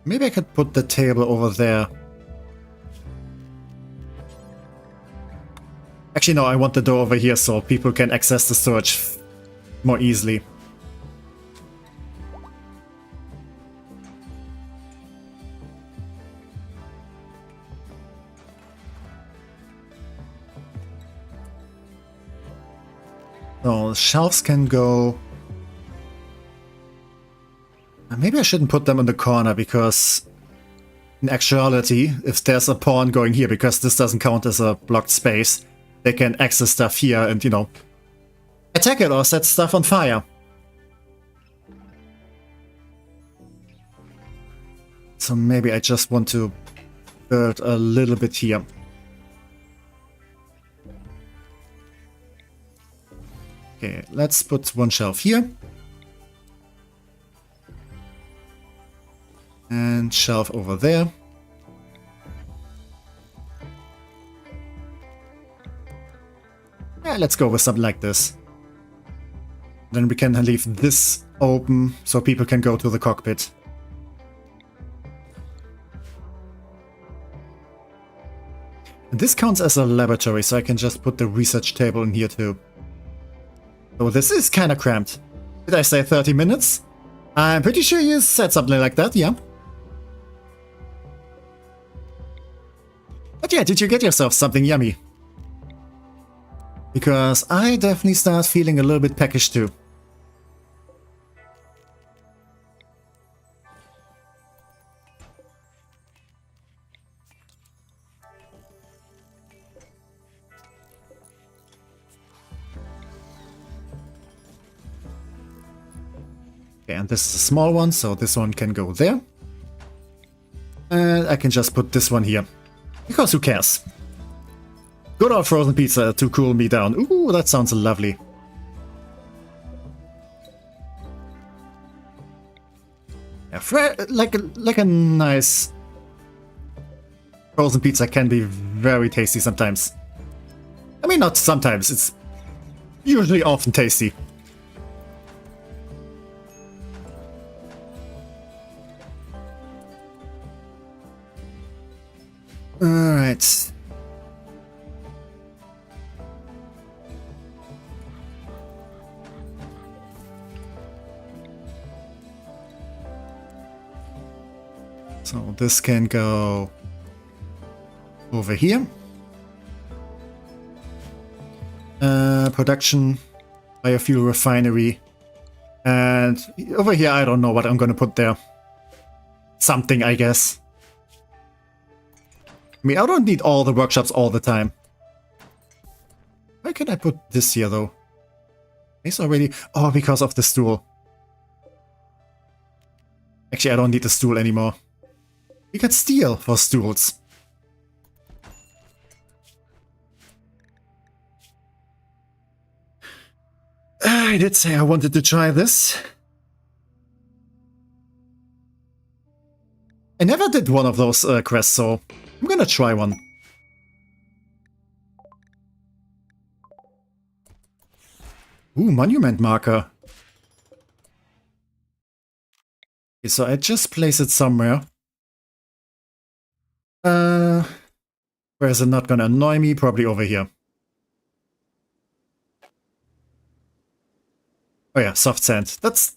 Maybe I could put the table over there. Actually, no, I want the door over here so people can access the storage more easily. So, shelves can go... Maybe I shouldn't put them in the corner, because in actuality, if there's a pawn going here, because this doesn't count as a blocked space, they can access stuff here and, you know, attack it or set stuff on fire. So maybe I just want to build a little bit here. Okay, let's put one shelf here. And shelf over there. Yeah, let's go with something like this. Then we can leave this open so people can go to the cockpit. And this counts as a laboratory, so I can just put the research table in here too. So this is kind of cramped. Did I say 30 minutes? I'm pretty sure you said something like that, yeah. But yeah, did you get yourself something yummy? Because I definitely start feeling a little bit peckish too. Okay, and this is a small one, so this one can go there. And I can just put this one here. Because who cares? Good old frozen pizza to cool me down. Ooh, that sounds lovely. Yeah, like a nice frozen pizza can be very tasty sometimes. I mean, not sometimes, it's usually often tasty. Alright. So this can go over here. Production, biofuel refinery. And over here, I don't know what I'm gonna put there. Something, I guess. I mean, I don't need all the workshops all the time. Why can I put this here, though? It's already... Oh, because of the stool. Actually, I don't need the stool anymore. You can steal for stools. I did say I wanted to try this. I never did one of those quests, so I'm gonna try one. Ooh, monument marker. Okay, so I just place it somewhere. Where is it not gonna annoy me? Probably over here. Oh yeah, soft sand. That's...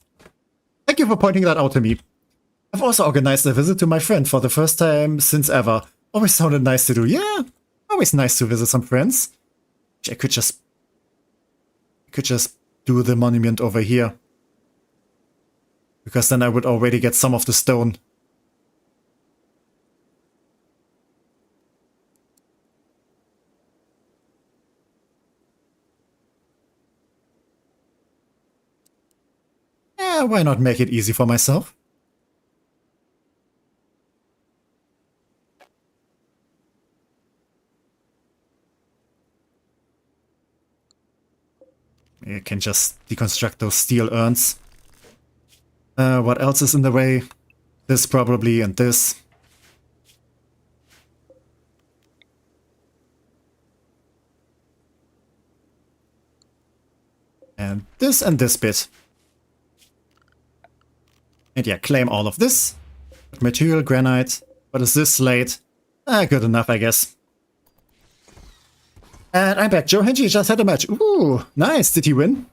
Thank you for pointing that out to me. I've also organized a visit to my friend for the first time since ever. Always sounded nice to do. Yeah, always nice to visit some friends. I could just do the monument over here. Because then I would already get some of the stone. Yeah, why not make it easy for myself? You can just deconstruct those steel urns. What else is in the way? This probably, and this. And this bit. And yeah, claim all of this. Material, granite. What is this? Slate. Good enough, I guess. And I'm back. Joe Henji just had a match. Ooh, nice. Did he win?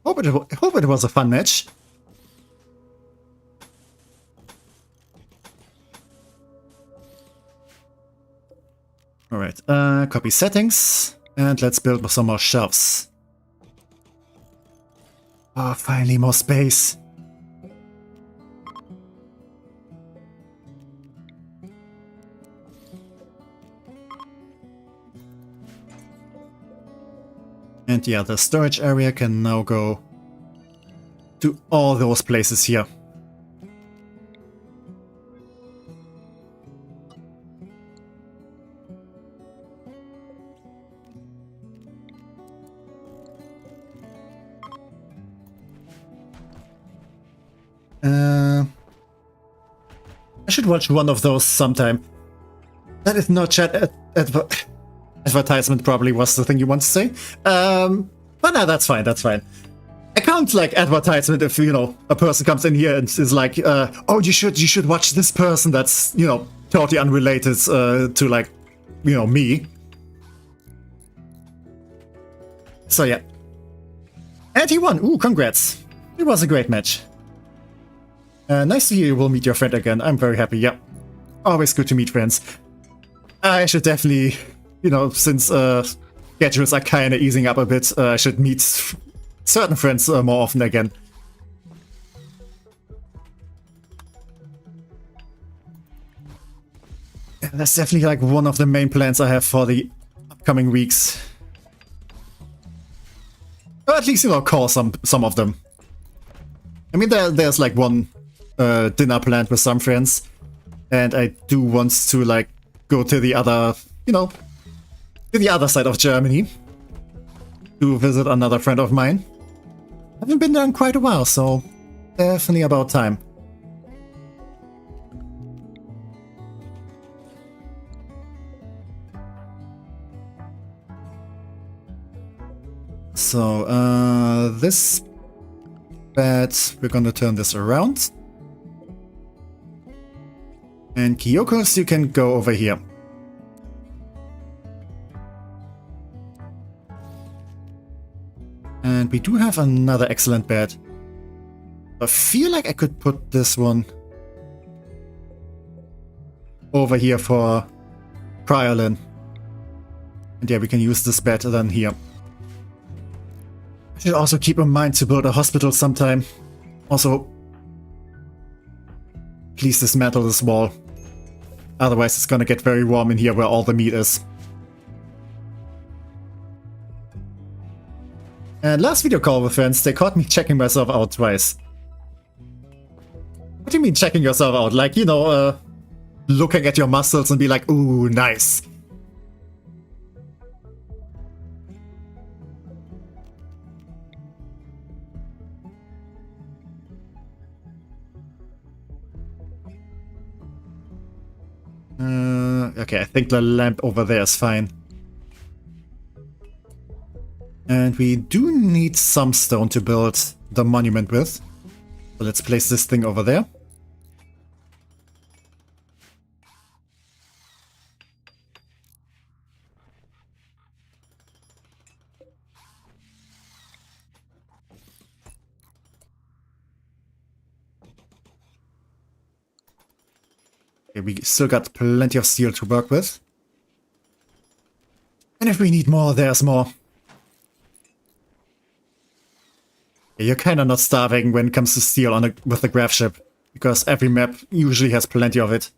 Hope it was a fun match. Alright, copy settings. And let's build some more shelves. Oh, finally more space. And yeah, the storage area can now go to all those places here. I should watch one of those sometime. That is not chat advertisement probably was the thing you want to say. But no, that's fine, that's fine. I can't like advertisement if, you know, a person comes in here and is like, oh, you should watch this person that's, you know, totally unrelated to like, you know, me. So yeah. And he won. Ooh, congrats. It was a great match. Nice to hear you will meet your friend again. I'm very happy, yeah. Always good to meet friends. I should definitely, you know, since schedules are kinda easing up a bit, I should meet certain friends more often again. And that's definitely like one of the main plans I have for the upcoming weeks. Or at least, you know, call some of them. I mean, there's like one dinner planned with some friends, and I do want to like go to the other, you know, to the other side of Germany to visit another friend of mine. I haven't been there in quite a while, so definitely about time. So, this bed, we're gonna turn this around. And Kyokos, you can go over here. And we do have another excellent bed. I feel like I could put this one over here for Cryolin. And yeah, we can use this bed then here. I should also keep in mind to build a hospital sometime. Also, please dismantle this wall. Otherwise it's gonna get very warm in here where all the meat is. And last video call with friends, they caught me checking myself out twice. What do you mean checking yourself out? Like, you know, looking at your muscles and be like, ooh, nice. Okay, I think the lamp over there is fine. And we do need some stone to build the monument with. So let's place this thing over there. Okay, we still got plenty of steel to work with. And if we need more, there's more. Yeah, you're kind of not starving when it comes to steel on with the Gravship, because every map usually has plenty of it.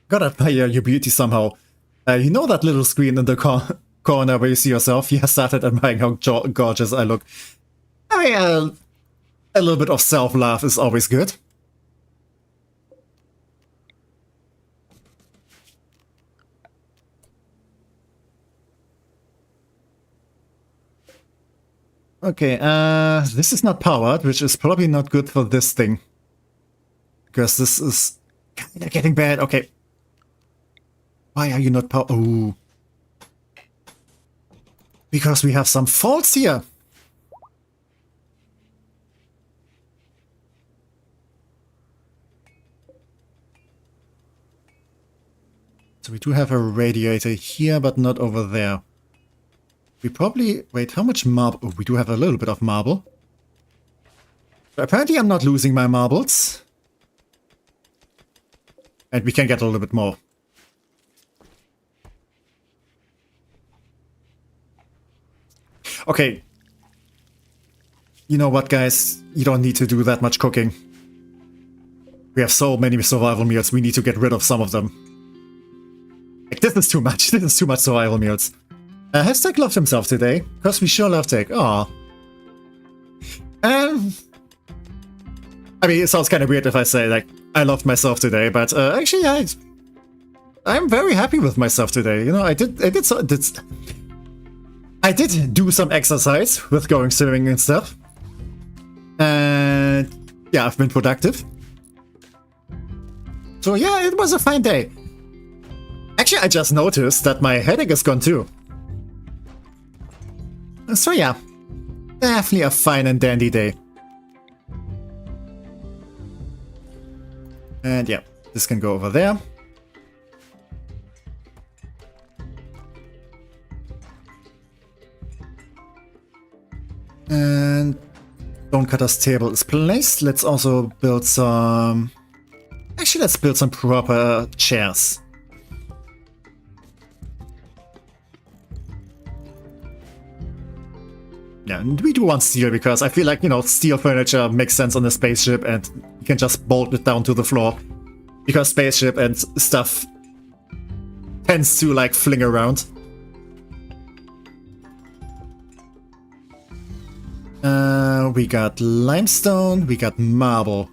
Gotta admire your beauty somehow. You know that little screen in the corner where you see yourself? Yeah, I started admiring how gorgeous I look. I mean, a little bit of self-love is always good. Okay, this is not powered, which is probably not good for this thing. Because this is kind of getting bad. Okay. Why are you not powered? Oh. Because we have some faults here. So we do have a radiator here, but not over there. We probably... Wait, how much marble? Oh, we do have a little bit of marble. But apparently I'm not losing my marbles. And we can get a little bit more. Okay. You know what, guys? You don't need to do that much cooking. We have so many survival meals, we need to get rid of some of them. Like, this is too much. This is too much survival meals. Has Tech loved himself today? Because we sure love Tech. Aw. I mean, it sounds kind of weird if I say, like, I loved myself today, but actually, I'm very happy with myself today. You know, I did do some exercise with going swimming and stuff. And yeah, I've been productive. So yeah, it was a fine day. Actually, I just noticed that my headache is gone too. So yeah, definitely a fine and dandy day. And yeah, this can go over there. And Stonecutter's table is placed. Let's also build some... Actually, let's build some proper chairs. Yeah, and we do want steel because I feel like, you know, steel furniture makes sense on the spaceship and you can just bolt it down to the floor. Because spaceship and stuff tends to, like, fling around. We got limestone, we got marble.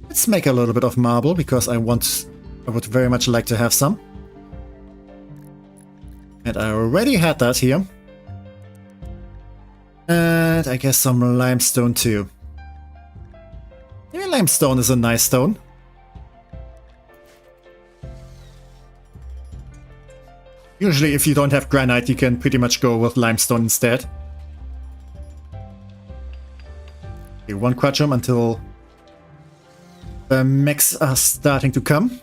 Let's make a little bit of marble because I would very much like to have some. And I already had that here. And I guess some limestone too. Yeah, limestone is a nice stone. Usually if you don't have granite, you can pretty much go with limestone instead. Okay, one quadrum until the mechs are starting to come.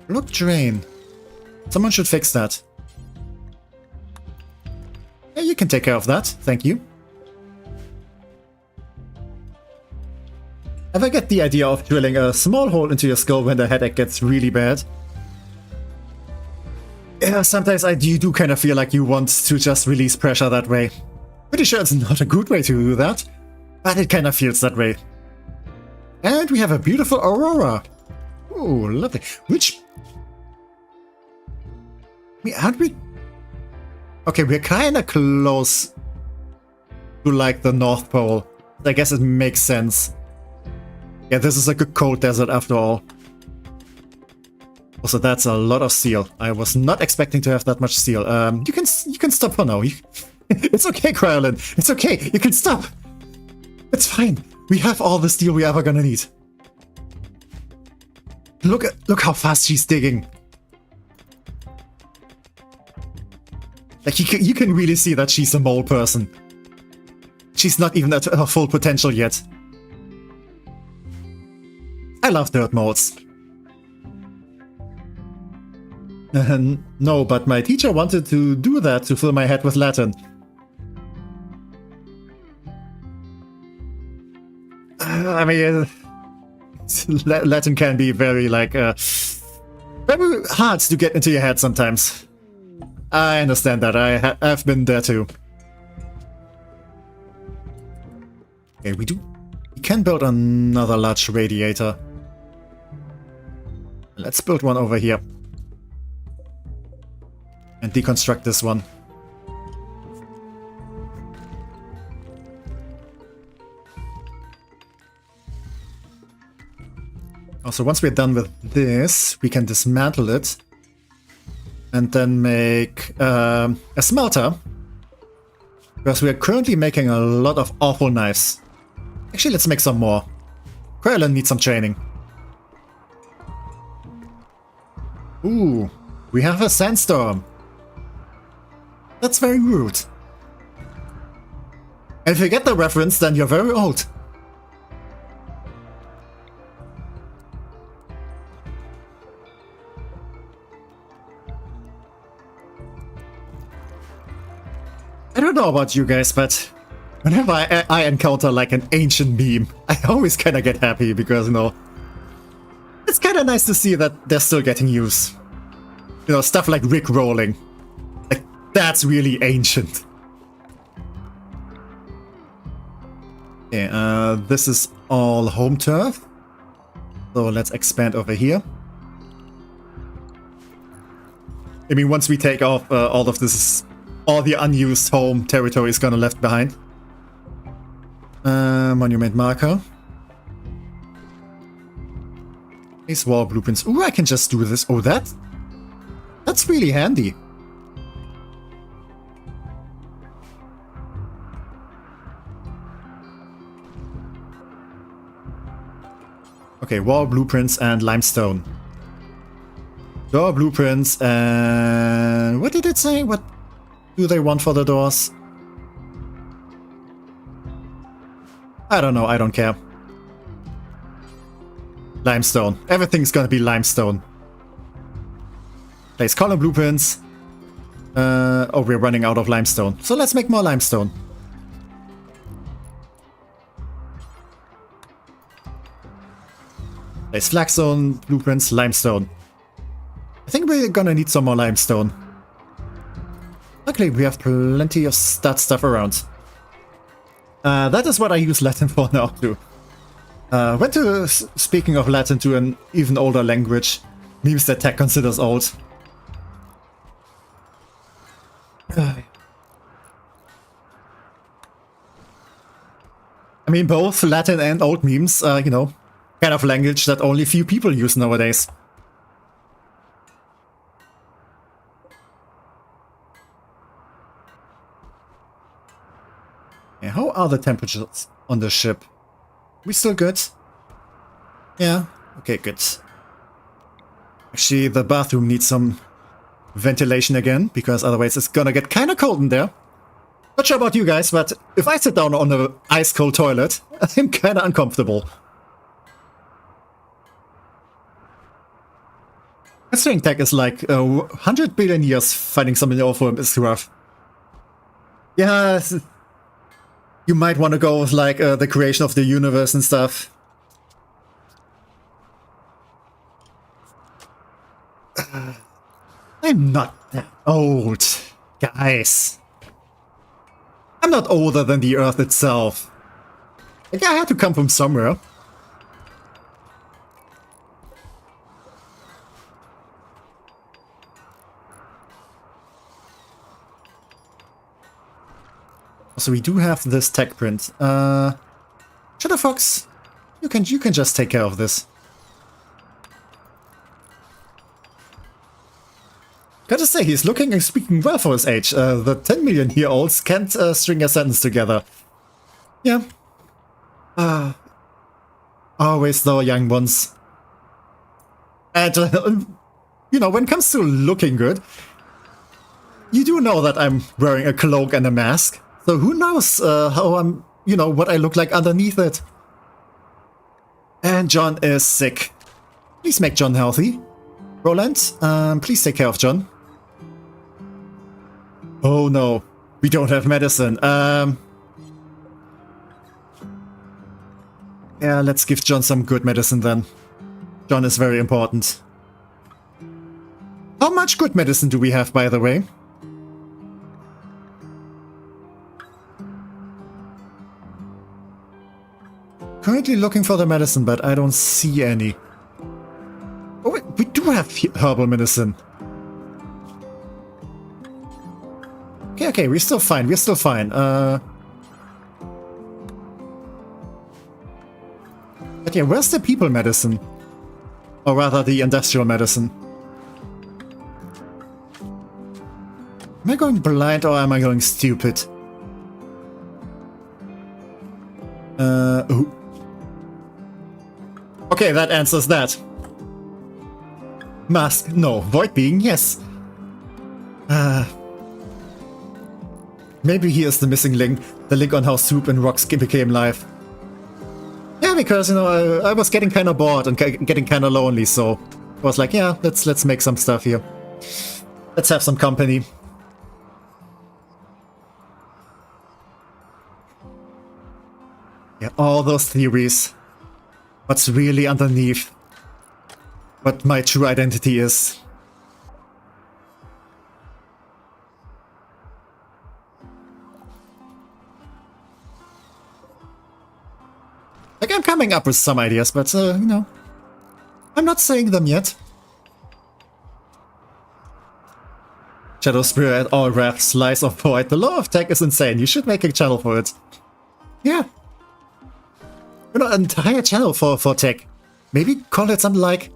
Look, drain. Someone should fix that. Yeah, you can take care of that, thank you. Ever get the idea of drilling a small hole into your skull when the headache gets really bad? Yeah, sometimes I do kind of feel like you want to just release pressure that way. Pretty sure it's not a good way to do that, but it kind of feels that way. And we have a beautiful aurora. Oh, lovely. Which... aren't we... Okay, we're kind of close to, like, the North Pole. I guess it makes sense. Yeah, this is like a cold desert after all. Also, that's a lot of steel. I was not expecting to have that much steel. You can stop for now. It's okay, Kryolin. It's okay. You can stop. It's fine. We have all the steel we're ever gonna need. Look how fast she's digging. Like, you can really see that she's a mole person. She's not even at her full potential yet. I love dirt modes. No, but my teacher wanted to do that to fill my head with Latin. I mean... Latin can be very, like, very hard to get into your head sometimes. I understand that. I've been there too. Okay, we can build another large radiator. Let's build one over here. And deconstruct this one. Also, once we're done with this, we can dismantle it. And then make a smelter. Because we are currently making a lot of awful knives. Actually, let's make some more. Krellin needs some training. Ooh, we have a sandstorm. That's very rude. And if you get the reference, then you're very old. I don't know about you guys, but whenever I encounter like an ancient meme, I always kind of get happy because, you know, it's kind of nice to see that they're still getting used. You know, stuff like Rick rolling. Like, that's really ancient. Okay, this is all home turf. So let's expand over here. I mean, once we take off all of this, all the unused home territory is gonna left behind. Monument marker. These wall blueprints. Ooh, I can just do this. Oh, that's really handy. Okay, wall blueprints and limestone. Door blueprints and... what did it say? What do they want for the doors? I don't know, I don't care. Limestone. Everything's gonna be limestone. Place column blueprints. Oh, we're running out of limestone. So let's make more limestone. Place flagstone, blueprints, limestone. I think we're gonna need some more limestone. Luckily, we have plenty of stud stuff around. That is what I use Latin for now, too. Went to, speaking of Latin, to an even older language. Memes that Tech considers old. I mean, both Latin and old memes are, you know, kind of language that only few people use nowadays. Yeah, how are the temperatures on the ship? We still good? Yeah, okay, good. Actually, the bathroom needs some ventilation again, because otherwise it's gonna get kinda cold in there. Not sure about you guys, but if I sit down on an ice-cold toilet, I'm kinda uncomfortable. Considering Tech is like 100 billion years finding something awful is rough. Yeah, you might want to go with like the creation of the universe and stuff. I'm not that old, guys. I'm not older than the Earth itself. Like, I had to come from somewhere. So we do have this tech print. Shadowfox, you can just take care of this. Gotta say, he's looking and speaking well for his age. The 10 million year olds can't string a sentence together. Yeah. Always the young ones. And, you know, when it comes to looking good, you do know that I'm wearing a cloak and a mask. So who knows how I'm, you know, what I look like underneath it. And John is sick. Please make John healthy. Roland, please take care of John. Oh no, we don't have medicine. Yeah, let's give John some good medicine then. John is very important. How much good medicine do we have, by the way? Currently looking for the medicine, but I don't see any. Oh, wait, we do have herbal medicine. Okay, we're still fine, But yeah, where's the people medicine? Or rather, the industrial medicine. Am I going blind or am I going stupid? Ooh. Okay, that answers that. Mask, no. Void being, yes. Maybe here's the missing link. The link on how Soup and Rocks became live. Yeah, because, you know, I was getting kind of bored and getting kind of lonely, so I was like, yeah, let's make some stuff here. Let's have some company. Yeah, all those theories. What's really underneath? What my true identity is. Like, I'm coming up with some ideas, but, you know, I'm not saying them yet. Shadow Spirit, all wrath, slice of void. The law of tech is insane. You should make a channel for it. Yeah. You know, an entire channel for tech. Maybe call it something like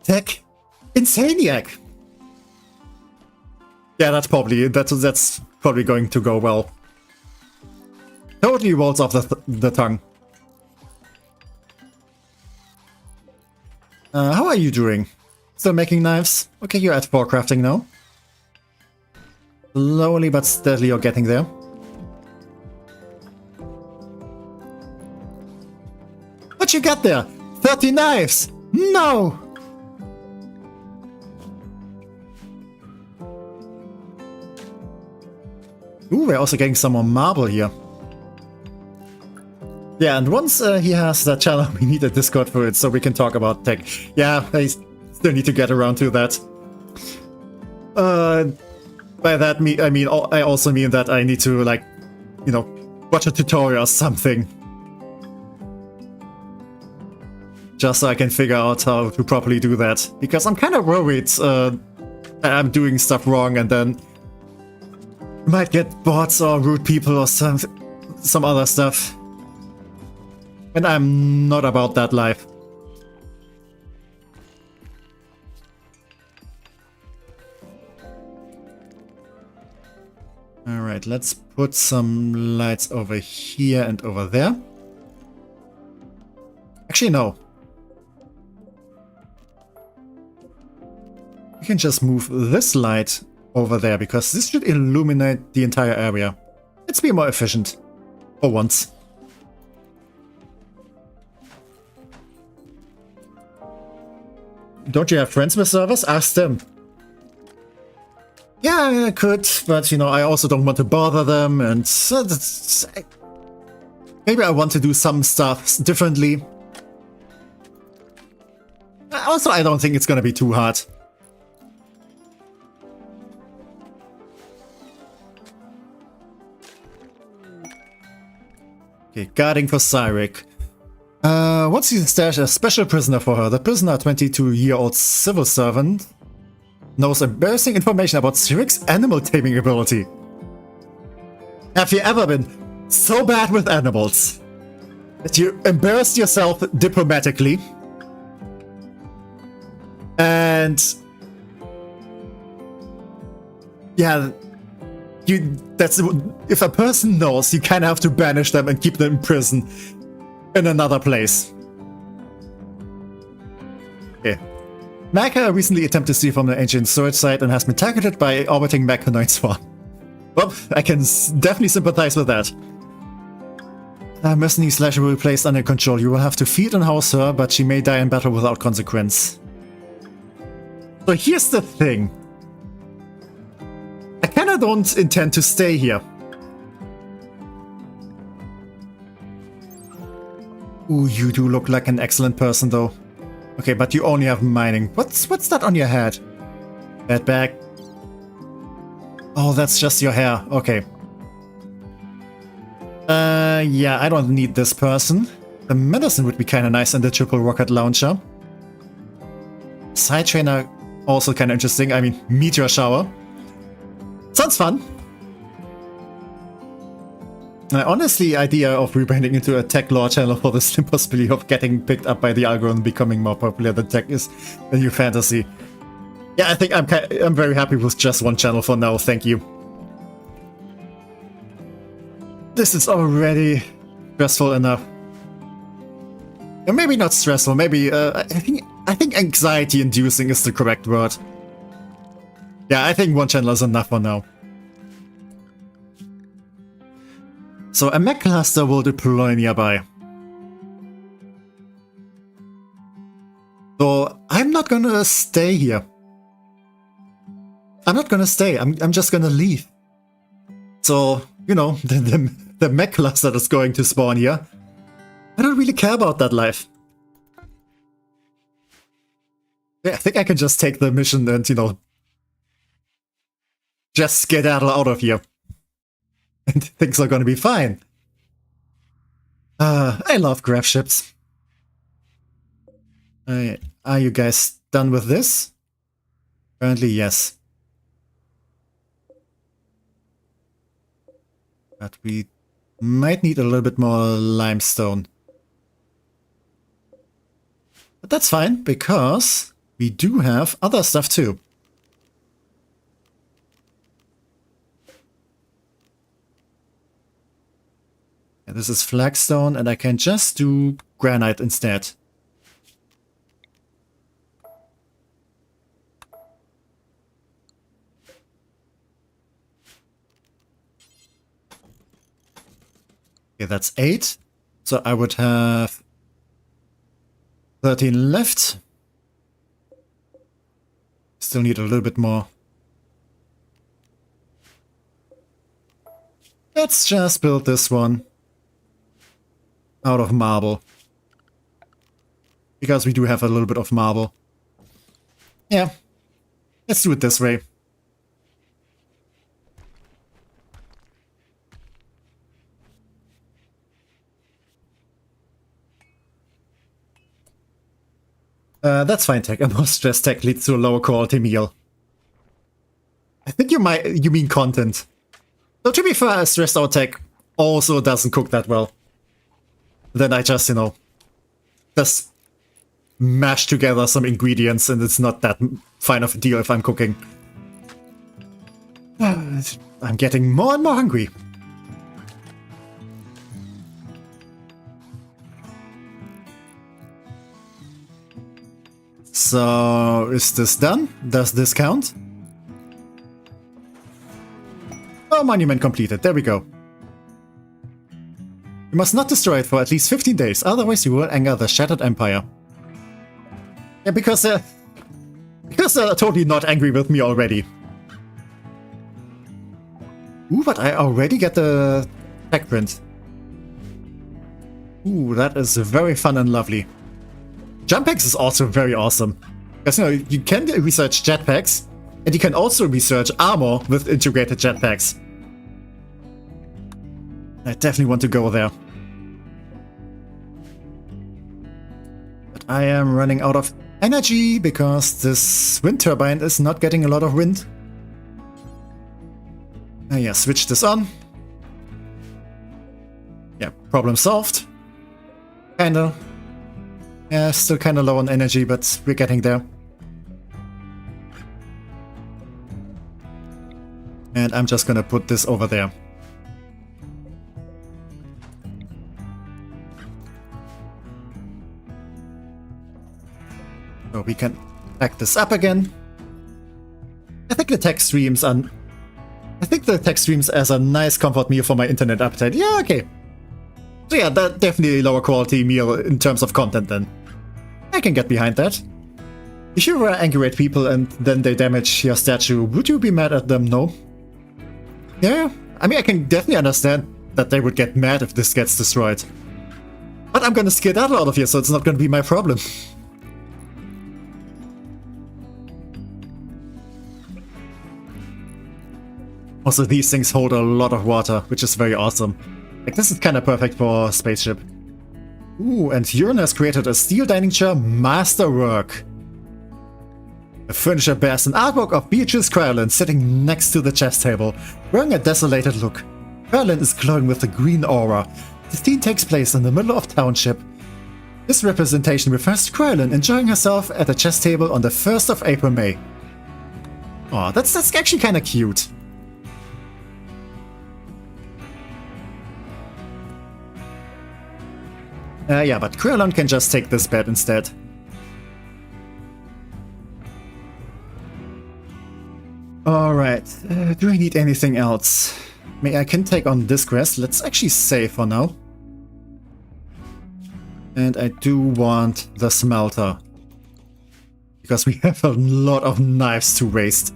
TecManiac. Yeah, that's probably going to go well. Totally rolls off the tongue. How are you doing? Still making knives? Okay, you're at 4 crafting now. Slowly but steadily you're getting there. What you got there? 30 knives! No! Ooh, we're also getting some more marble here. Yeah, and once he has that channel, we need a Discord for it so we can talk about tech. Yeah, I still need to get around to that. By that I mean I also mean that I need to, like, you know, watch a tutorial or something. Just so I can figure out how to properly do that. Because I'm kind of worried that I'm doing stuff wrong and then might get bots or rude people or some other stuff. And I'm not about that life. Alright, let's put some lights over here and over there. Actually, no. We can just move this light over there, because this should illuminate the entire area. Let's be more efficient. For once. Don't you have friends with servers? Ask them. Yeah, I could, but, you know, I also don't want to bother them, and maybe I want to do some stuff differently. Also, I don't think it's gonna be too hard. Okay, guarding for Cyric. Once you stash a special prisoner for her, the prisoner, a 22-year-old civil servant, knows embarrassing information about Cyric's animal taming ability. Have you ever been so bad with animals that you embarrassed yourself diplomatically? And yeah, that's if a person knows, you kind of have to banish them and keep them in prison in another place. Okay. Mecha recently attempted to steal from the ancient storage site and has been targeted by orbiting Mechanoid swarm. Well, I can definitely sympathize with that. Mercenary Slasher will be placed under control. You will have to feed and house her, but she may die in battle without consequence. So here's the thing. I kinda don't intend to stay here. Ooh, you do look like an excellent person though. Okay, but you only have mining. What's that on your head? That bag. Oh, that's just your hair. Okay. Yeah, I don't need this person. The medicine would be kind of nice and the triple rocket launcher. Side trainer, also kind of interesting. I mean, meteor shower. Sounds fun. Honestly, idea of rebranding into a tech lore channel for the slim possibility of getting picked up by the algorithm becoming more popular than tech is a new fantasy. Yeah, I think I'm very happy with just one channel for now, thank you. This is already stressful enough. Or maybe not stressful, maybe I think anxiety-inducing is the correct word. Yeah, I think one channel is enough for now. So a mech cluster will deploy nearby. So I'm not gonna stay here. I'm not gonna stay, I'm just gonna leave. So, you know, the mech cluster that's going to spawn here, I don't really care about that life. Yeah, I think I can just take the mission and, you know, just skedaddle out of here. And things are gonna be fine. I love Gravships. Are you guys done with this? Currently, yes. But we might need a little bit more limestone. But that's fine, because we do have other stuff too. Yeah, this is flagstone, and I can just do granite instead. Okay, that's 8. So I would have 13 left. Still need a little bit more. Let's just build this one out of marble. Because we do have a little bit of marble. Yeah, let's do it this way. That's fine, Tech. A more stress tech leads to a lower quality meal. I think you mean content. So to be fair, a stressed out tech also doesn't cook that well. Then I just, you know, just mash together some ingredients and it's not that fine of a deal if I'm cooking. I'm getting more and more hungry. So, is this done? Does this count? Oh, monument completed. There we go. You must not destroy it for at least 15 days, otherwise you will anger the Shattered Empire. Yeah, because they're totally not angry with me already. Ooh, but I already get the tech print. Ooh, that is very fun and lovely. Jump packs is also very awesome. Because, you know, you can research jetpacks, and you can also research armor with integrated jetpacks. I definitely want to go there. But I am running out of energy because this wind turbine is not getting a lot of wind. Yeah, switch this on. Yeah, problem solved. Kinda. Yeah, still kinda low on energy, but we're getting there. And I'm just gonna put this over there. So we can back this up again. I think the text streams as a nice comfort meal for my internet appetite. Yeah, okay. So yeah, that definitely a lower quality meal in terms of content then. I can get behind that. If you were angry at people and then they damage your statue, would you be mad at them? No. Yeah, I mean, I can definitely understand that they would get mad if this gets destroyed. But I'm gonna skedaddle out of here, so it's not gonna be my problem. Also, these things hold a lot of water, which is very awesome. Like, this is kind of perfect for a spaceship. Ooh, and Urine has created a steel dining chair masterwork. The furniture bears an artwork of Beatrice Cryolan sitting next to the chess table, wearing a desolated look. Cryolan is glowing with a green aura. The scene takes place in the middle of township. This representation refers to Cryolan enjoying herself at a chess table on the 1st of April-May. Aw, that's actually kind of cute. Yeah, but Cryolan can just take this bed instead. Alright, do I need anything else? I can take on this quest. Let's actually save for now. And I do want the smelter. Because we have a lot of knives to waste.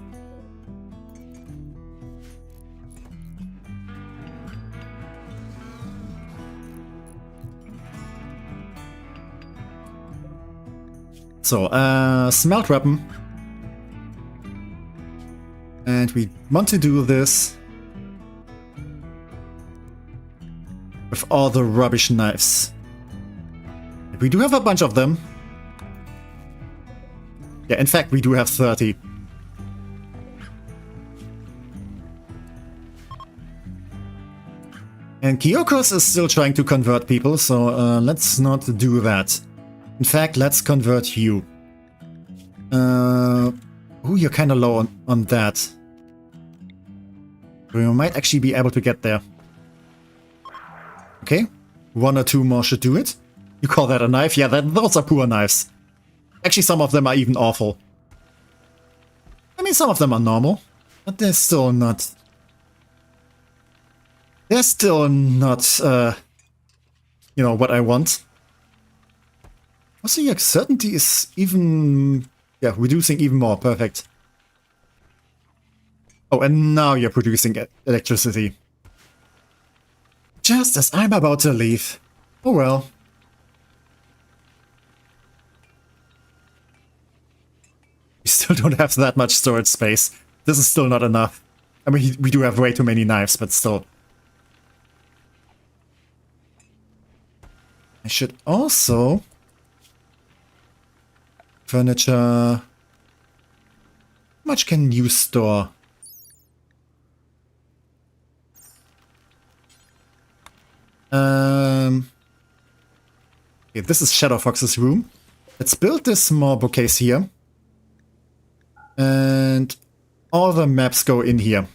So, smelt weapon. And we want to do this with all the rubbish knives. We do have a bunch of them. Yeah, in fact, we do have 30. And Kyokos is still trying to convert people, so let's not do that. In fact, let's convert you. Ooh, you're kind of low on that. We might actually be able to get there. Okay, 1 or 2 more should do it. You call that a knife? Yeah, those are poor knives. Actually, some of them are even awful. I mean, some of them are normal, but they're still not... They're still not, you know, what I want. Also, your certainty is even... Yeah, reducing even more. Perfect. Oh, and now you're producing electricity. Just as I'm about to leave. Oh well. We still don't have that much storage space. This is still not enough. I mean, we do have way too many knives, but still. I should also... Furniture... How much can you store? Okay, this is Shadow Fox's room. Let's build this small bookcase here. And all the maps go in here.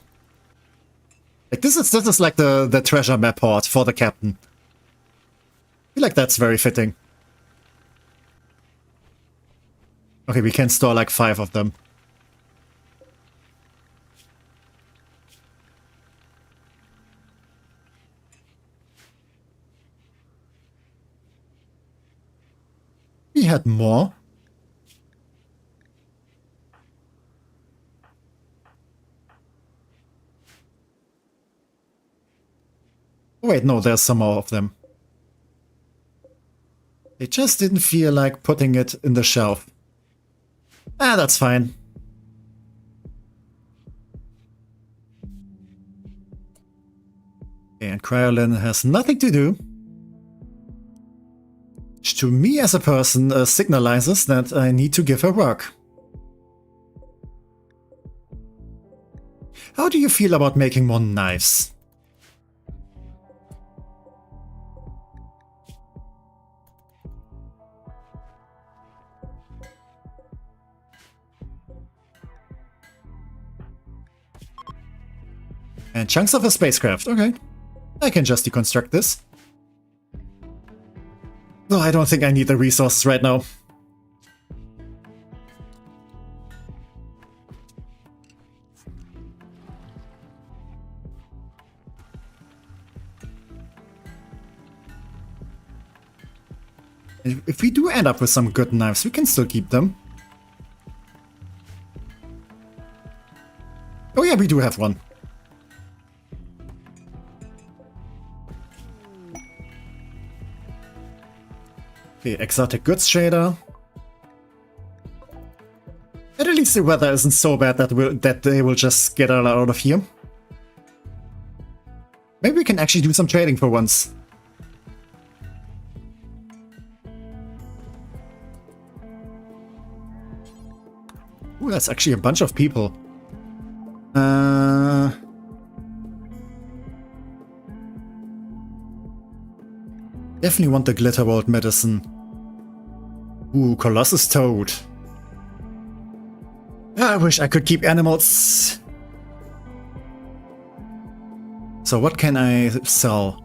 Like this is like the treasure map hoard for the captain. I feel like that's very fitting. Okay, we can store like 5 of them. We had more. Oh, wait, no, there's some more of them. They just didn't feel like putting it in the shelf. Ah, that's fine. And Cryolan has nothing to do. Which to me as a person signalizes that I need to give her work. How do you feel about making more knives? And chunks of a spacecraft, okay. I can just deconstruct this. Though I don't think I need the resources right now. If we do end up with some good knives, we can still keep them. Oh yeah, we do have one. Okay, exotic goods trader. And at least the weather isn't so bad that they will just get out of here. Maybe we can actually do some trading for once. Ooh, that's actually a bunch of people. Definitely want the Glitterworld medicine. Ooh, Colossus Toad. I wish I could keep animals. So what can I sell?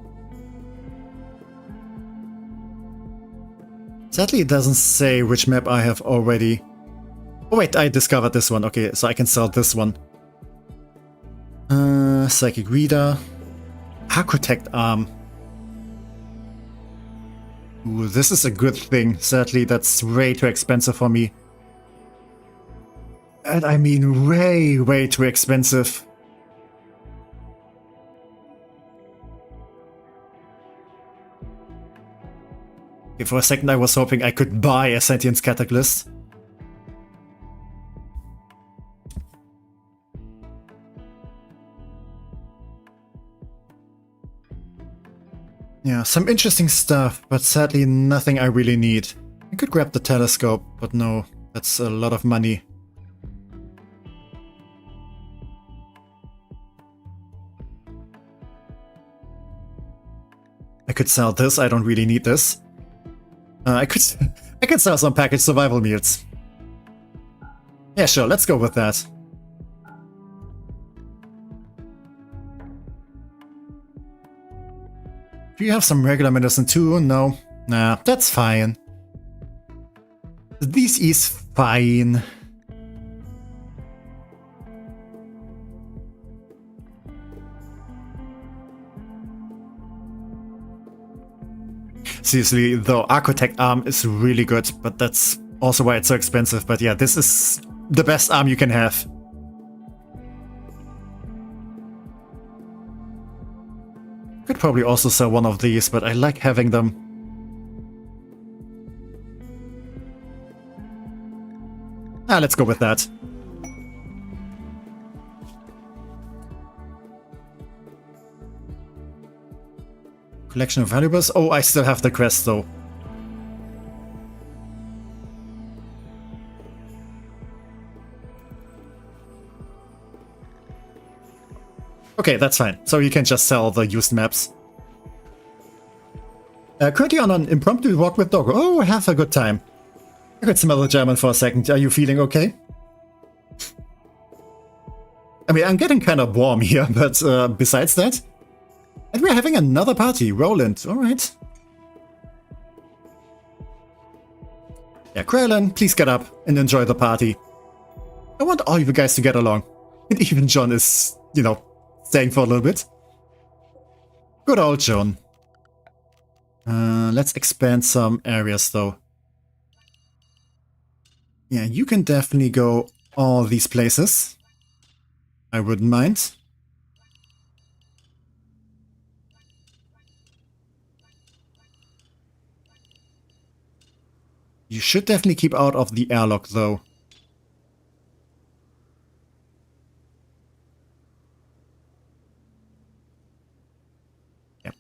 Sadly, it doesn't say which map I have already. Oh wait, I discovered this one. Okay, so I can sell this one. Psychic Reader. Architect Arm. Ooh, this is a good thing. Sadly, that's way too expensive for me. And I mean way too expensive. Okay, for a second I was hoping I could buy a Sentience Cataclysm. Yeah, some interesting stuff, but sadly nothing I really need. I could grab the telescope, but no, that's a lot of money. I could sell this, I don't really need this. I could sell some packaged survival meals. Yeah, sure, let's go with that. Do you have some regular medicine too? No. Nah, that's fine. This is fine. Seriously, though, Architect Arm is really good, but that's also why it's so expensive. But yeah, this is the best arm you can have. Could probably also sell one of these, but I like having them. Let's go with that. Collection of valuables. Oh, I still have the quest though. Okay, that's fine. So you can just sell the used maps. Currently on an impromptu walk with dog. Oh, have a good time. I could smell the German for a second. Are you feeling okay? I mean, I'm getting kind of warm here, but besides that... And we're having another party. Roland, alright. Yeah, Krellin, please get up and enjoy the party. I want all of you guys to get along. And even John is, you know, staying for a little bit. Good old John. Let's expand some areas though. Yeah, you can definitely go all these places. I wouldn't mind. You should definitely keep out of the airlock though. Yeah.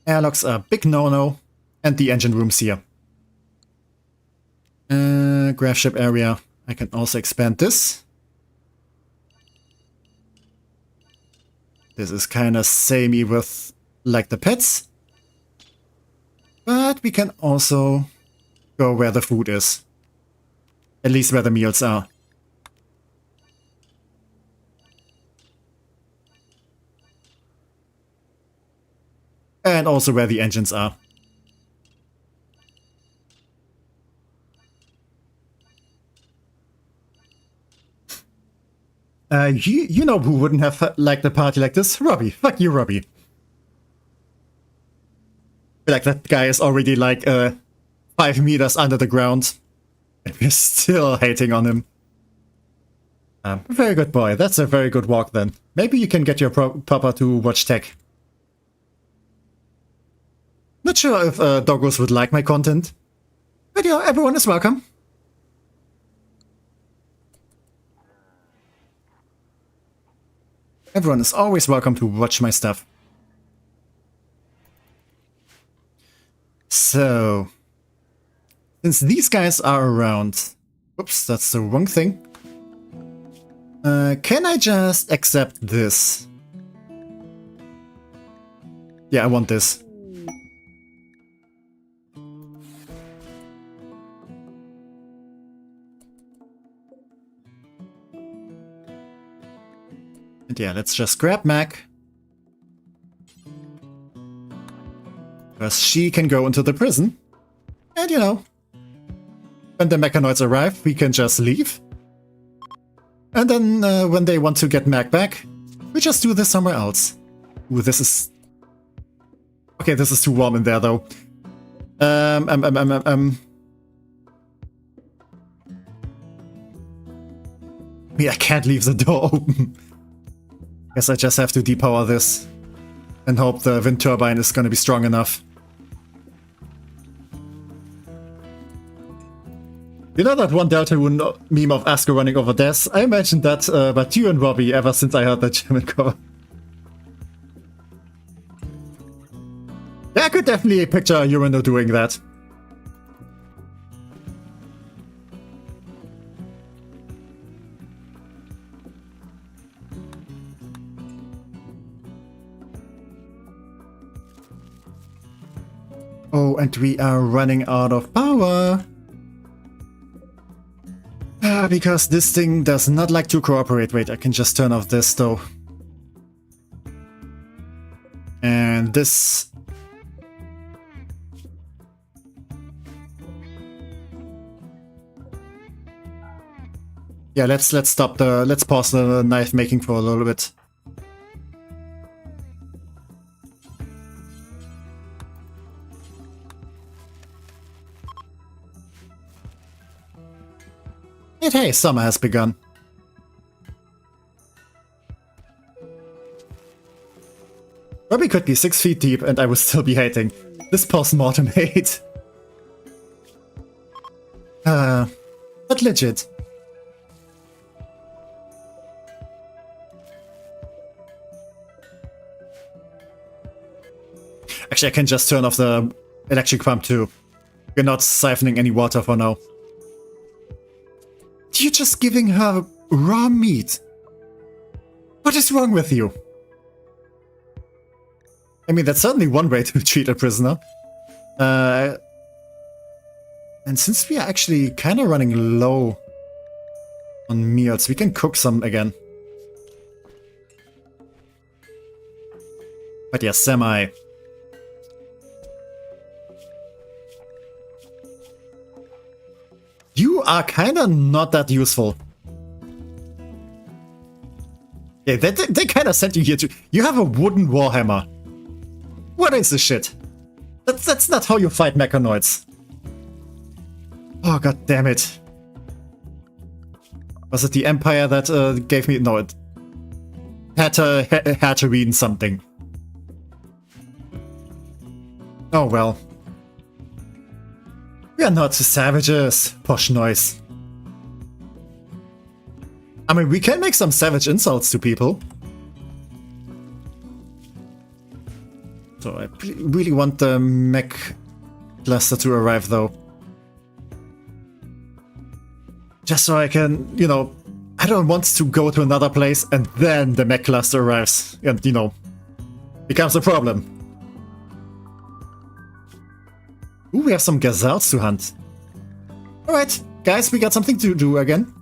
Airlocks are a big no-no. And the engine rooms here. Gravship area. I can also expand this. This is kind of samey with like the pets. But we can also go where the food is. At least where the meals are. And also where the engines are. You know who wouldn't have liked a party like this? Robbie. Fuck you, Robbie. Like that guy is already like 5 meters under the ground. And we're still hating on him. Very good boy. That's a very good walk then. Maybe you can get your papa to watch tech. Not sure if doggos would like my content, but yeah, everyone is welcome. Everyone is always welcome to watch my stuff. So, since these guys are around... Oops, that's the wrong thing. Can I just accept this? Yeah, I want this. And yeah, let's just grab Mac. Because she can go into the prison. And you know, when the Mechanoids arrive, we can just leave. And then when they want to get Mac back, we just do this somewhere else. Ooh, this is... Okay, this is too warm in there though. Yeah, I can't leave the door open. Guess I just have to depower this. And hope the wind turbine is gonna be strong enough. You know that one Deltarune meme of Asker running over deaths? I imagined that but you and Robbie ever since I heard that German cover. Yeah, I could definitely picture Urano doing that. Oh, and we are running out of power. Because this thing does not like to cooperate. Wait, I can just turn off this though. And this... Yeah, let's pause the knife making for a little bit. And hey, summer has begun. Robbie could be 6 feet deep and I would still be hating this post-mortem hate. But legit. Actually, I can just turn off the electric pump too. We're not siphoning any water for now. You're just giving her raw meat. What is wrong with you? I mean, that's certainly one way to treat a prisoner. And since we are actually kind of running low on meals, we can cook some again. But yeah, semi. You are kind of not that useful. Yeah, they kind of sent you here to... You have a wooden warhammer. What is this shit? That's not how you fight Mechanoids. Oh, god damn it. Was it the Empire that gave me... No, it had to read something. Oh well. We are not savages, posh noise. I mean, we can make some savage insults to people. So I really want the mech cluster to arrive, though. Just so I can, you know, I don't want to go to another place and then the mech cluster arrives and, you know, becomes a problem. Ooh, we have some gazelles to hunt. Alright, guys, we got something to do again.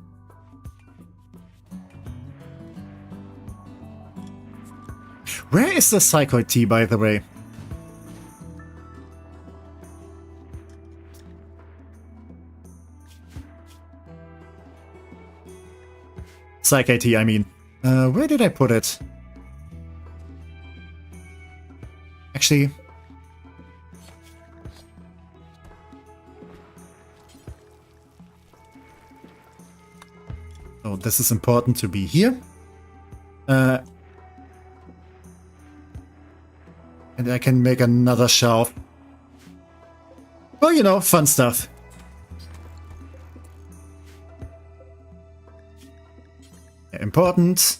Where is the Psychoid tea, by the way? Psyche tea, I mean. Where did I put it? Actually... Oh, this is important to be here. And I can make another shelf. Well, you know, fun stuff. Important.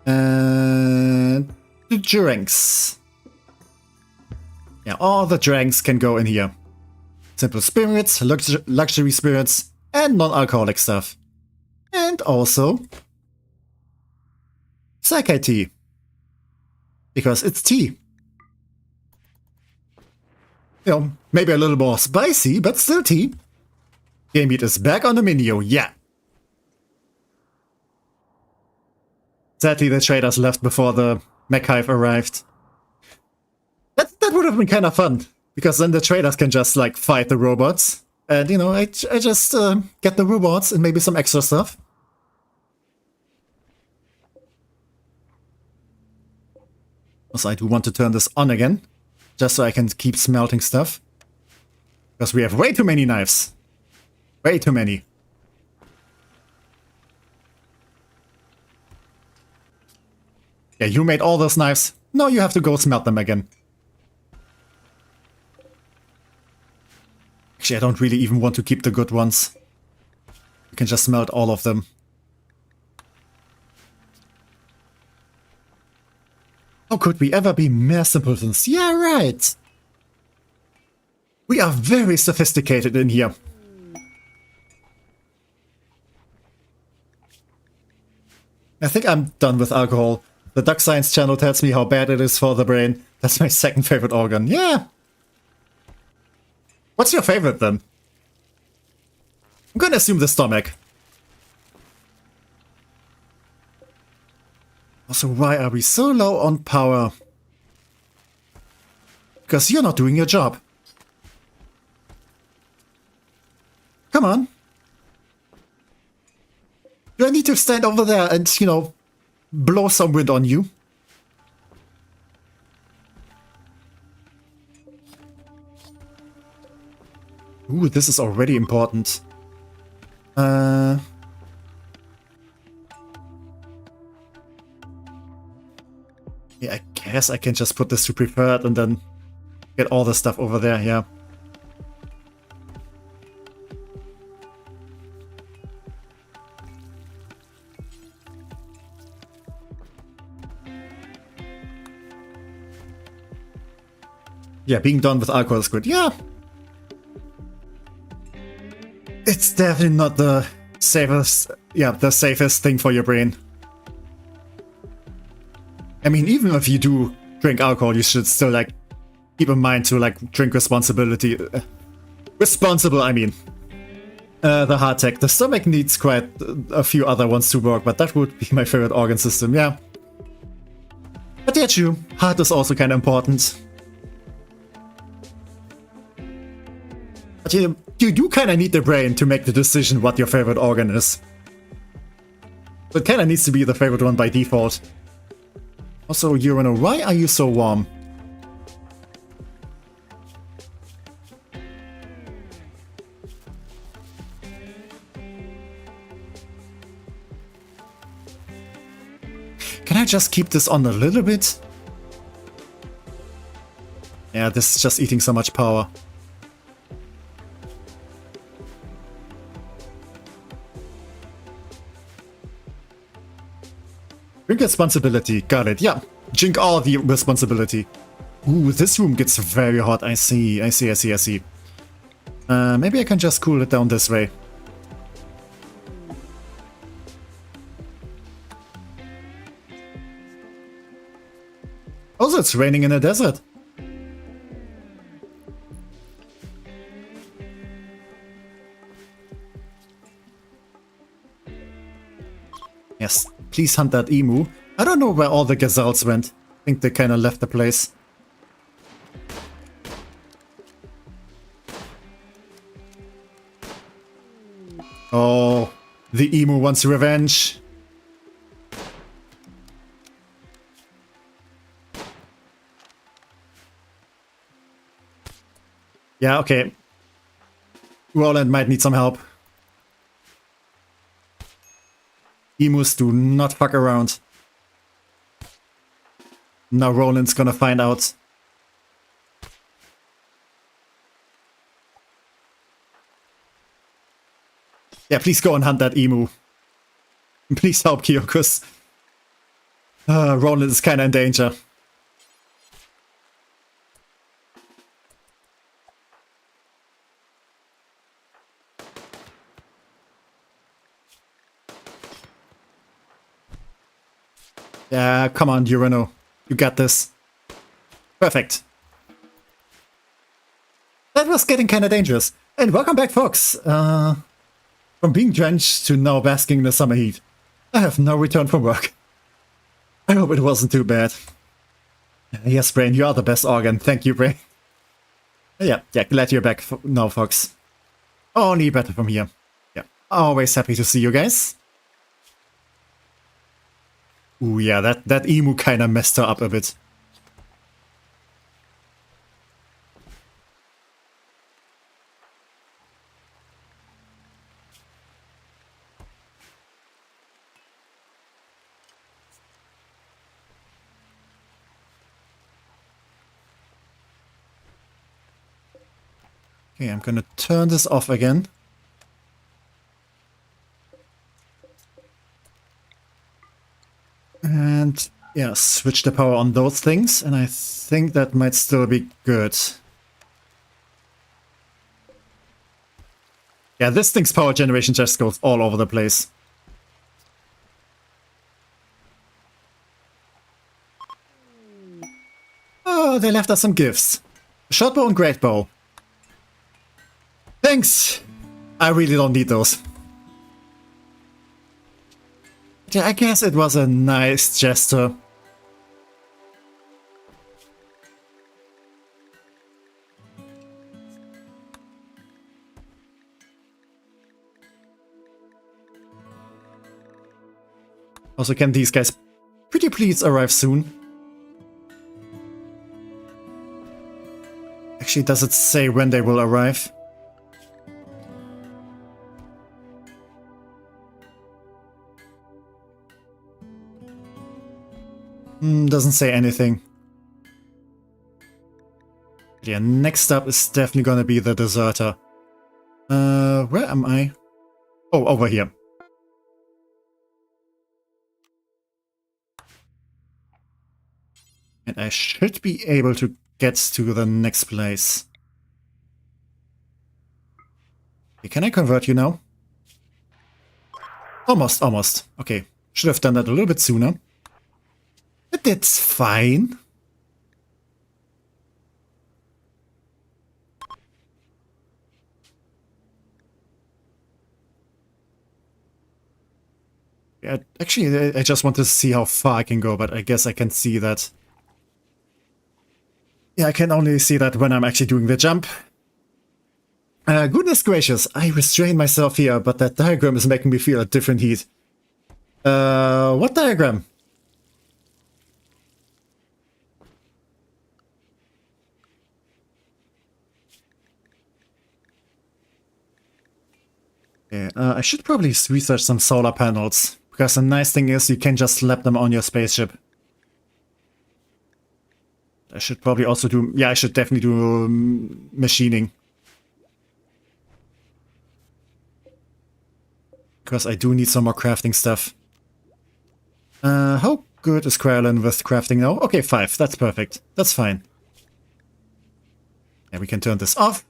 And the drinks. Yeah, all the drinks can go in here. Simple spirits, luxury spirits, and non-alcoholic stuff. And also sake tea. Because it's tea. You know, maybe a little more spicy, but still tea. Game meat is back on the menu, yeah. Sadly, the traders left before the mech hive arrived. That would have been kind of fun, because then the traders can just, like, fight the robots. And, you know, I just get the rewards and maybe some extra stuff. Also, I do want to turn this on again, just so I can keep smelting stuff. Because we have way too many knives. Way too many. Yeah, you made all those knives. Now you have to go smelt them again. Actually, I don't really even want to keep the good ones. You can just smelt all of them. How could we ever be mere simpletons? Yeah, right! We are very sophisticated in here. I think I'm done with alcohol. The Duck Science channel tells me how bad it is for the brain. That's my second favorite organ. Yeah! What's your favorite then? I'm gonna assume the stomach. Also, why are we so low on power? Because you're not doing your job. Come on. Do I need to stand over there and, you know, blow some wind on you? Ooh, this is already important. Yeah, I guess I can just put this to preferred and then get all the stuff over there, yeah. Yeah, being done with alcohol is good, yeah. It's definitely not the safest, the safest thing for your brain. I mean, even if you do drink alcohol, you should still, like, keep in mind to, like, drink responsibility. Responsible, I mean. The heart tech. The stomach needs quite a few other ones to work, but that would be my favorite organ system, yeah. But yeah, true. Heart is also kind of important. But you do kind of need the brain to make the decision what your favorite organ is. So it kind of needs to be the favorite one by default. Also, Urinal, why are you so warm? Can I just keep this on a little bit? Yeah, this is just eating so much power. Drink responsibility, got it, yeah. Drink all the responsibility. Ooh, this room gets very hot, I see. Maybe I can just cool it down this way. Also, it's raining in a desert. Yes, please hunt that emu. I don't know where all the gazelles went. I think they kind of left the place. Oh, the emu wants revenge. Yeah, okay. Roland might need some help. Emus do not fuck around. Now Roland's gonna find out. Yeah, please go and hunt that emu. Please help Kyokus. Roland is kinda in danger. Yeah, come on, Urano. You got this. Perfect. That was getting kinda dangerous. And welcome back, folks. From being drenched to now basking in the summer heat. I have no return from work. I hope it wasn't too bad. Yes, Brain, you are the best organ. Thank you, Brain. Yeah, glad you're back now, folks. Only better from here. Yeah, always happy to see you guys. Ooh, yeah, that emu kinda messed her up a bit. Okay, I'm gonna turn this off again. And yeah, switch the power on those things, and I think that might still be good. Yeah, this thing's power generation just goes all over the place. Oh, they left us some gifts. Short bow and great bow. Thanks! I really don't need those. Yeah, I guess it was a nice gesture. Also, can these guys pretty please arrive soon? Actually, does it say when they will arrive? Doesn't say anything. Yeah, next up is definitely gonna be the deserter. Where am I? Oh, over here. And I should be able to get to the next place. Okay, can I convert you now? Almost, almost. Okay, should have done that a little bit sooner. But that's fine. Yeah, actually, I just want to see how far I can go, but I guess I can see that. Yeah, I can only see that when I'm actually doing the jump. Goodness gracious, I restrain myself here, but that diagram is making me feel a different heat. What diagram? Okay, I should probably research some solar panels, because the nice thing is you can just slap them on your spaceship. I should probably also do... Yeah, I should definitely do machining. Because I do need some more crafting stuff. How good is Krylin with crafting now? Okay, 5. That's perfect. That's fine. And we can turn this off.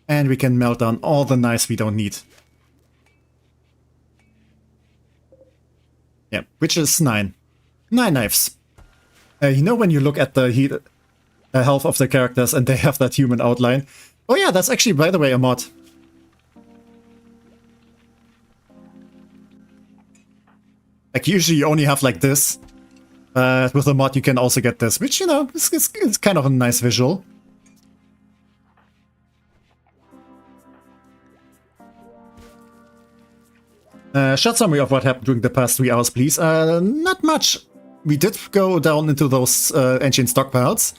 And we can melt down all the knives we don't need. Yeah, which is 9. 9 knives. You know when you look at the health of the characters and they have that human outline? Oh yeah, that's actually, by the way, a mod. Like, usually you only have like this. With a mod you can also get this, which, you know, it's kind of a nice visual. Short summary of what happened during the past 3 hours, please. Not much. We did go down into those ancient stockpiles.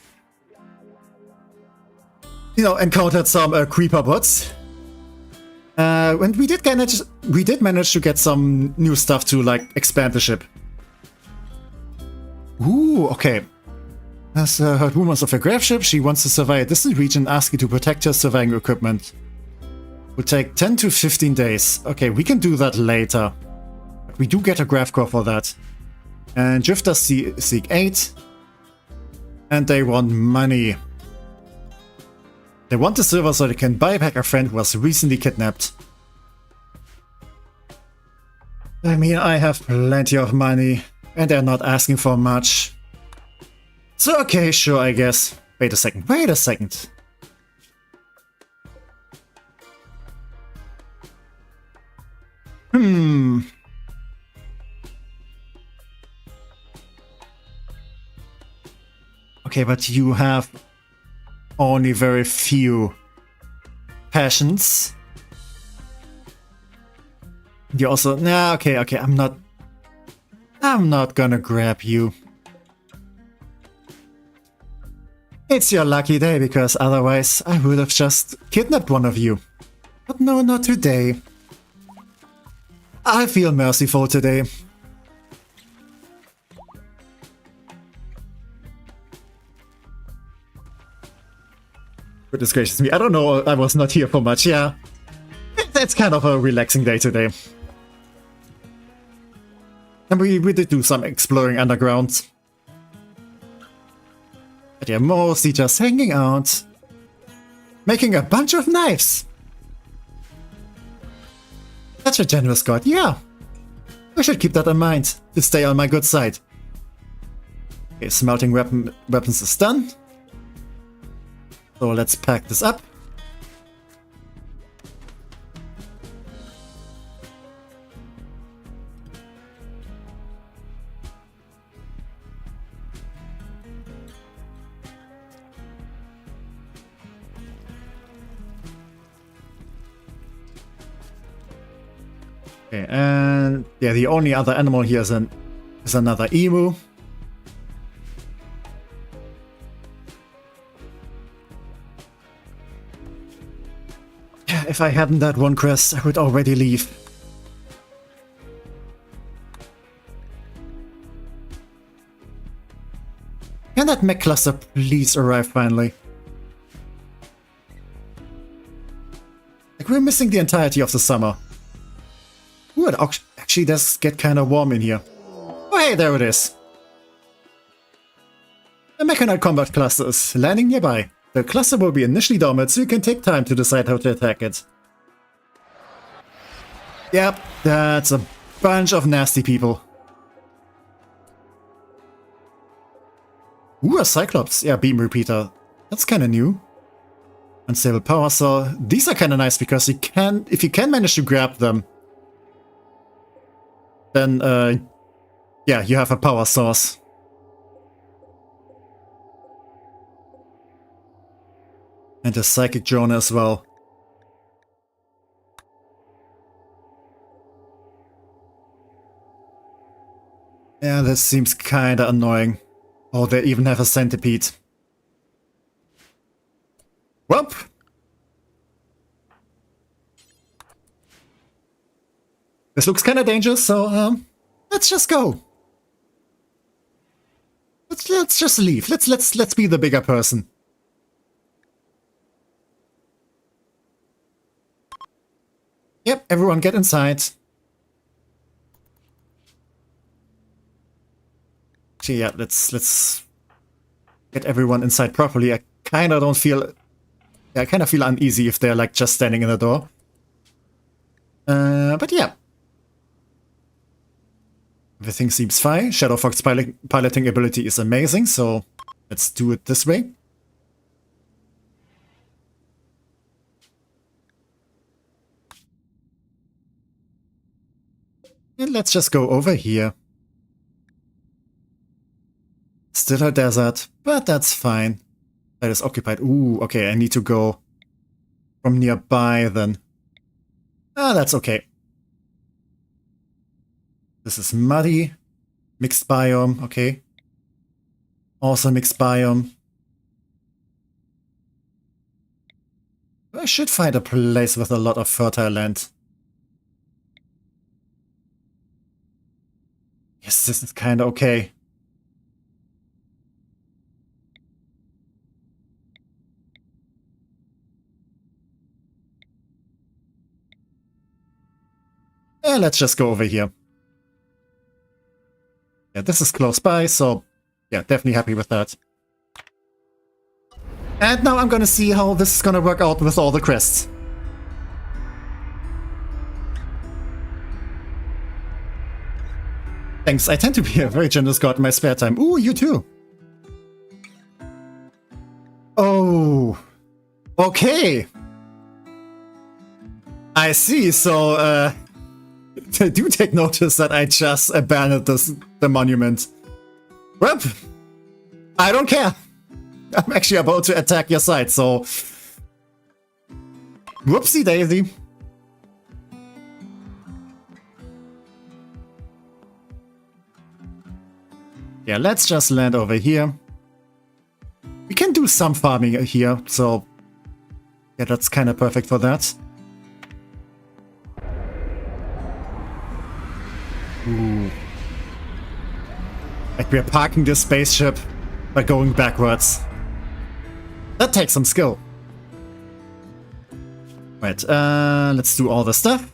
You know, encountered some creeper bots. And we did manage to get some new stuff to, like, expand the ship. Ooh, okay. Has heard rumors of a Gravship. She wants to survey a distant region, ask you to protect her surveying equipment. Will take 10 to 15 days. Okay, we can do that later. But we do get a graph core for that. And drifters seek 8. And they want money. They want the silver so they can buy back a friend who was recently kidnapped. I mean, I have plenty of money. And they're not asking for much. So okay, sure, I guess. Wait a second, wait a second. Okay, but you have only very few passions. You also... Nah, okay, I'm not gonna grab you. It's your lucky day, because otherwise I would have just kidnapped one of you. But no, not today. I feel merciful today. Goodness gracious me, I don't know, I was not here for much, yeah. It's kind of a relaxing day today. And we did do some exploring underground. But yeah, mostly just hanging out. Making a bunch of knives. Such a generous god, yeah. I should keep that in mind, to stay on my good side. Okay, smelting weapons is done. So let's pack this up. Okay, and yeah, the only other animal here is another emu. Yeah, if I hadn't that one quest, I would already leave. Can that mech cluster please arrive finally? Like, we're missing the entirety of the summer. Ooh, it actually does get kind of warm in here. Oh hey, there it is. The Mechanoid combat cluster is landing nearby. The cluster will be initially dormant, so you can take time to decide how to attack it. Yep, that's a bunch of nasty people. Ooh, a Cyclops. Yeah, beam repeater. That's kind of new. Unstable power cell. These are kind of nice because if you can manage to grab them, then yeah, you have a power source. And a psychic drone as well. Yeah, this seems kinda annoying. Oh, they even have a centipede. Well, this looks kinda dangerous, so let's just go. Let's just leave. Let's be the bigger person. Yep, everyone get inside. Actually, yeah, let's get everyone inside properly. I kind of feel uneasy if they're like just standing in the door. But yeah. Everything seems fine. Shadow Fox piloting ability is amazing, so let's do it this way. And let's just go over here. Still a desert, but that's fine. That is occupied. Ooh, okay, I need to go from nearby then. Ah, that's okay. This is muddy. Mixed biome, okay. Also mixed biome. I should find a place with a lot of fertile land. Yes, this is kinda okay. let's just go over here. Yeah, this is close by, so yeah, definitely happy with that. And now I'm gonna see how this is gonna work out with all the crests. Thanks, I tend to be a very generous god in my spare time. Ooh, you too. Oh, okay. I see, so, do take notice that I just abandoned the monument. Well, I don't care. I'm actually about to attack your side, so... Whoopsie daisy. Yeah, let's just land over here. We can do some farming here, so... Yeah, that's kind of perfect for that. Ooh. Like we're parking this spaceship by going backwards. That takes some skill. Right, let's do all the stuff.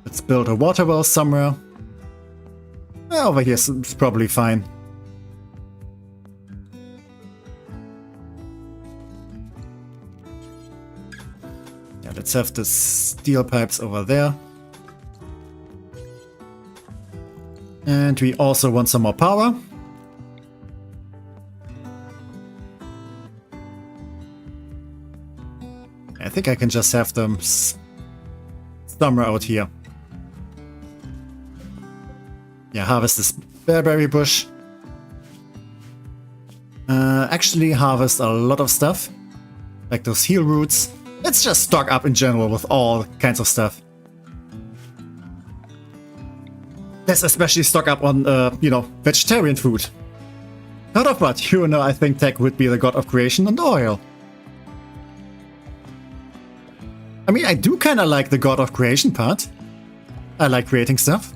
Let's build a water well somewhere. Over here is probably fine. Yeah, let's have the steel pipes over there. And we also want some more power. I think I can just have them somewhere out here. Yeah, harvest this bearberry bush. Actually harvest a lot of stuff. Like those heal roots. Let's just stock up in general with all kinds of stuff. Let's especially stock up on, you know, vegetarian food. Not of what, you know, I think Tech would be the god of creation and oil. I mean, I do kind of like the god of creation part. I like creating stuff.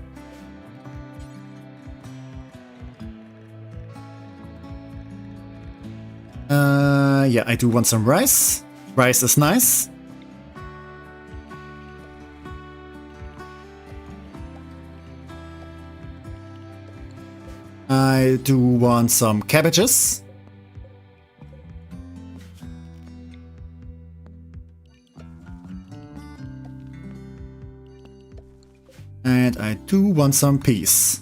Yeah, I do want some rice. Rice is nice. I do want some cabbages. And I do want some peas.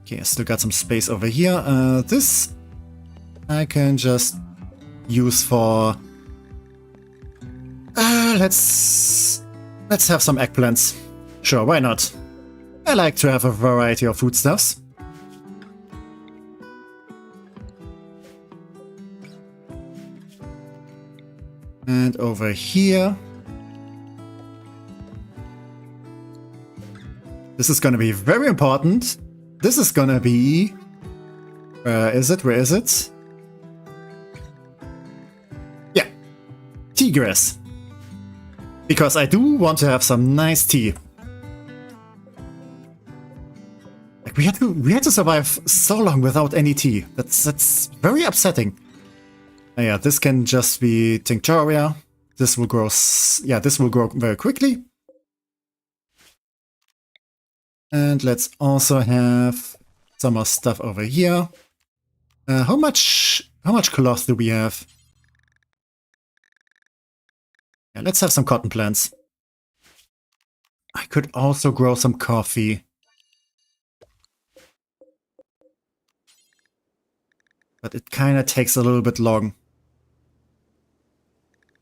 Okay, I still got some space over here. This I can just use for... let's have some eggplants. Sure, why not? I like to have a variety of foodstuffs. And over here... This is gonna be very important. This is gonna be... Where is it? Where is it? Yeah. Tea grass. Because I do want to have some nice tea. Like we had to survive so long without any tea. That's very upsetting. Yeah, this can just be Tinctoria. This will grow... Yeah, this will grow very quickly. And let's also have some more stuff over here. How much cloth do we have? Yeah, let's have some cotton plants. I could also grow some coffee. But it kind of takes a little bit long.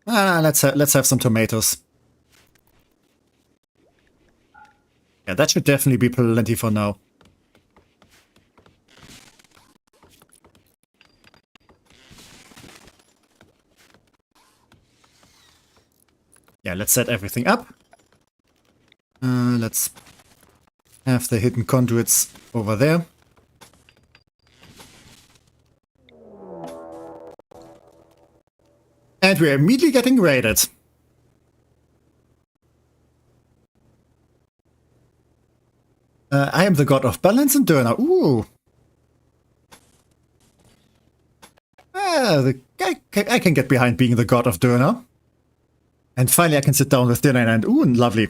Let's have some tomatoes. Yeah, that should definitely be plenty for now. Yeah, let's set everything up. Let's have the hidden conduits over there. And we're immediately getting raided. I am the god of balance and Döner. Ooh. I can get behind being the god of Döner. And finally I can sit down with dinner and ooh, lovely.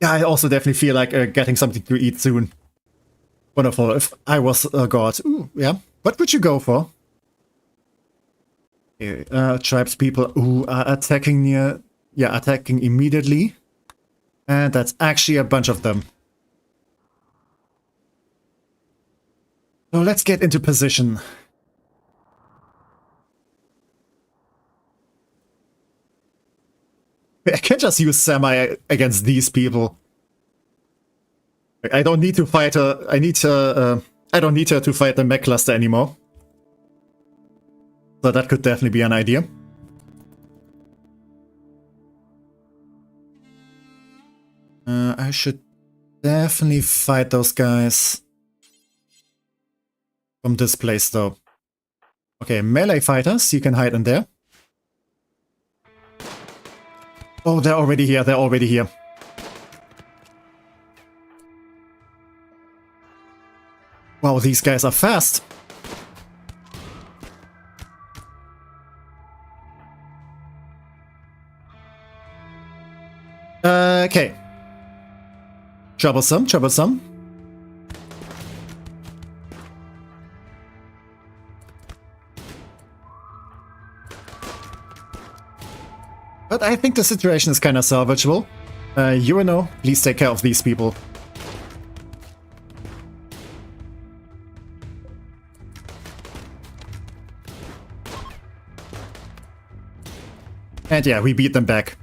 Yeah, I also definitely feel like getting something to eat soon. Wonderful. If I was a god. Ooh, yeah. What would you go for? Okay, tribes people who are attacking near... Yeah, attacking immediately. And that's actually a bunch of them. So let's get into position. I can just use Semi against these people. I don't need to fight her. I don't need her to fight the mech cluster anymore. So that could definitely be an idea. I should definitely fight those guys from this place though. Okay, melee fighters, you can hide in there. Oh, they're already here, they're already here. Wow, these guys are fast. Okay. Troublesome, troublesome. But I think the situation is kind of salvageable. Urano, please take care of these people. And yeah, we beat them back.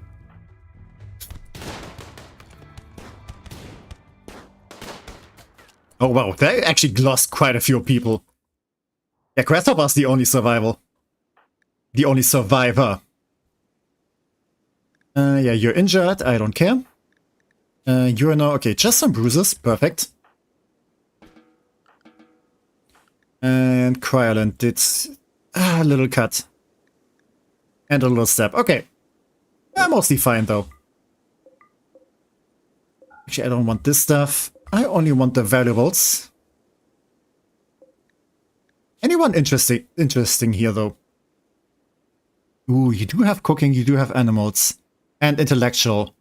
Oh wow, they actually lost quite a few people. Yeah, Grasshopper's the only survival. The only survivor. Yeah, you're injured, I don't care. You're no, okay, just some bruises, perfect. And Cryoland did a little cut. And a little stab, okay. Mostly fine though. Actually, I don't want this stuff. I only want the valuables. Anyone interesting here though? Ooh, you do have cooking, you do have animals. And intellectual.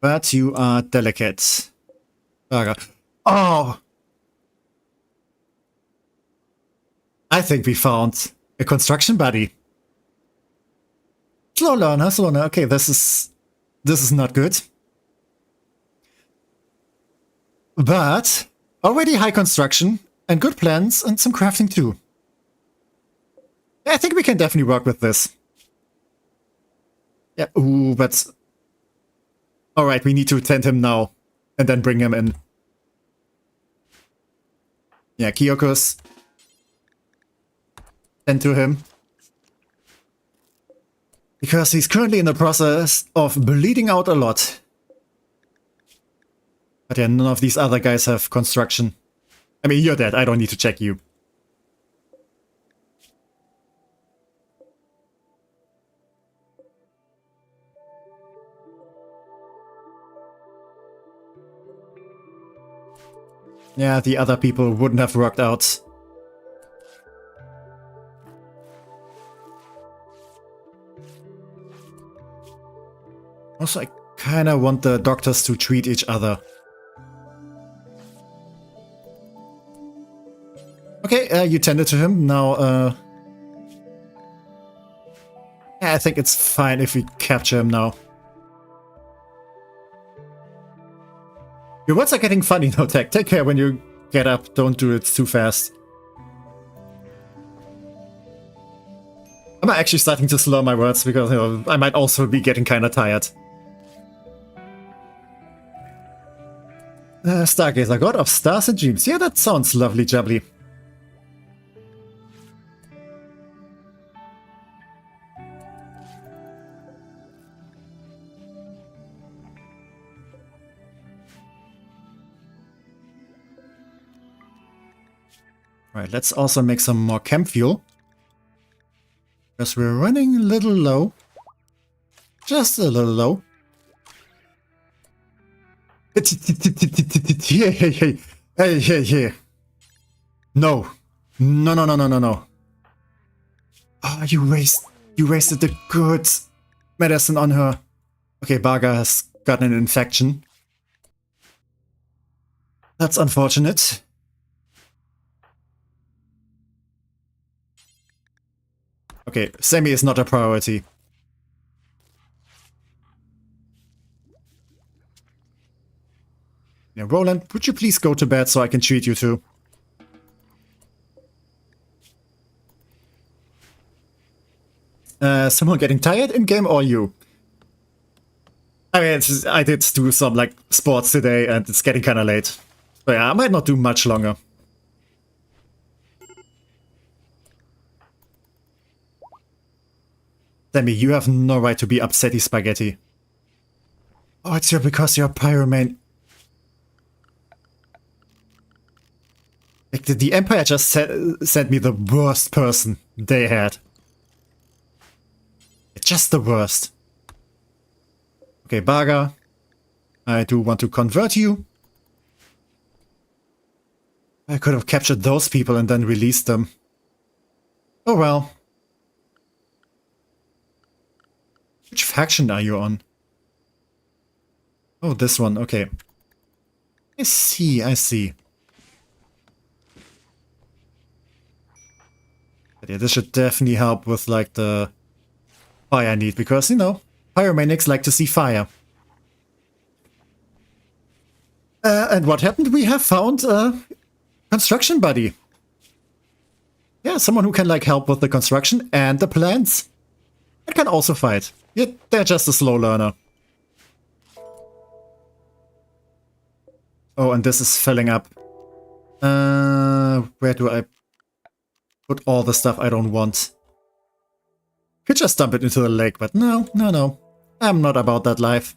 But you are delicate. Oh! I think we found a construction buddy. Slow learner, slow learner. Okay, this is not good. But already high construction and good plans and some crafting too. I think we can definitely work with this. Yeah, ooh, but... Alright, we need to tend him now. And then bring him in. Yeah, Kyoko's. Tend to him. Because he's currently in the process of bleeding out a lot. But yeah, none of these other guys have construction. I mean, you're dead, I don't need to check you. Yeah, the other people wouldn't have worked out. Also, I kinda want the doctors to treat each other. Okay, you tended to him. Now, yeah, I think it's fine if we capture him now. Your words are getting funny now, Tech. Take care when you get up. Don't do it too fast. I'm actually starting to slur my words because, you know, I might also be getting kind of tired. Stargazer, god of stars and dreams. Yeah, that sounds lovely, jubbly. Right, let's also make some more camp fuel. Because we're running a little low. Just a little low. Hey. No. No. Ah, you wasted the goods. medicine on her. Okay, Baga has gotten an infection. That's unfortunate. Okay, Sammy is not a priority. Yeah, Roland, would you please go to bed so I can treat you too? Someone getting tired in-game or you? I mean, I did do some, like, sports today and it's getting kinda late. So yeah, I might not do much longer. Sammy, you have no right to be upsetty spaghetti. Oh, it's because you're a pyromane. Like, the Empire just sent me the worst person they had. Just the worst. Okay, Baga. I do want to convert you. I could have captured those people and then released them. Oh well. Which faction are you on? Oh, this one, okay. I see, I see. But yeah, this should definitely help with, like, the fire I need, because, you know, pyromaniacs like to see fire. And what happened? We have found a construction buddy. Yeah, someone who can, like, help with the construction and the plants. And can also fight. Yeah, they're just a slow learner. Oh, and this is filling up. Where do I put all the stuff I don't want? Could just dump it into the lake, but no. I'm not about that life.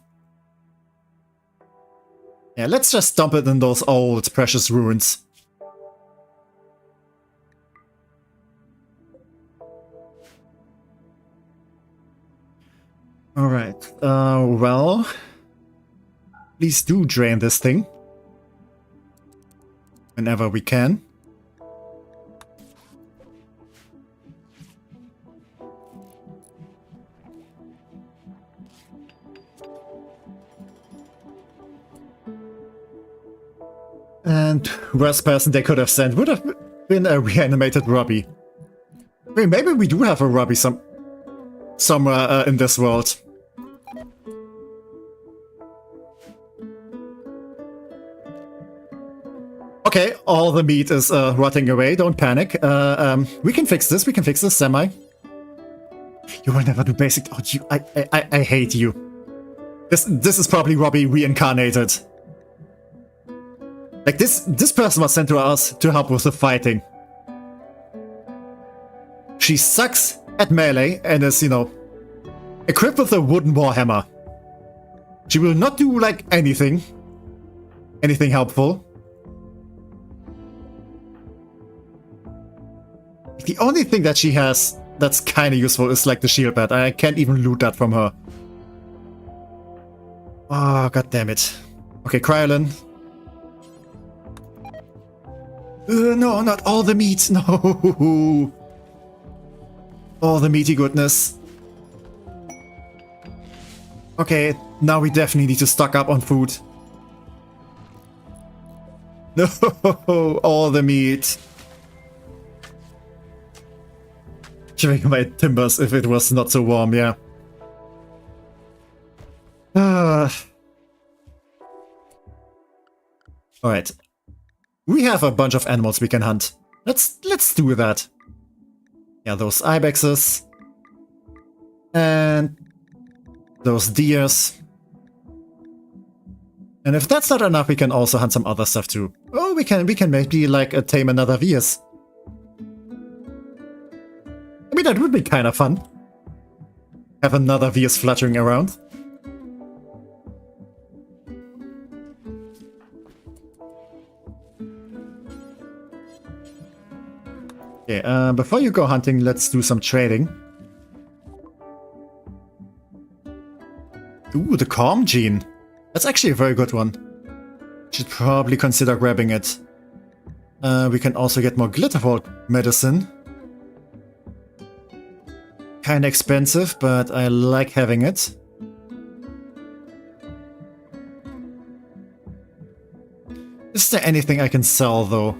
Yeah, let's just dump it in those old precious ruins. Alright, well... Please do drain this thing. Whenever we can. And worst person they could have sent would have been a reanimated Robbie. I mean, maybe we do have a Robbie somewhere in this world. Okay, all the meat is rotting away, don't panic. We can fix this, Semi. You will never do basic... Oh, I hate you. This is probably Robbie reincarnated. Like, this person was sent to us to help with the fighting. She sucks at melee and is, you know, equipped with a wooden warhammer. She will not do, like, anything helpful. The only thing that she has that's kind of useful is, like, the shield pad. I can't even loot that from her. Oh, god damn it. Okay, Kryolin. No, not all the meat. No. All the meaty goodness. Okay, now we definitely need to stock up on food. No, all the meat. Chewing my timbers if it was not so warm, yeah. Alright. We have a bunch of animals we can hunt. Let's do that. Yeah, those ibexes. And those deers. And if that's not enough, we can also hunt some other stuff too. Oh, we can maybe, like, tame another Vias. I mean, that would be kind of fun. Have another Vias fluttering around. Okay, before you go hunting, let's do some trading. Ooh, the Calm Gene. That's actually a very good one. Should probably consider grabbing it. We can also get more Glittervolt medicine. Kinda expensive, but I like having it. Is there anything I can sell, though?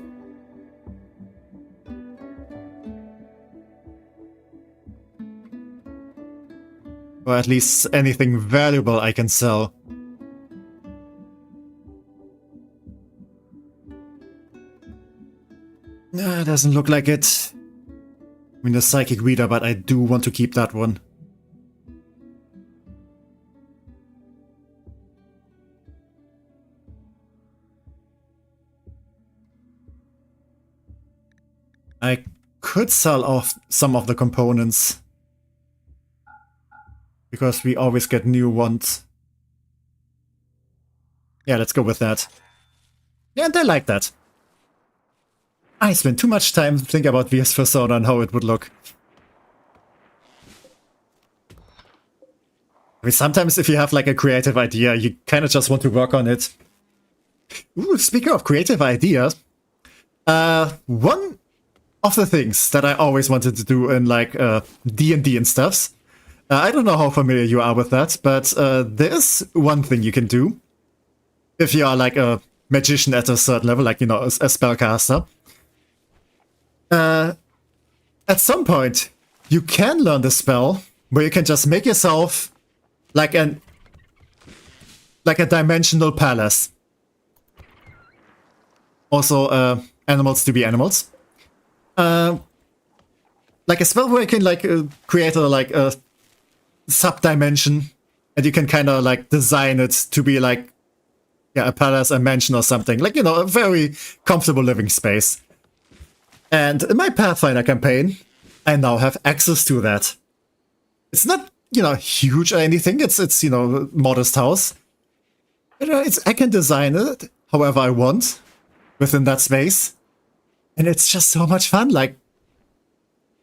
Or at least anything valuable I can sell. Doesn't look like it. I mean, the psychic reader, but I do want to keep that one. I could sell off some of the components, because we always get new ones. Yeah, let's go with that. Yeah, and I like that. I spent too much time thinking about VS Persona and how it would look. I mean, sometimes if you have like a creative idea, you kind of just want to work on it. Ooh, speaking of creative ideas, one of the things that I always wanted to do in like D&D and stuffs, I don't know how familiar you are with that, but there's one thing you can do if you are like a magician at a certain level, like, you know, a spellcaster. At some point, you can learn the spell where you can just make yourself like a dimensional palace. Also, animals to be animals. Like a spell where you can like create a sub-dimension, and you can kind of like design it to be like, yeah, a palace, a mansion or something. Like, you know, a very comfortable living space. And in my Pathfinder campaign, I now have access to that. It's not, you know, huge or anything. It's you know, modest house. You know, I can design it however I want within that space. And it's just so much fun. Like,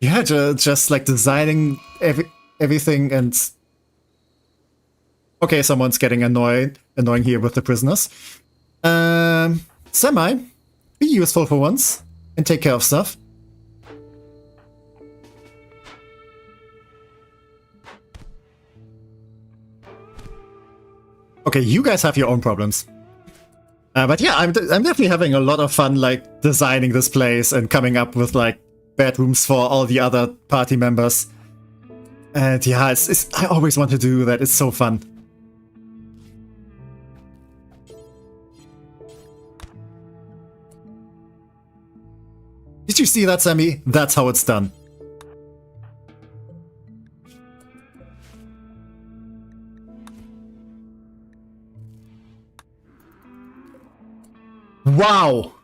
yeah, just like designing everything. And okay, someone's getting annoying here with the prisoners. Semi, be useful for once and take care of stuff. Okay, you guys have your own problems. But yeah, I'm definitely having a lot of fun, like, designing this place and coming up with, like, bedrooms for all the other party members. And yeah, I always want to do that. It's so fun. Did you see that, Sammy? That's how it's done. Wow!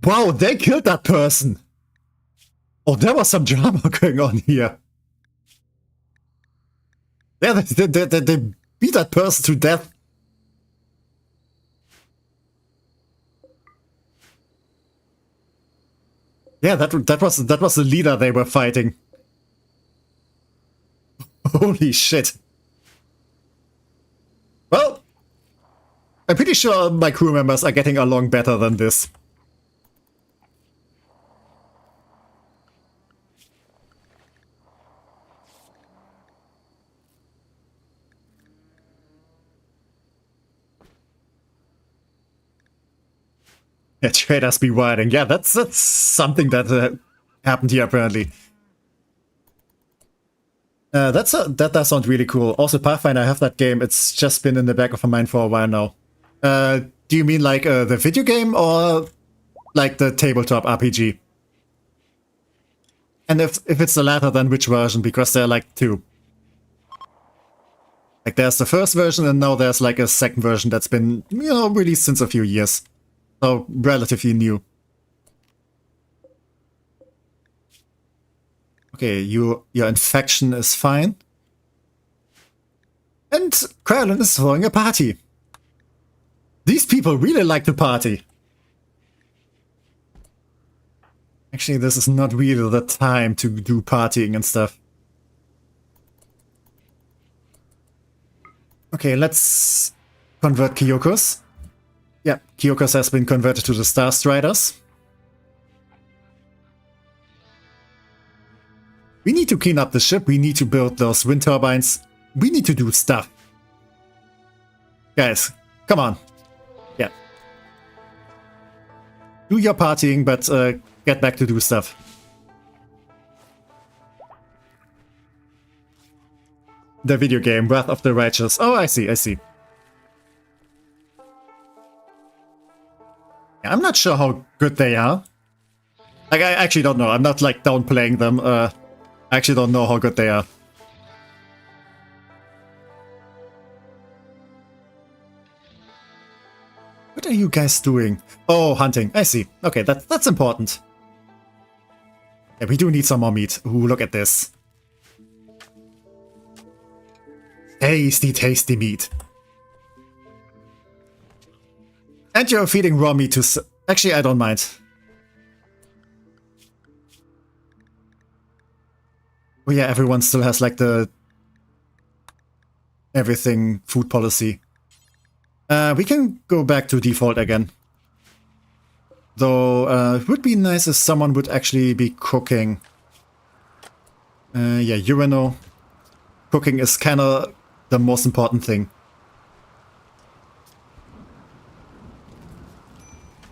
Wow, they killed that person! Oh, there was some drama going on here. Yeah, they beat that person to death. Yeah, that was the leader they were fighting. Holy shit. Well, I'm pretty sure my crew members are getting along better than this. Yeah, traders be wilding. Yeah, that's something that happened here apparently. That does sound really cool. Also, Pathfinder, I have that game. It's just been in the back of my mind for a while now. Do you mean like the video game or like the tabletop RPG? And if it's the latter, then which version? Because there are like two. Like there's the first version, and now there's like a second version that's been, you know, released since a few years. So relatively new. Okay, your infection is fine. And Krylin is throwing a party. These people really like to party. Actually, this is not really the time to do partying and stuff. Okay, let's convert Kyokos. Yeah, Kyokos has been converted to the Star Striders. We need to clean up the ship. We need to build those wind turbines. We need to do stuff. Guys, come on. Yeah. Do your partying, but get back to do stuff. The video game, Wrath of the Righteous. Oh, I see, I see. Yeah, I'm not sure how good they are. Like, I actually don't know. I'm not, like, downplaying them. I actually don't know how good they are. What are you guys doing? Oh, hunting. I see. Okay, that's important. Yeah, we do need some more meat. Ooh, look at this. Tasty, tasty meat. And you're feeding raw meat to... Actually, I don't mind. Oh yeah, everyone still has like the... everything food policy. We can go back to default again. Though, it would be nice if someone would actually be cooking. Yeah, Urano. Cooking is kinda the most important thing.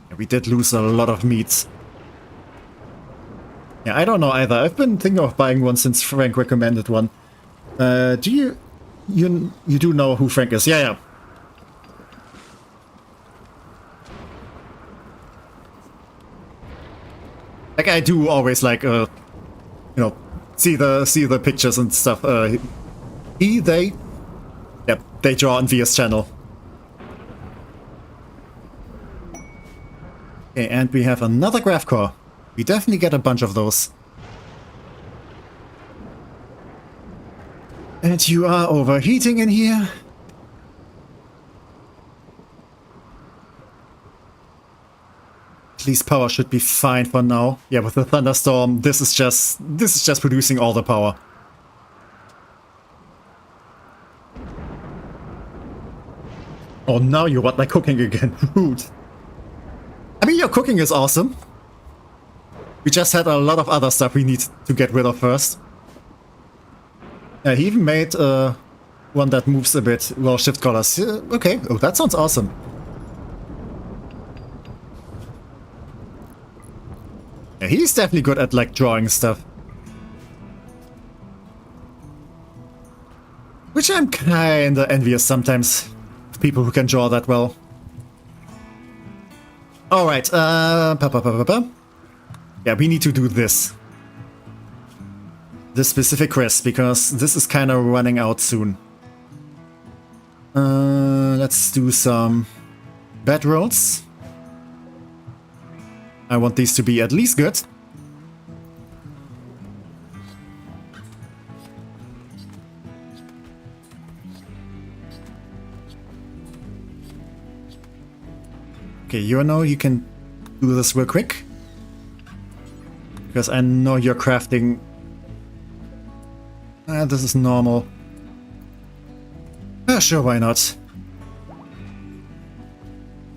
Yeah, we did lose a lot of meat. Yeah, I don't know either. I've been thinking of buying one since Frank recommended one. Do you do know who Frank is? Yeah, yeah. Like I do always like you know, see the pictures and stuff. They draw on Via's channel. Okay, and we have another graph core. We definitely get a bunch of those. And you are overheating in here. At least power should be fine for now. Yeah, with the thunderstorm, this is just producing all the power. Oh, now you want my cooking again. Rude. I mean, your cooking is awesome. We just had a lot of other stuff we need to get rid of first. Yeah, he even made one that moves a bit. Well, shift colors. Okay. Oh, that sounds awesome. Yeah, he's definitely good at like drawing stuff. Which I'm kinda envious sometimes of people who can draw that well. Alright, yeah, we need to do this. This specific quest, because this is kinda running out soon. Let's do some bed rolls. I want these to be at least good. Okay, you know you can do this real quick. Because I know you're crafting... this is normal. Sure, why not?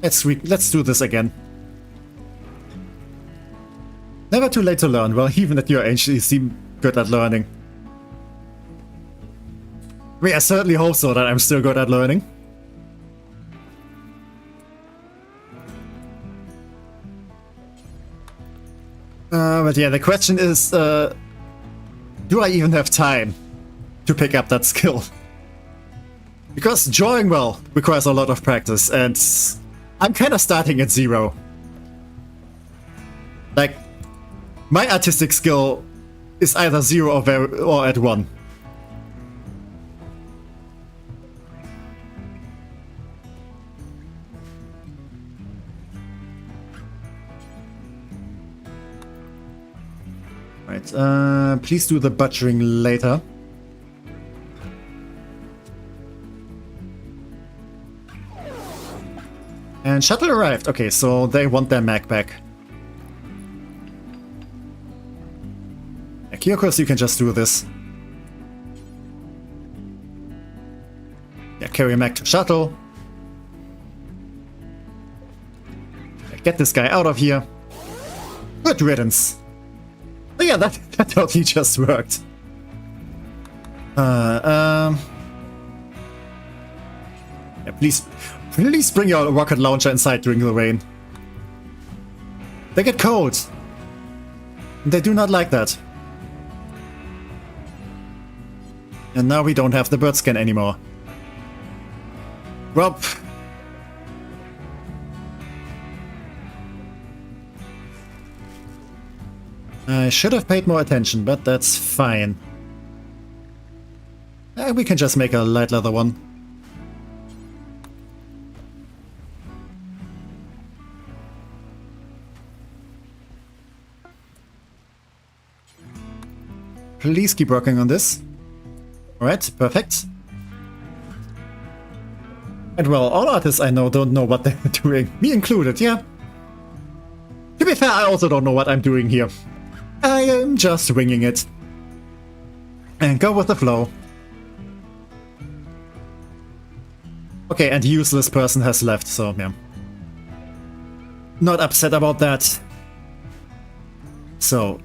Let's do this again. Never too late to learn. Well, even at your age, you seem good at learning. I mean, I certainly hope so that I'm still good at learning. But yeah, the question is, do I even have time to pick up that skill? Because drawing well requires a lot of practice, and I'm kind of starting at 0. Like, my artistic skill is either 0 or at 1. Right, please do the butchering later. And shuttle arrived. Okay, so they want their mech back. Kyokos, you can just do this. Yeah, carry mech to shuttle. Get this guy out of here. Good riddance. Oh yeah, that totally just worked. Yeah, please bring your rocket launcher inside during the rain. They get cold. They do not like that. And now we don't have the bird scan anymore. Rob. I should have paid more attention, but that's fine. We can just make a light leather one. Please keep working on this. Alright, perfect. And well, all artists I know don't know what they're doing. Me included, yeah. To be fair, I also don't know what I'm doing here. I am just winging it. And go with the flow. Okay, and useless person has left, so yeah. Not upset about that. So,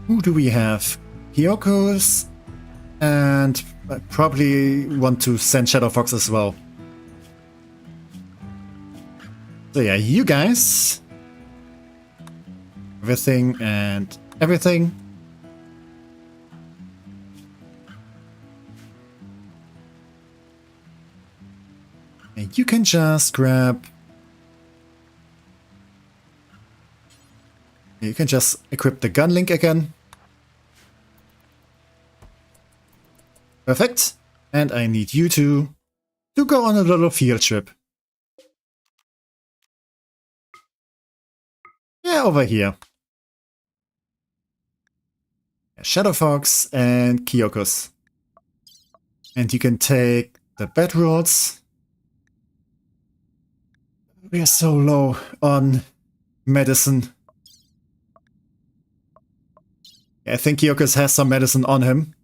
who do we have? Hyoko's, and I probably want to send Shadow Fox as well. So yeah, you guys. Everything and everything. And you can just grab... You can just equip the gun link again. Perfect. And I need you to go on a little field trip. Yeah, over here. Shadow Fox and Kyoko's. And you can take the bedrolls. We are so low on medicine. I think Kyoko's has some medicine on him.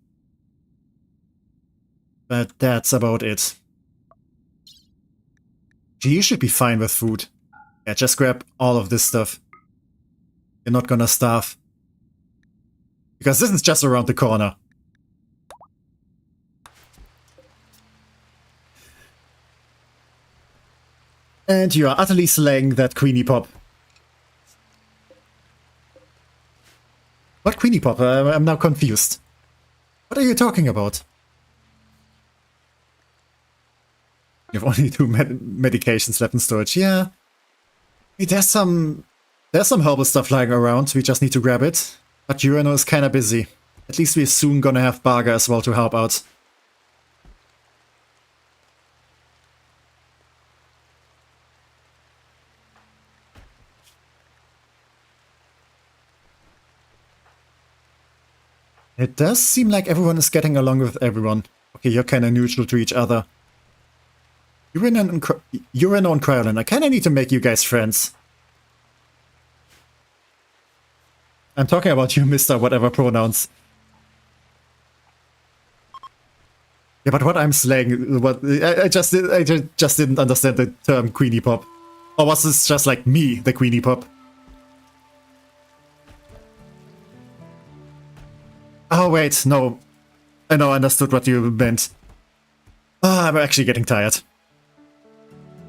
But that's about it. You should be fine with food. Yeah, just grab all of this stuff. You're not gonna starve. Because this is just around the corner. And you are utterly slaying that Queenie Pop. What Queenie Pop? I'm now confused. What are you talking about? You have only 2 medications left in storage. Yeah. There's some herbal stuff lying around. We just need to grab it. But Urano is kinda busy. At least we're soon gonna have Barga as well to help out. It does seem like everyone is getting along with everyone. Okay, you're kinda neutral to each other. Urano and Cryolan, I kinda need to make you guys friends. I'm talking about you, Mr. Whatever pronouns. Yeah, but what I'm slaying, what I just didn't understand the term Queenie Pop. Or was this just like me, the Queenie Pop? Oh wait, no. I know I understood what you meant. I'm actually getting tired.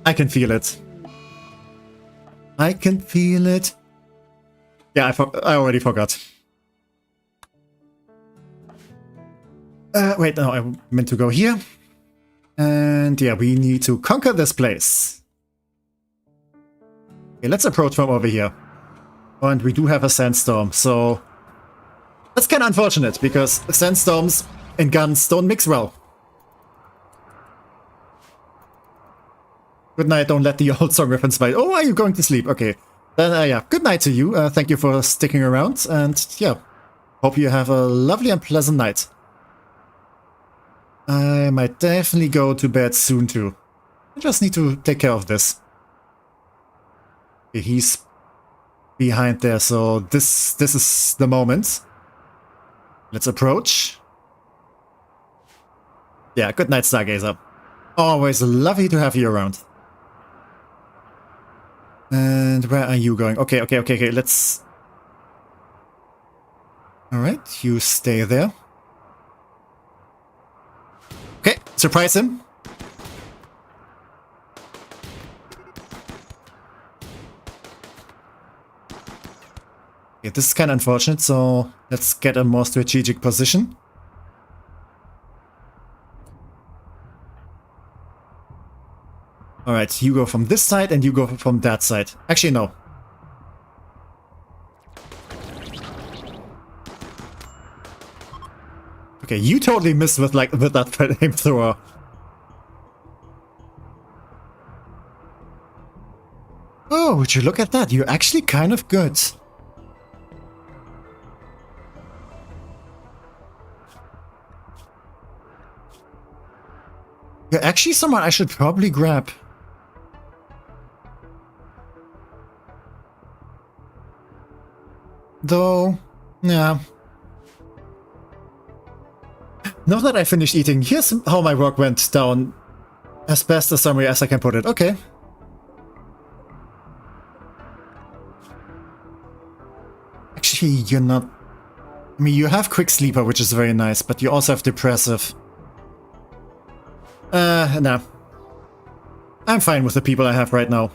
I can feel it. I can feel it. Yeah, I already forgot. Wait, no, I meant to go here. And yeah, we need to conquer this place. Okay, let's approach from over here. And we do have a sandstorm, so... That's kind of unfortunate, because sandstorms and guns don't mix well. Good night, don't let the old song reference by. Oh, are you going to sleep? Okay. Then, yeah, good night to you. Thank you for sticking around, and yeah, hope you have a lovely and pleasant night. I might definitely go to bed soon too. I just need to take care of this. Okay, he's behind there, so this is the moment. Let's approach. Yeah, good night, Stargazer. Always lovely to have you around. And where are you going? Okay, let's... Alright, you stay there. surprise him. Okay, this is kind of unfortunate, so let's get a more strategic position. Alright, you go from this side and you go from that side. Actually, no. Okay, you totally missed with that flamethrower. Oh, would you look at that? You're actually kind of good. You're actually someone I should probably grab. Though, yeah. Now that I finished eating, here's how my work went down. As best a summary as I can put it. Okay. Actually, you're not... I mean, you have Quick Sleeper, which is very nice, but you also have Depressive. No. I'm fine with the people I have right now.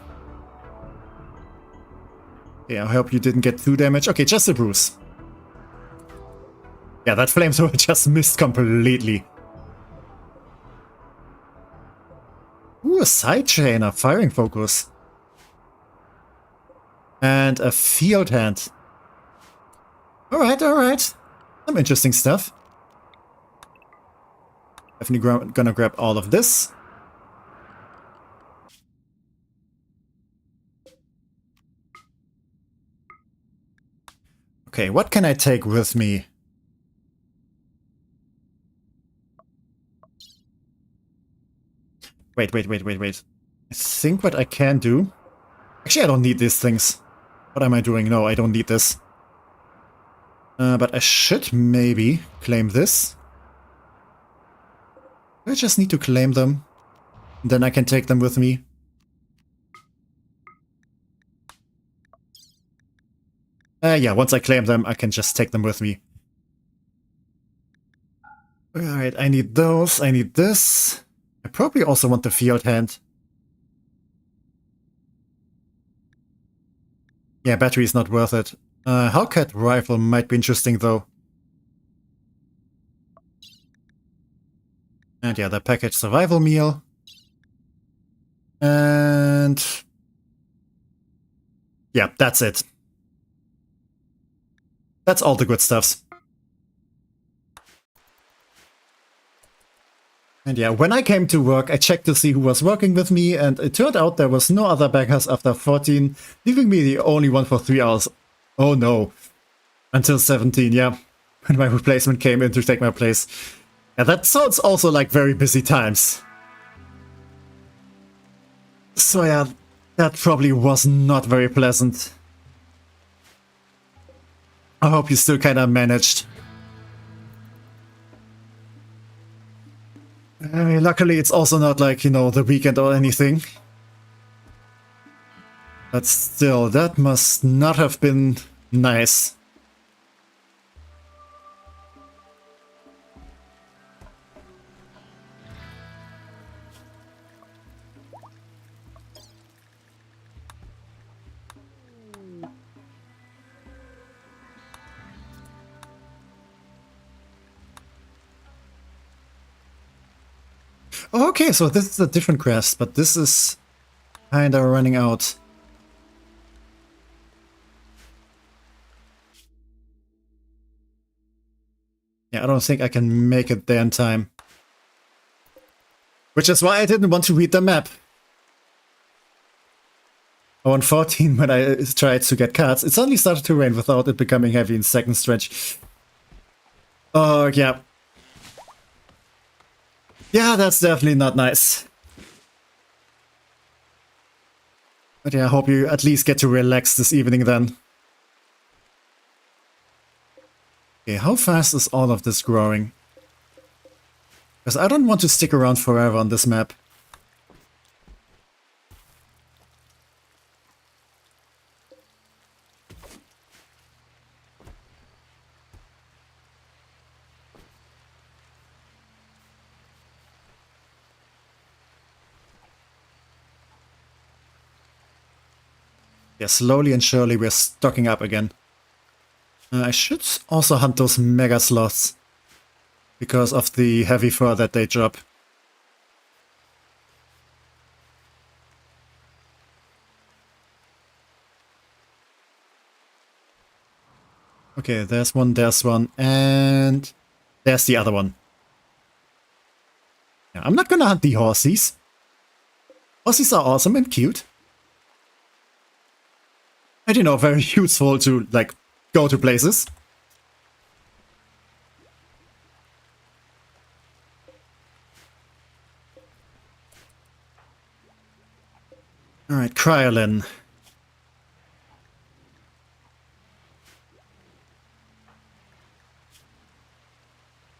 Yeah, I hope you didn't get too damaged. Okay, just a bruise. Yeah, that flamethrower just missed completely. Ooh, a sidechain, a firing focus. And a field hand. Alright, alright. Some interesting stuff. Definitely gonna grab all of this. Okay, what can I take with me? Wait. I think what I can do... Actually, I don't need these things. What am I doing? No, I don't need this. But I should maybe claim this. I just need to claim them. Then I can take them with me. Yeah, once I claim them, I can just take them with me. Alright, I need those, I need this. I probably also want the field hand. Yeah, battery is not worth it. Hellcat rifle might be interesting though. And yeah, the package survival meal. And... yeah, that's it. That's all the good stuffs. And yeah, when I came to work, I checked to see who was working with me, and it turned out there was no other backers after 14, leaving me the only one for 3 hours. Oh no. Until 17, yeah. When my replacement came in to take my place. Yeah, that sounds also like very busy times. So yeah, that probably was not very pleasant. I hope you still kinda managed. I mean, luckily it's also not like, you know, the weekend or anything. But still, that must not have been nice. Okay, so this is a different quest, but this is kinda running out. Yeah, I don't think I can make it there in time. Which is why I didn't want to read the map. On 14, when I tried to get cards, it suddenly started to rain without it becoming heavy in second stretch. Oh, yeah. Yeah, that's definitely not nice. But yeah, I hope you at least get to relax this evening then. Okay, how fast is all of this growing? Because I don't want to stick around forever on this map. Yeah, slowly and surely we're stocking up again. I should also hunt those mega sloths because of the heavy fur that they drop. Okay, there's one, and there's the other one. Yeah, I'm not gonna hunt the horsies. Horsies are awesome and cute. And, you know, very useful to, like, go to places. Alright, Cryolin.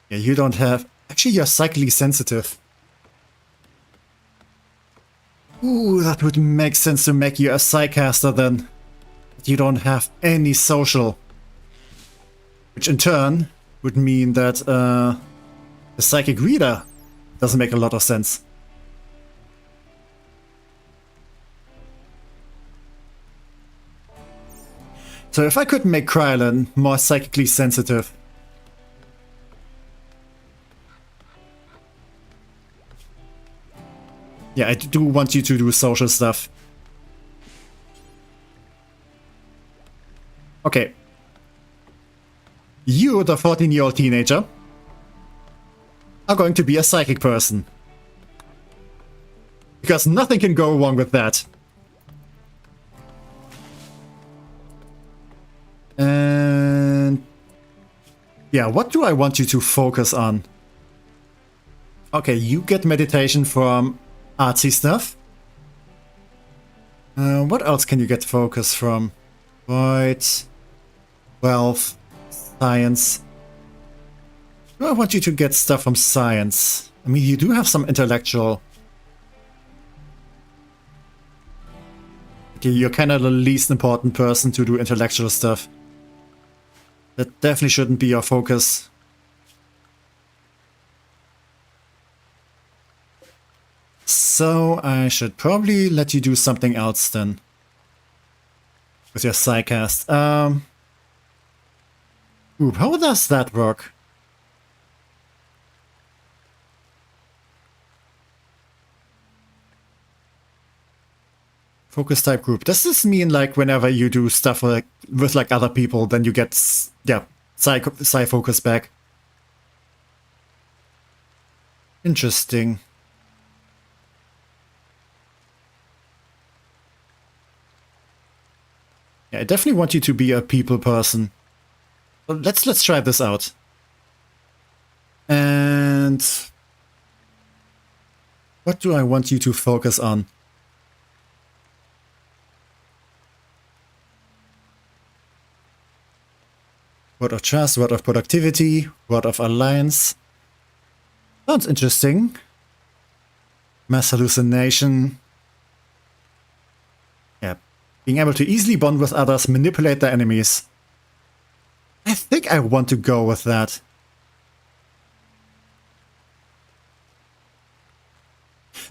Yeah, you don't have... Actually, you're psychically sensitive. Ooh, that would make sense to make you a Psycaster then. But you don't have any social. Which in turn would mean that the Psychic Reader doesn't make a lot of sense. So if I could make Krylon more psychically sensitive... Yeah, I do want you to do social stuff. Okay. You, the 14-year-old teenager, are going to be a psychic person. Because nothing can go wrong with that. And... yeah, what do I want you to focus on? Okay, you get meditation from artsy stuff. What else can you get focus from? Right. Wealth. Science. Do I want you to get stuff from science? I mean, you do have some intellectual. Okay, you're kind of the least important person to do intellectual stuff. That definitely shouldn't be your focus. So I should probably let you do something else then. With your Psycast. Ooh, how does that work? Focus type group. Does this mean like whenever you do stuff like with like other people, then you get Psy focus back? Interesting. Yeah, I definitely want you to be a people person. Well, let's try this out. And what do I want you to focus on? Word of trust, word of productivity, word of alliance. Sounds interesting. Mass hallucination. Yeah, being able to easily bond with others, manipulate their enemies. I think I want to go with that.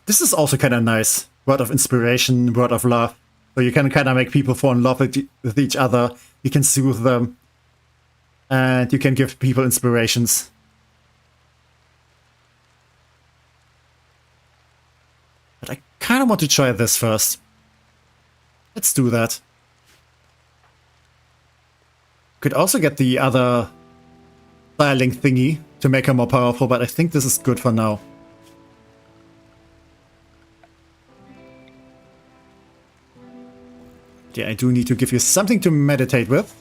This is also kind of nice. Word of inspiration, word of love. So you can kind of make people fall in love with each other. You can soothe them. And you can give people inspirations. But I kind of want to try this first. Let's do that. Could also get the other styling thingy to make her more powerful, but I think this is good for now. Yeah, I do need to give you something to meditate with.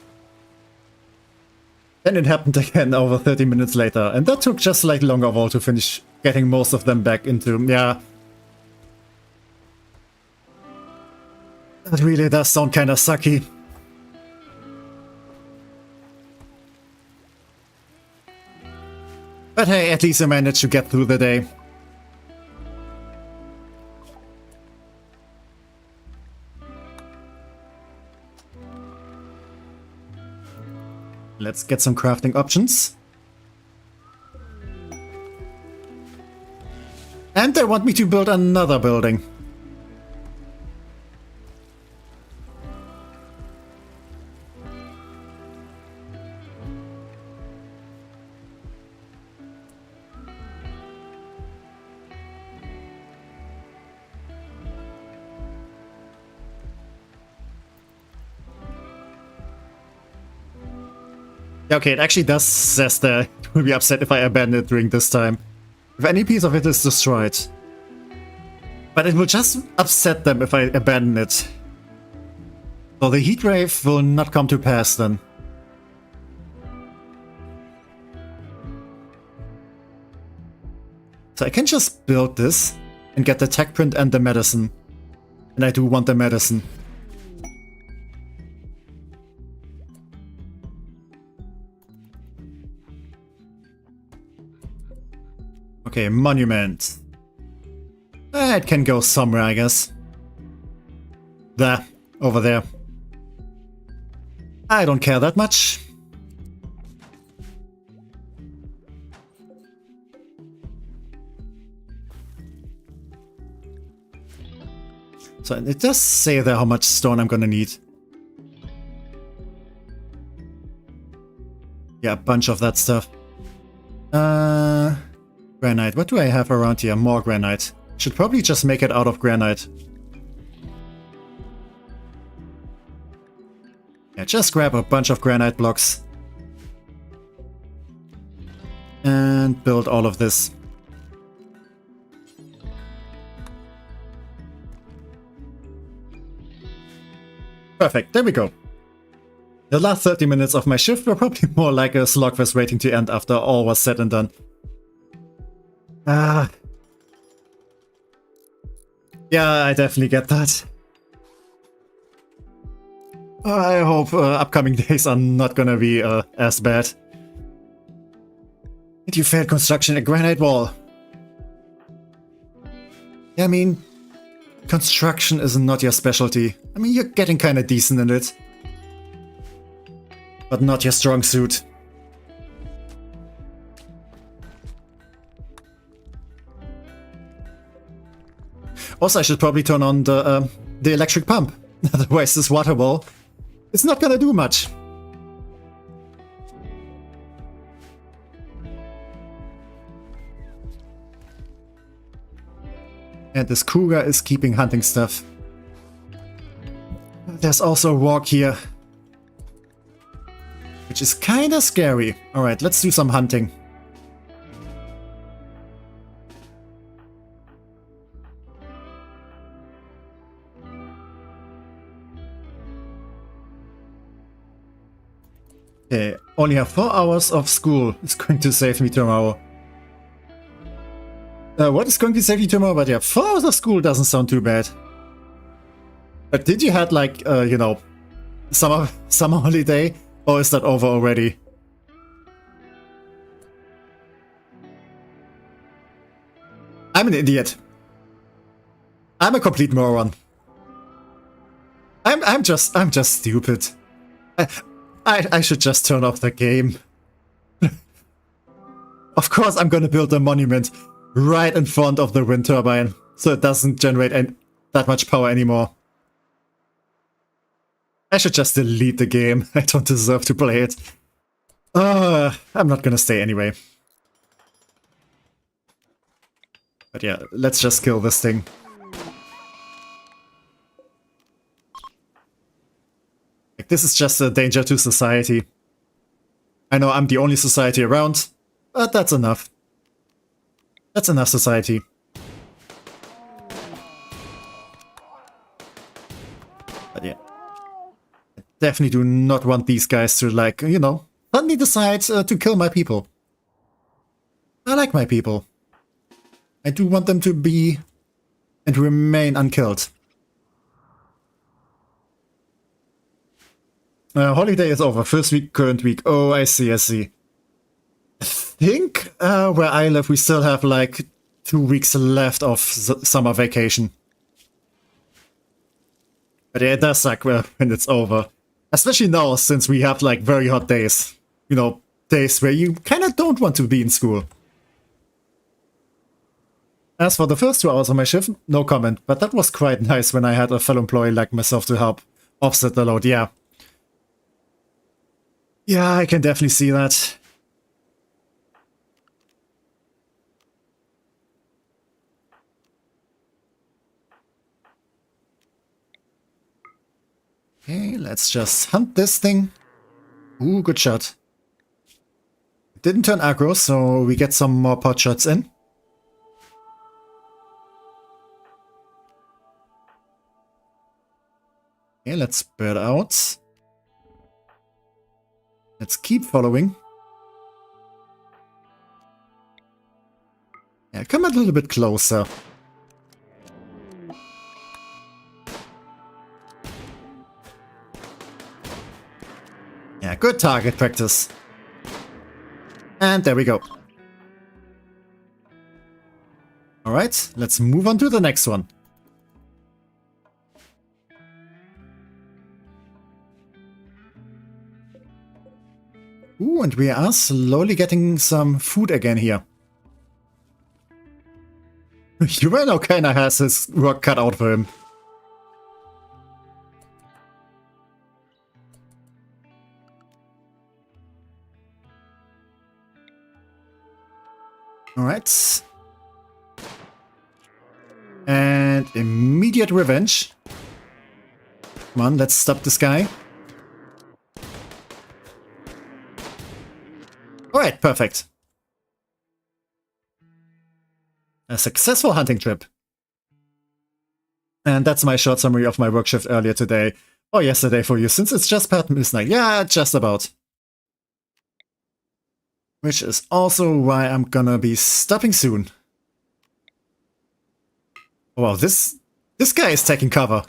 Then it happened again over 30 minutes later, and that took just like longer of all to finish getting most of them back into, yeah. That really does sound kind of sucky. But hey, at least I managed to get through the day. Let's get some crafting options. And they want me to build another building. Okay, it actually does says that it will be upset if I abandon it during this time. If any piece of it is destroyed. But it will just upset them if I abandon it. So the heat wave will not come to pass then. So I can just build this and get the tech print and the medicine. And I do want the medicine. Okay, monument. It can go somewhere, I guess. There, over there. I don't care that much. So it does say there how much stone I'm gonna need. Yeah, a bunch of that stuff. Granite. What do I have around here? More granite. Should probably just make it out of granite. Yeah, just grab a bunch of granite blocks. And build all of this. Perfect, there we go. The last 30 minutes of my shift were probably more like a slogfest waiting to end after all was said and done. Yeah, I definitely get that. I hope upcoming days are not gonna be as bad. And you failed construction a granite wall. Yeah, I mean, construction is not your specialty. I mean, you're getting kinda decent in it. But not your strong suit. Also, I should probably turn on the electric pump. Otherwise, this water wall is not gonna do much. And this cougar is keeping hunting stuff. There's also a walk here, which is kinda scary. Alright, let's do some hunting. Okay, only have 4 hours of school. It's going to save me tomorrow. What is going to save you tomorrow? But yeah, 4 hours of school doesn't sound too bad. But did you had like, you know, summer holiday? Or is that over already? I'm an idiot. I'm a complete moron. I'm just stupid. I should just turn off the game. Of course I'm gonna build a monument right in front of the wind turbine, so it doesn't generate that much power anymore. I should just delete the game. I don't deserve to play it. I'm not gonna stay anyway. But yeah, let's just kill this thing. Like, this is just a danger to society. I know I'm the only society around, but that's enough. That's enough society. But yeah. I definitely do not want these guys to, like, you know, suddenly decide to kill my people. I like my people. I do want them to be and remain unkilled. Holiday is over. First week, current week. Oh, I see, I see. I think where I live, we still have like 2 weeks left of summer vacation. But yeah, it does suck when it's over. Especially now, since we have like very hot days. You know, days where you kind of don't want to be in school. As for the first 2 hours of my shift, no comment. But that was quite nice when I had a fellow employee like myself to help offset the load, yeah. Yeah, I can definitely see that. Okay, let's just hunt this thing. Ooh, good shot. didn't turn aggro, so we get some more pot shots in. Okay, let's spread out. Let's keep following. Yeah, come a little bit closer. Yeah, good target practice. And there we go. Alright, let's move on to the next one. Ooh, and we are slowly getting some food again here. Urano kinda has his work cut out for him. Alright. And immediate revenge. Come on, let's stop this guy. Alright, perfect. A successful hunting trip. And that's my short summary of my work shift earlier today. Or yesterday for you, since it's just past midnight. Yeah, just about. Which is also why I'm gonna be stopping soon. Oh, wow, this guy is taking cover.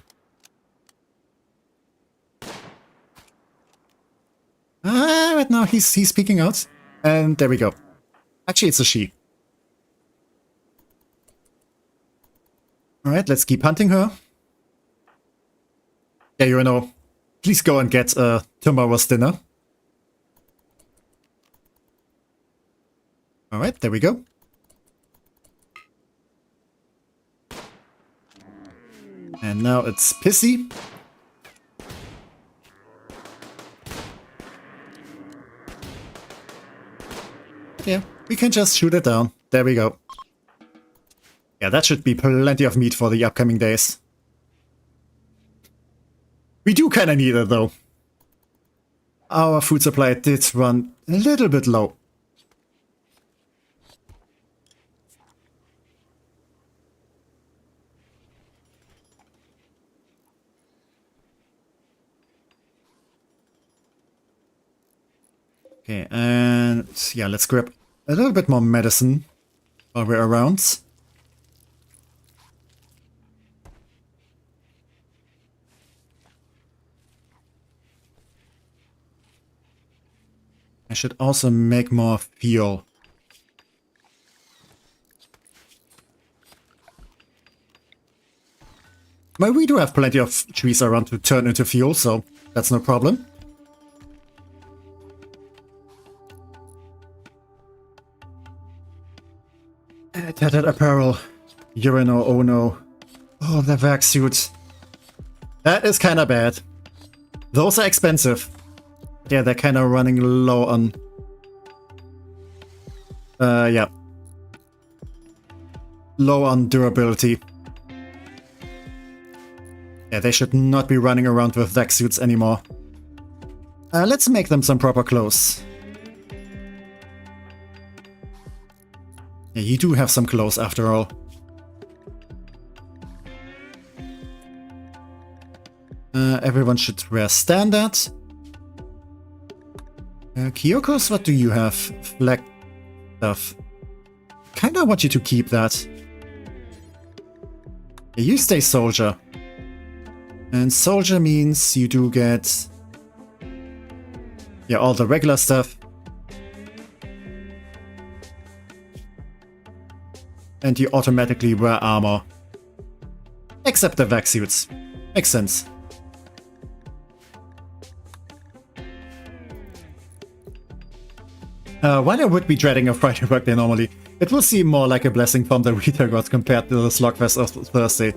Right now he's speaking out. And there we go. Actually, it's a she. Alright, let's keep hunting her. Yeah, you know, please go and get tomorrow's dinner. Alright, there we go. And now it's Pissy. Yeah, we can just shoot it down. There we go. Yeah, that should be plenty of meat for the upcoming days. We do kinda need it though. Our food supply did run a little bit low. Okay, and yeah, let's grab a little bit more medicine while we're around. I should also make more fuel. Well, we do have plenty of trees around to turn into fuel, so that's no problem. Tattered apparel. Urano, oh no. Oh, the vac suit. That is kinda bad. Those are expensive. Yeah, they're kinda running low on... yeah. Low on durability. Yeah, they should not be running around with vac suits anymore. Let's make them some proper clothes. Yeah, you do have some clothes after all. Everyone should wear standard. Kyokos, what do you have? Flag stuff. Kinda want you to keep that. Yeah, you stay soldier. And soldier means you do get... yeah, all the regular stuff. And you automatically wear armor. Except the vac suits. Makes sense. While I would be dreading a Friday work day normally, it will seem more like a blessing from the retail gods compared to the Slugfest of Thursday.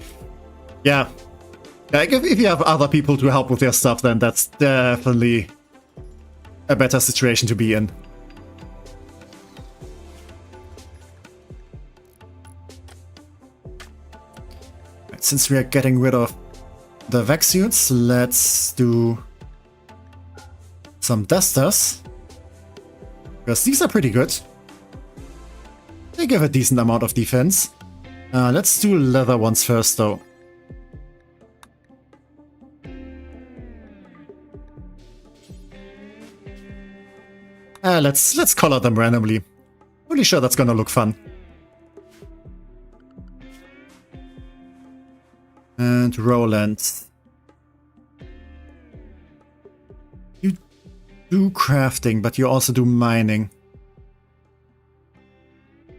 Yeah. Like if you have other people to help with your stuff, then that's definitely a better situation to be in. Since we are getting rid of the vac suits, let's do some dusters. Because these are pretty good. They give a decent amount of defense. Let's do leather ones first, though. Let's color them randomly. Pretty sure that's gonna look fun. And Roland. You do crafting, but you also do mining.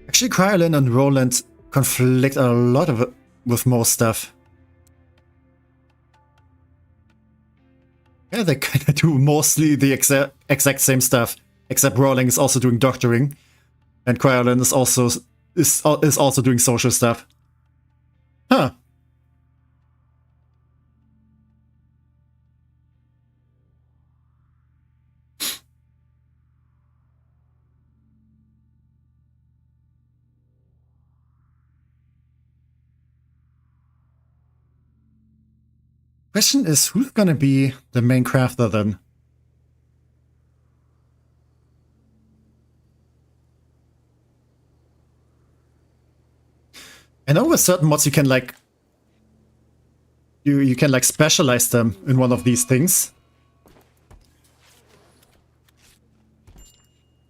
Actually, Kryolin and Roland conflict a lot with most stuff. Yeah, they kind of do mostly the exact same stuff, except Roland is also doing doctoring, and Kryolin is also doing social stuff. Huh. Question is, who's gonna be the main crafter then? I know with certain mods you can like you can like specialize them in one of these things,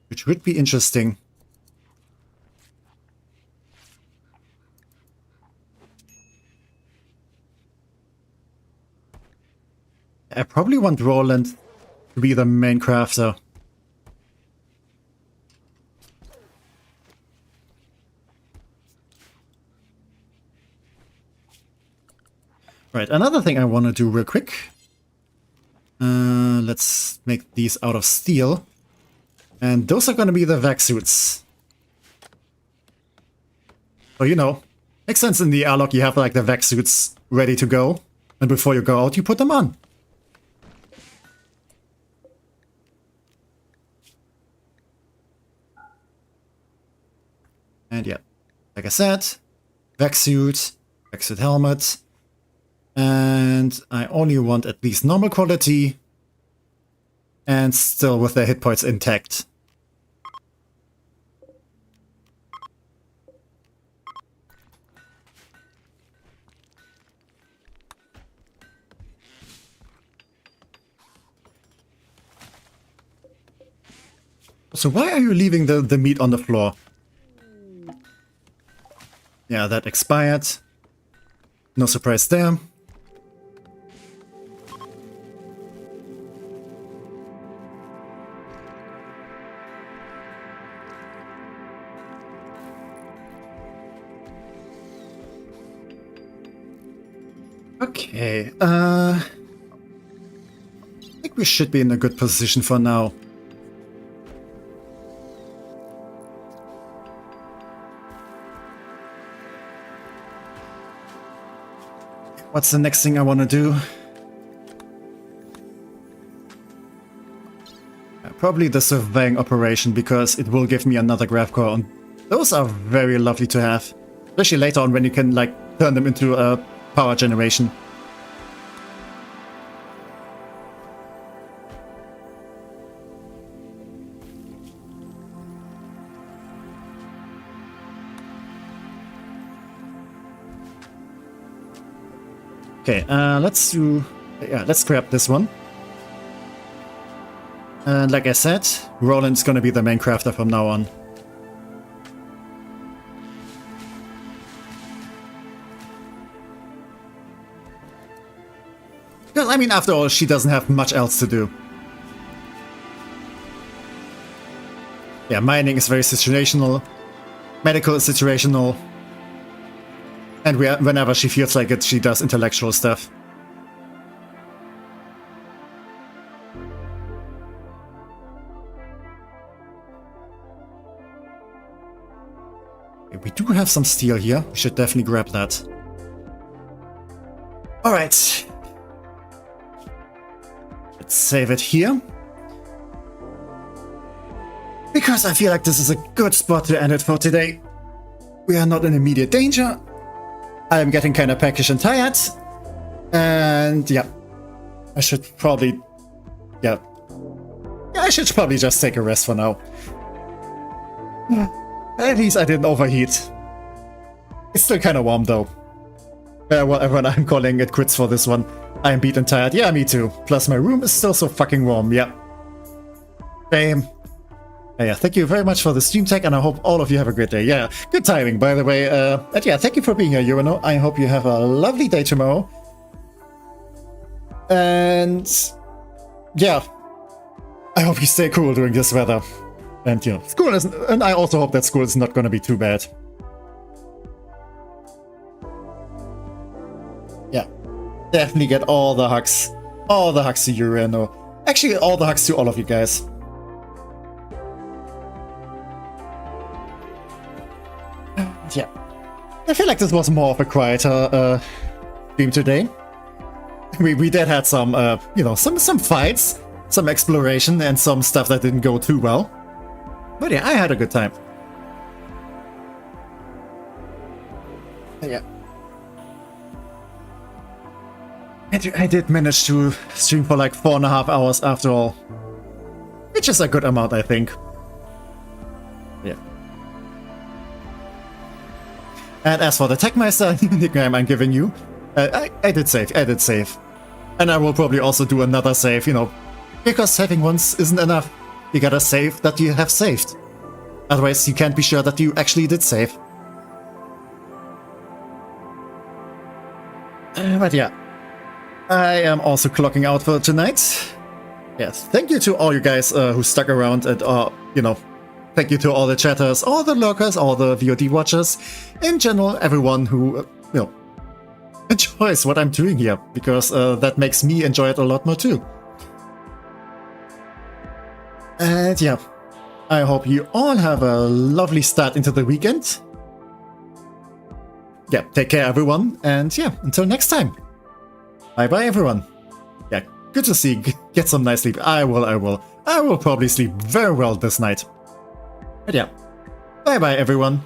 which would be interesting. I probably want Roland to be the main crafter. Right, another thing I want to do real quick. Let's make these out of steel. And those are going to be the vac suits. So, you know, makes sense in the airlock you have like the vac suits ready to go. And before you go out, you put them on. And yeah, like I said, vac suit helmet. And I only want at least normal quality. And still with their hit points intact. So why are you leaving the meat on the floor? Yeah, that expired. No surprise there. Okay, I think we should be in a good position for now. What's the next thing I want to do? Probably the surveying operation, because it will give me another grav core, and those are very lovely to have. Especially later on when you can like turn them into a power generation. Okay, let's grab this one. And like I said, Roland's gonna be the main crafter from now on. Because, I mean, after all, she doesn't have much else to do. Yeah, mining is very situational. Medical is situational. And whenever she feels like it, she does intellectual stuff. We do have some steel here. We should definitely grab that. Alright. Let's save it here. Because I feel like this is a good spot to end it for today. We are not in immediate danger. I'm getting kind of peckish and tired. And yeah. I should probably... Yeah. I should probably just take a rest for now. At least I didn't overheat. It's still kind of warm though. Whatever, I'm calling it quits for this one. I am beat and tired. Yeah, me too. Plus my room is still so fucking warm. Yeah. Same. Yeah, thank you very much for the stream tech, and I hope all of you have a great day. Yeah, good timing, by the way. And yeah, thank you for being here, Urano. I hope you have a lovely day tomorrow. And yeah, I hope you stay cool during this weather. And you know, school isn't, and I also hope that school is not going to be too bad. Yeah, definitely get all the hugs to Urano. Actually, all the hugs to all of you guys. Yeah, I feel like this was more of a quieter stream today. We did had some, you know, some fights, some exploration, and some stuff that didn't go too well. But yeah, I had a good time. Yeah. I did manage to stream for like 4.5 hours after all. Which is a good amount, I think. Yeah. And as for the TecMeister nickname I'm giving you, I did save. And I will probably also do another save, you know, because saving once isn't enough. You gotta save that you have saved. Otherwise, you can't be sure that you actually did save. But yeah, I am also clocking out for tonight. Yes, thank you to all you guys who stuck around and, you know, thank you to all the chatters, all the lurkers, all the VOD watchers, in general, everyone who, you know, enjoys what I'm doing here, because that makes me enjoy it a lot more too. And yeah, I hope you all have a lovely start into the weekend. Yeah, take care everyone, and yeah, until next time. Bye bye everyone. Yeah, good to see, get some nice sleep. I will probably sleep very well this night. But yeah, bye bye everyone.